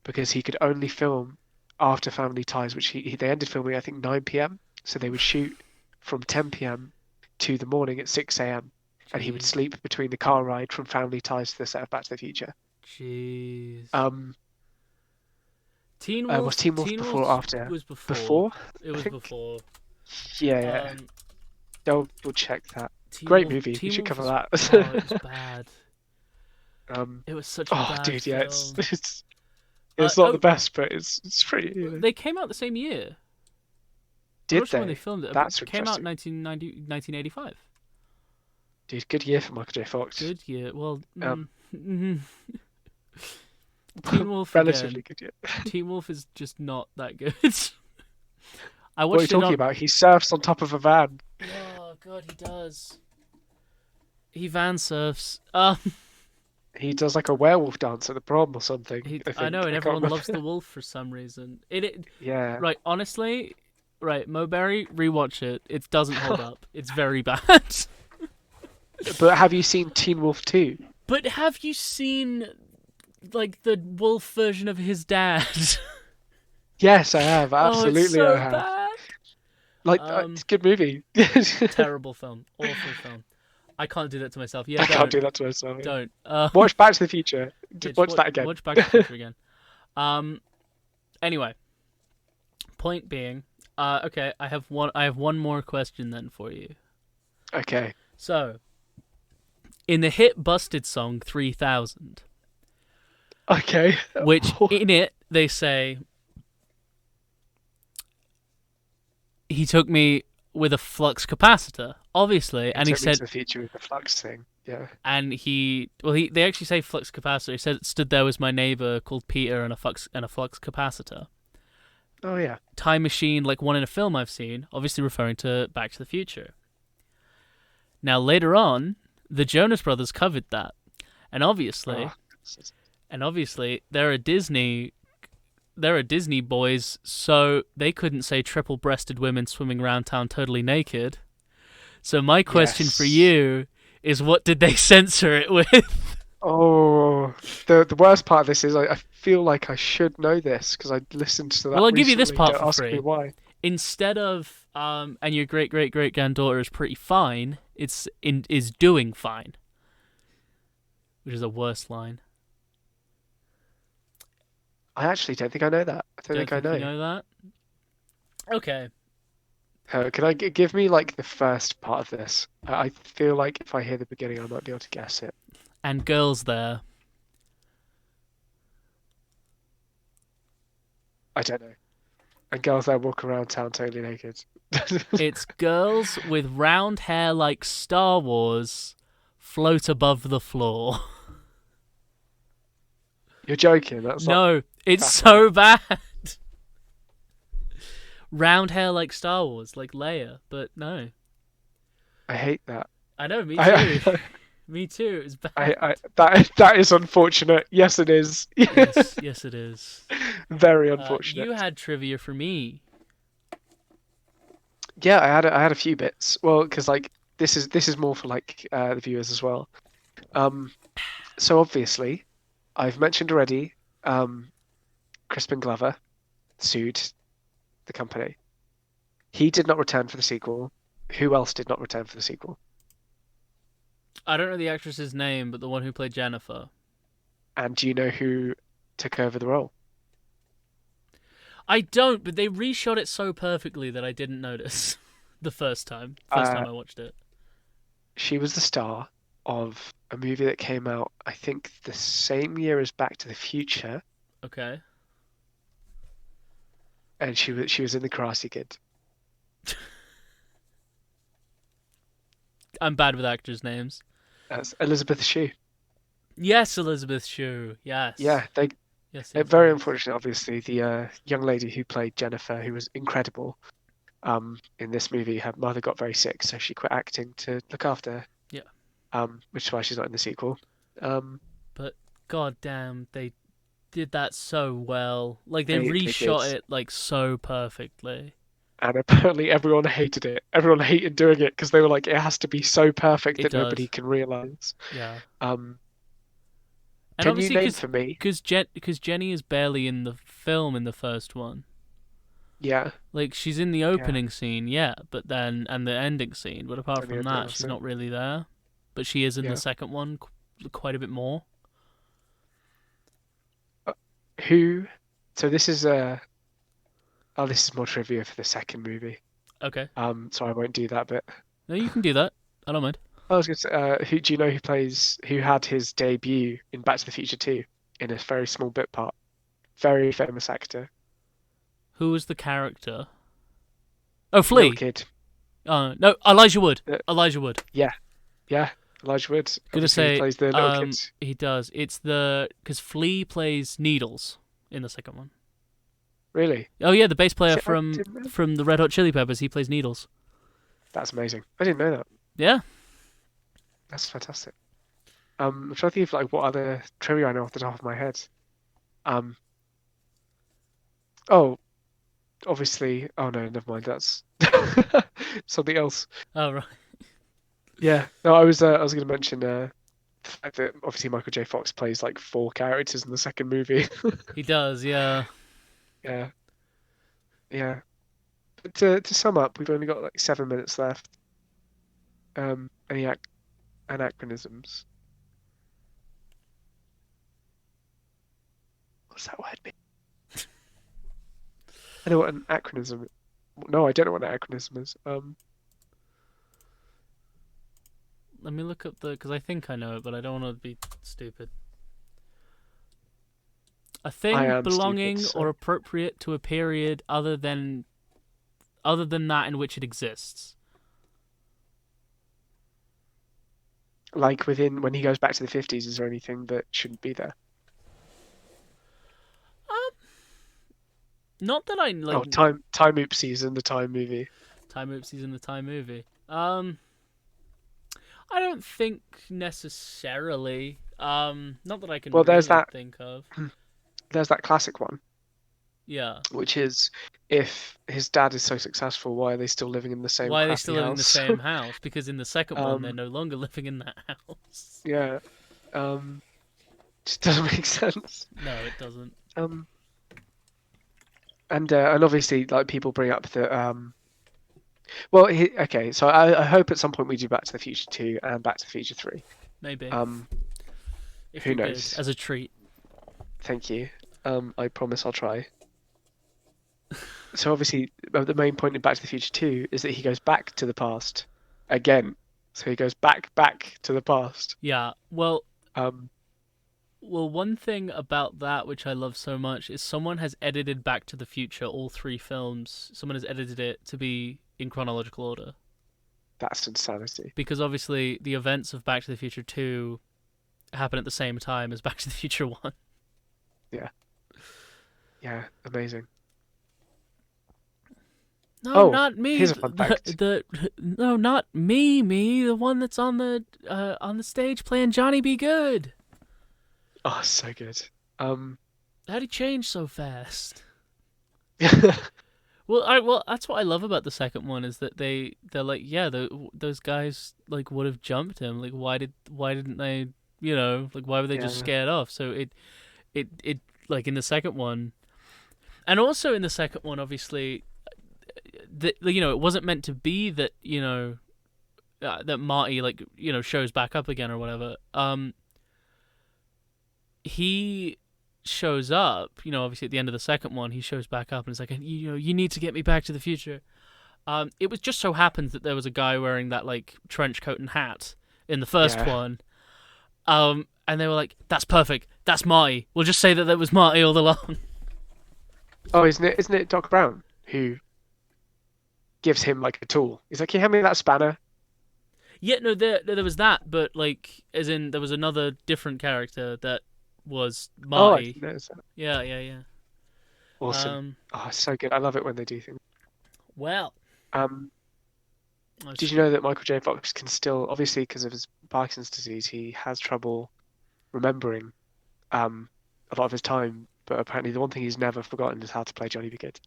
[SPEAKER 4] because he could only film after Family Ties, which they ended filming I think 9 p.m. So they would shoot from 10 p.m. to the morning at 6 a.m. and he would sleep between the car ride from Family Ties to the set of Back to the Future.
[SPEAKER 3] Jeez.
[SPEAKER 4] Teen Wolf, was Teen Wolf before or after?
[SPEAKER 3] Was before.
[SPEAKER 4] Before?
[SPEAKER 3] It was before.
[SPEAKER 4] Yeah. We'll check that.
[SPEAKER 3] Teen
[SPEAKER 4] Great
[SPEAKER 3] Wolf,
[SPEAKER 4] movie.
[SPEAKER 3] Teen
[SPEAKER 4] You should
[SPEAKER 3] Wolf
[SPEAKER 4] cover that.
[SPEAKER 3] Oh, it was bad. It was such a bad
[SPEAKER 4] dude,
[SPEAKER 3] film.
[SPEAKER 4] yeah, it's not the best, but it's pretty.
[SPEAKER 3] They came out the same year.
[SPEAKER 4] Did
[SPEAKER 3] I'm not sure
[SPEAKER 4] they?
[SPEAKER 3] when they filmed it.
[SPEAKER 4] That's
[SPEAKER 3] it came out
[SPEAKER 4] interesting.
[SPEAKER 3] in 1985.
[SPEAKER 4] Dude, good year for Michael J. Fox.
[SPEAKER 3] Good year. Well,
[SPEAKER 4] Um,
[SPEAKER 3] Teen Wolf
[SPEAKER 4] relatively
[SPEAKER 3] again.
[SPEAKER 4] good year.
[SPEAKER 3] Teen Wolf is just not that good. I
[SPEAKER 4] What are you
[SPEAKER 3] watched it
[SPEAKER 4] talking
[SPEAKER 3] on.
[SPEAKER 4] about? He surfs on top of a van.
[SPEAKER 3] Oh God, he does. He van surfs.
[SPEAKER 4] He does like a werewolf dance at the prom or something. I
[SPEAKER 3] I
[SPEAKER 4] think.
[SPEAKER 3] know, and
[SPEAKER 4] I can't
[SPEAKER 3] everyone
[SPEAKER 4] remember.
[SPEAKER 3] loves the wolf for some reason.
[SPEAKER 4] Yeah.
[SPEAKER 3] Right, honestly, right, Moberry, rewatch it. It doesn't hold up. It's very bad.
[SPEAKER 4] But have you seen Teen Wolf 2?
[SPEAKER 3] But have you seen like the wolf version of his dad?
[SPEAKER 4] Yes, I have.
[SPEAKER 3] Oh, it's
[SPEAKER 4] Absolutely, I
[SPEAKER 3] so
[SPEAKER 4] have.
[SPEAKER 3] bad.
[SPEAKER 4] Like, it's a good movie.
[SPEAKER 3] Terrible film, awful film. I can't do that to myself. Yeah,
[SPEAKER 4] I
[SPEAKER 3] don't.
[SPEAKER 4] can't do that to myself.
[SPEAKER 3] Don't.
[SPEAKER 4] Watch Back to the Future.
[SPEAKER 3] Just
[SPEAKER 4] Watch that again.
[SPEAKER 3] Watch Back to the Future again. Anyway, point being, okay, I have one more question then for you.
[SPEAKER 4] Okay.
[SPEAKER 3] So, in the hit Busted song 3000,
[SPEAKER 4] Okay.
[SPEAKER 3] which in it they say, he took me with a flux capacitor, obviously, and he
[SPEAKER 4] took me
[SPEAKER 3] said,
[SPEAKER 4] to the future with the flux thing. Yeah.
[SPEAKER 3] and they actually say flux capacitor. He said it stood there was my neighbor called Peter and a flux capacitor.
[SPEAKER 4] Oh yeah.
[SPEAKER 3] Time machine, like one in a film I've seen, obviously referring to Back to the Future. Now later on, the Jonas Brothers covered that, and obviously, they're a Disney boys, so they couldn't say triple-breasted women swimming around town totally naked. So my question for you is, what did they censor it with?
[SPEAKER 4] Oh, the worst part of this is I feel like I should know this because I listened to that.
[SPEAKER 3] Well, I'll give you this
[SPEAKER 4] recently.
[SPEAKER 3] part
[SPEAKER 4] Don't
[SPEAKER 3] for
[SPEAKER 4] ask
[SPEAKER 3] free.
[SPEAKER 4] me why.
[SPEAKER 3] Instead of and your great granddaughter is pretty fine, is doing fine, which is a worse line.
[SPEAKER 4] I actually don't think I know that. I don't think I know.
[SPEAKER 3] You know that? Okay.
[SPEAKER 4] Can I give me like the first part of this? I feel like if I hear the beginning, I might be able to guess it.
[SPEAKER 3] And girls there.
[SPEAKER 4] I don't know. And girls that walk around town totally naked.
[SPEAKER 3] It's girls with round hair like Star Wars float above the floor.
[SPEAKER 4] You're joking. That's not...
[SPEAKER 3] No, it's so bad. Round hair like Star Wars, like Leia, but no.
[SPEAKER 4] I hate that.
[SPEAKER 3] I know, me too. Me too. It's bad.
[SPEAKER 4] That is unfortunate. Yes, it is.
[SPEAKER 3] Yes, it is.
[SPEAKER 4] Very unfortunate.
[SPEAKER 3] You had trivia for me.
[SPEAKER 4] Yeah, I had a few bits. Well, because like this is more for like the viewers as well. So obviously, I've mentioned already. Crispin Glover sued the company. He did not return for the sequel. Who else did not return for the sequel?
[SPEAKER 3] I don't know the actress's name, but the one who played Jennifer.
[SPEAKER 4] And do you know who took over the role?
[SPEAKER 3] I don't, but they reshot it so perfectly that I didn't notice the first time. First time I watched it.
[SPEAKER 4] She was the star of a movie that came out, I think, the same year as Back to the Future.
[SPEAKER 3] Okay.
[SPEAKER 4] And she was in The Karate Kid.
[SPEAKER 3] I'm bad with actors' names.
[SPEAKER 4] That's Elizabeth Shue.
[SPEAKER 3] Yes, Elizabeth Shue. Yes.
[SPEAKER 4] Yeah,
[SPEAKER 3] Yes.
[SPEAKER 4] very unfortunate, obviously. The young lady who played Jennifer, who was incredible, in this movie, her mother got very sick, so she quit acting to look after her.
[SPEAKER 3] Yeah.
[SPEAKER 4] Which is why she's not in the sequel.
[SPEAKER 3] But goddamn, they did that so well. Like they
[SPEAKER 4] They
[SPEAKER 3] reshot
[SPEAKER 4] did.
[SPEAKER 3] it like so perfectly.
[SPEAKER 4] And apparently everyone hated it. Everyone hated doing it because they were like, it has to be so perfect
[SPEAKER 3] It
[SPEAKER 4] that
[SPEAKER 3] does.
[SPEAKER 4] nobody can realize.
[SPEAKER 3] Yeah.
[SPEAKER 4] And
[SPEAKER 3] And
[SPEAKER 4] can you name for me?
[SPEAKER 3] Because Jenny is barely in the film in the first one.
[SPEAKER 4] Yeah.
[SPEAKER 3] Like she's in the opening scene, yeah, but then and the ending scene, but apart
[SPEAKER 4] And the
[SPEAKER 3] from
[SPEAKER 4] ending
[SPEAKER 3] that, she's
[SPEAKER 4] scene.
[SPEAKER 3] not really there. But she is in
[SPEAKER 4] Yeah.
[SPEAKER 3] the second one quite a bit more.
[SPEAKER 4] Who? So this is this is more trivia for the second movie.
[SPEAKER 3] Okay.
[SPEAKER 4] So I won't do that bit.
[SPEAKER 3] No, you can do that. I don't mind.
[SPEAKER 4] I was gonna say, who do you know who had his debut in Back to the Future 2 in a very small bit part? Very famous actor.
[SPEAKER 3] Who was the character? Oh, Flea.
[SPEAKER 4] Little kid.
[SPEAKER 3] No, Elijah Wood.
[SPEAKER 4] Uh,
[SPEAKER 3] Elijah Wood.
[SPEAKER 4] Yeah. Yeah, Elijah Wood.
[SPEAKER 3] Gonna
[SPEAKER 4] Obviously, he
[SPEAKER 3] say,
[SPEAKER 4] plays the little kids.
[SPEAKER 3] he does. It's because Flea plays Needles in the second one.
[SPEAKER 4] Really?
[SPEAKER 3] Oh yeah, the bass player
[SPEAKER 4] See, I
[SPEAKER 3] from
[SPEAKER 4] didn't know.
[SPEAKER 3] the Red Hot Chili Peppers. He plays Needles.
[SPEAKER 4] That's amazing. I didn't know that.
[SPEAKER 3] Yeah.
[SPEAKER 4] That's fantastic. I'm trying to think of like what other trivia I know off the top of my head. Um. Oh, obviously. Oh no, never mind. That's something else.
[SPEAKER 3] Oh right.
[SPEAKER 4] Yeah. No, I was going to mention the fact that obviously Michael J. Fox plays like 4 characters in the second movie.
[SPEAKER 3] He does. Yeah.
[SPEAKER 4] Yeah. Yeah. But to sum up, we've only got like 7 minutes left. Any anachronisms? What's that word mean? I know what an acronym. No, I don't know what an acronym is.
[SPEAKER 3] Let me look up because I think I know it, but I don't want to be stupid. A
[SPEAKER 4] I
[SPEAKER 3] thing
[SPEAKER 4] am
[SPEAKER 3] belonging
[SPEAKER 4] stupid, so-
[SPEAKER 3] or appropriate to a period other than that in which it exists.
[SPEAKER 4] Like when he goes back to the 50s, is there anything that shouldn't be there?
[SPEAKER 3] Not that I like.
[SPEAKER 4] Oh, time oopsies in the Time movie.
[SPEAKER 3] Time oopsies in the Time movie. I don't think necessarily. Not that I can
[SPEAKER 4] Well,
[SPEAKER 3] really
[SPEAKER 4] there's that.
[SPEAKER 3] think of.
[SPEAKER 4] There's that classic one,
[SPEAKER 3] Yeah.
[SPEAKER 4] which is if his dad is so successful, why are they still living in the same
[SPEAKER 3] Why are they
[SPEAKER 4] crappy
[SPEAKER 3] still living in the
[SPEAKER 4] house?
[SPEAKER 3] same house? Because in the second one, they're
[SPEAKER 4] Um,
[SPEAKER 3] no longer living in that house.
[SPEAKER 4] Yeah. Just doesn't make sense.
[SPEAKER 3] No, it doesn't.
[SPEAKER 4] And obviously, like people bring up that. Well, okay. So I hope at some point we do Back to the Future 2 and Back to the Future 3.
[SPEAKER 3] Maybe. If
[SPEAKER 4] who
[SPEAKER 3] you could,
[SPEAKER 4] knows?
[SPEAKER 3] as a treat.
[SPEAKER 4] Thank you. I promise I'll try. So obviously, the main point in Back to the Future 2 is that he goes back to the past again. So he goes back to the past.
[SPEAKER 3] Yeah. Well,
[SPEAKER 4] Um,
[SPEAKER 3] one thing about that which I love so much is someone has edited Back to the Future, all 3 films. Someone has edited it to be in chronological order.
[SPEAKER 4] that's insanity.
[SPEAKER 3] Because obviously the events of Back to the Future 2 happen at the same time as Back to the Future 1.
[SPEAKER 4] Yeah, amazing.
[SPEAKER 3] No,
[SPEAKER 4] Oh,
[SPEAKER 3] not me.
[SPEAKER 4] here's a fun fact.
[SPEAKER 3] No, not me. Me, the one that's on the stage playing Johnny Be Good.
[SPEAKER 4] Oh, so good.
[SPEAKER 3] How'd he change so fast?
[SPEAKER 4] Yeah.
[SPEAKER 3] Well, that's what I love about the second one is that they're like, yeah, those guys like would have jumped him. Like, why didn't they? You know, like why were they just
[SPEAKER 4] Yeah.
[SPEAKER 3] scared off? So it like in the second one, and also in the second one, obviously, it wasn't meant to be that that Marty shows back up again or whatever. He shows up, obviously at the end of the second one, he shows back up and it's like, you need to get me back to the future. It was just so happens that there was a guy wearing that like trench coat and hat in the first one. And they were like, that's perfect. That's Marty. We'll just say that was Marty all along.
[SPEAKER 4] Oh, isn't it Doc Brown who gives him like a tool? He's like, "Can you hand me that spanner?"
[SPEAKER 3] Yeah, no, there was that, but like, as in, there was another different character that was
[SPEAKER 4] Oh, I
[SPEAKER 3] Marty.
[SPEAKER 4] didn't notice that.
[SPEAKER 3] Yeah.
[SPEAKER 4] Awesome. Oh, it's so good. I love it when they do things.
[SPEAKER 3] Well,
[SPEAKER 4] Did you know that Michael J. Fox can still, obviously because of his Parkinson's disease, he has trouble remembering a lot of his time, but apparently the one thing he's never forgotten is how to play Johnny Be Good.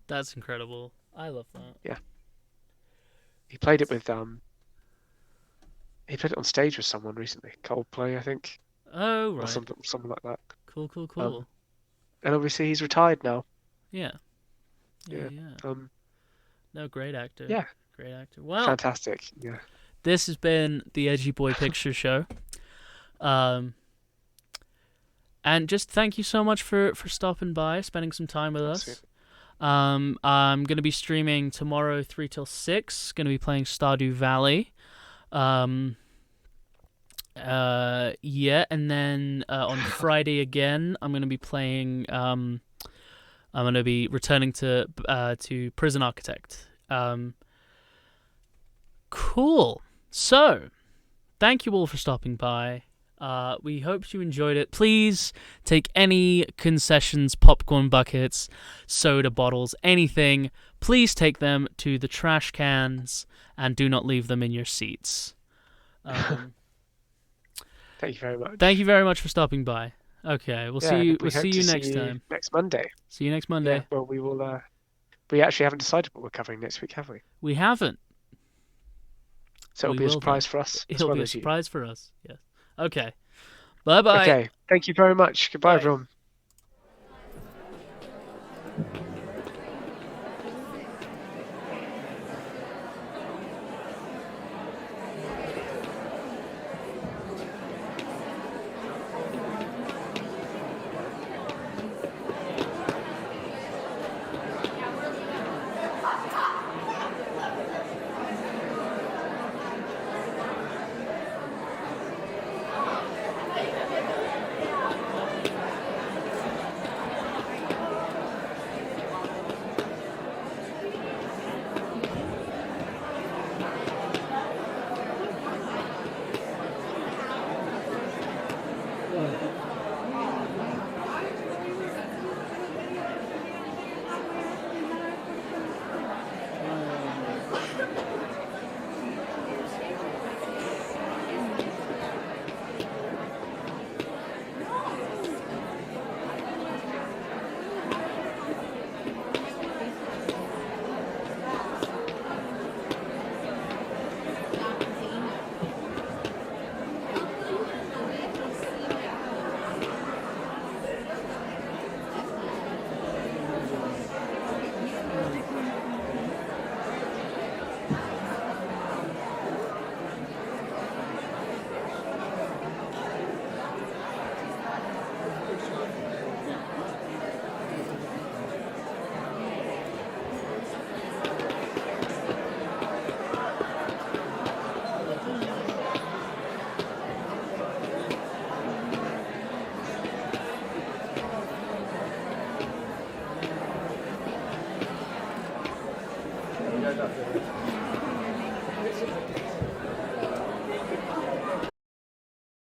[SPEAKER 3] that's incredible. I love that.
[SPEAKER 4] He played it with he played it on stage with someone recently, Coldplay, I think,
[SPEAKER 3] Oh,
[SPEAKER 4] or
[SPEAKER 3] right.
[SPEAKER 4] something like that.
[SPEAKER 3] Cool.
[SPEAKER 4] And obviously he's retired now.
[SPEAKER 3] Yeah.
[SPEAKER 4] Yeah.
[SPEAKER 3] No, great actor.
[SPEAKER 4] Yeah.
[SPEAKER 3] Great actor. Well,
[SPEAKER 4] Fantastic. Yeah.
[SPEAKER 3] this has been the Edgy Boi Picture Show. And just thank you so much for stopping by, spending some time with us.
[SPEAKER 4] Sweet.
[SPEAKER 3] I'm going to be streaming tomorrow 3 till 6. Going to be playing Stardew Valley. And then on Friday again, I'm going to be playing. I'm going to be returning to Prison Architect. Cool. So, thank you all for stopping by. We hope you enjoyed it. Please take any concessions, popcorn buckets, soda bottles, anything. Please take them to the trash cans and do not leave them in your seats.
[SPEAKER 4] Thank you very much.
[SPEAKER 3] Thank you very much for stopping by. Okay, we'll see you. We'll see you next time.
[SPEAKER 4] Next Monday.
[SPEAKER 3] See you next Monday.
[SPEAKER 4] Yeah, well, we will. We actually haven't decided what we're covering next week, have we?
[SPEAKER 3] We haven't.
[SPEAKER 4] So it'll be a surprise for us.
[SPEAKER 3] It'll be a surprise for us. Yes. Okay. Bye-bye.
[SPEAKER 4] Okay. Thank you very much. Goodbye, everyone.
[SPEAKER 1] Yeah, that's it.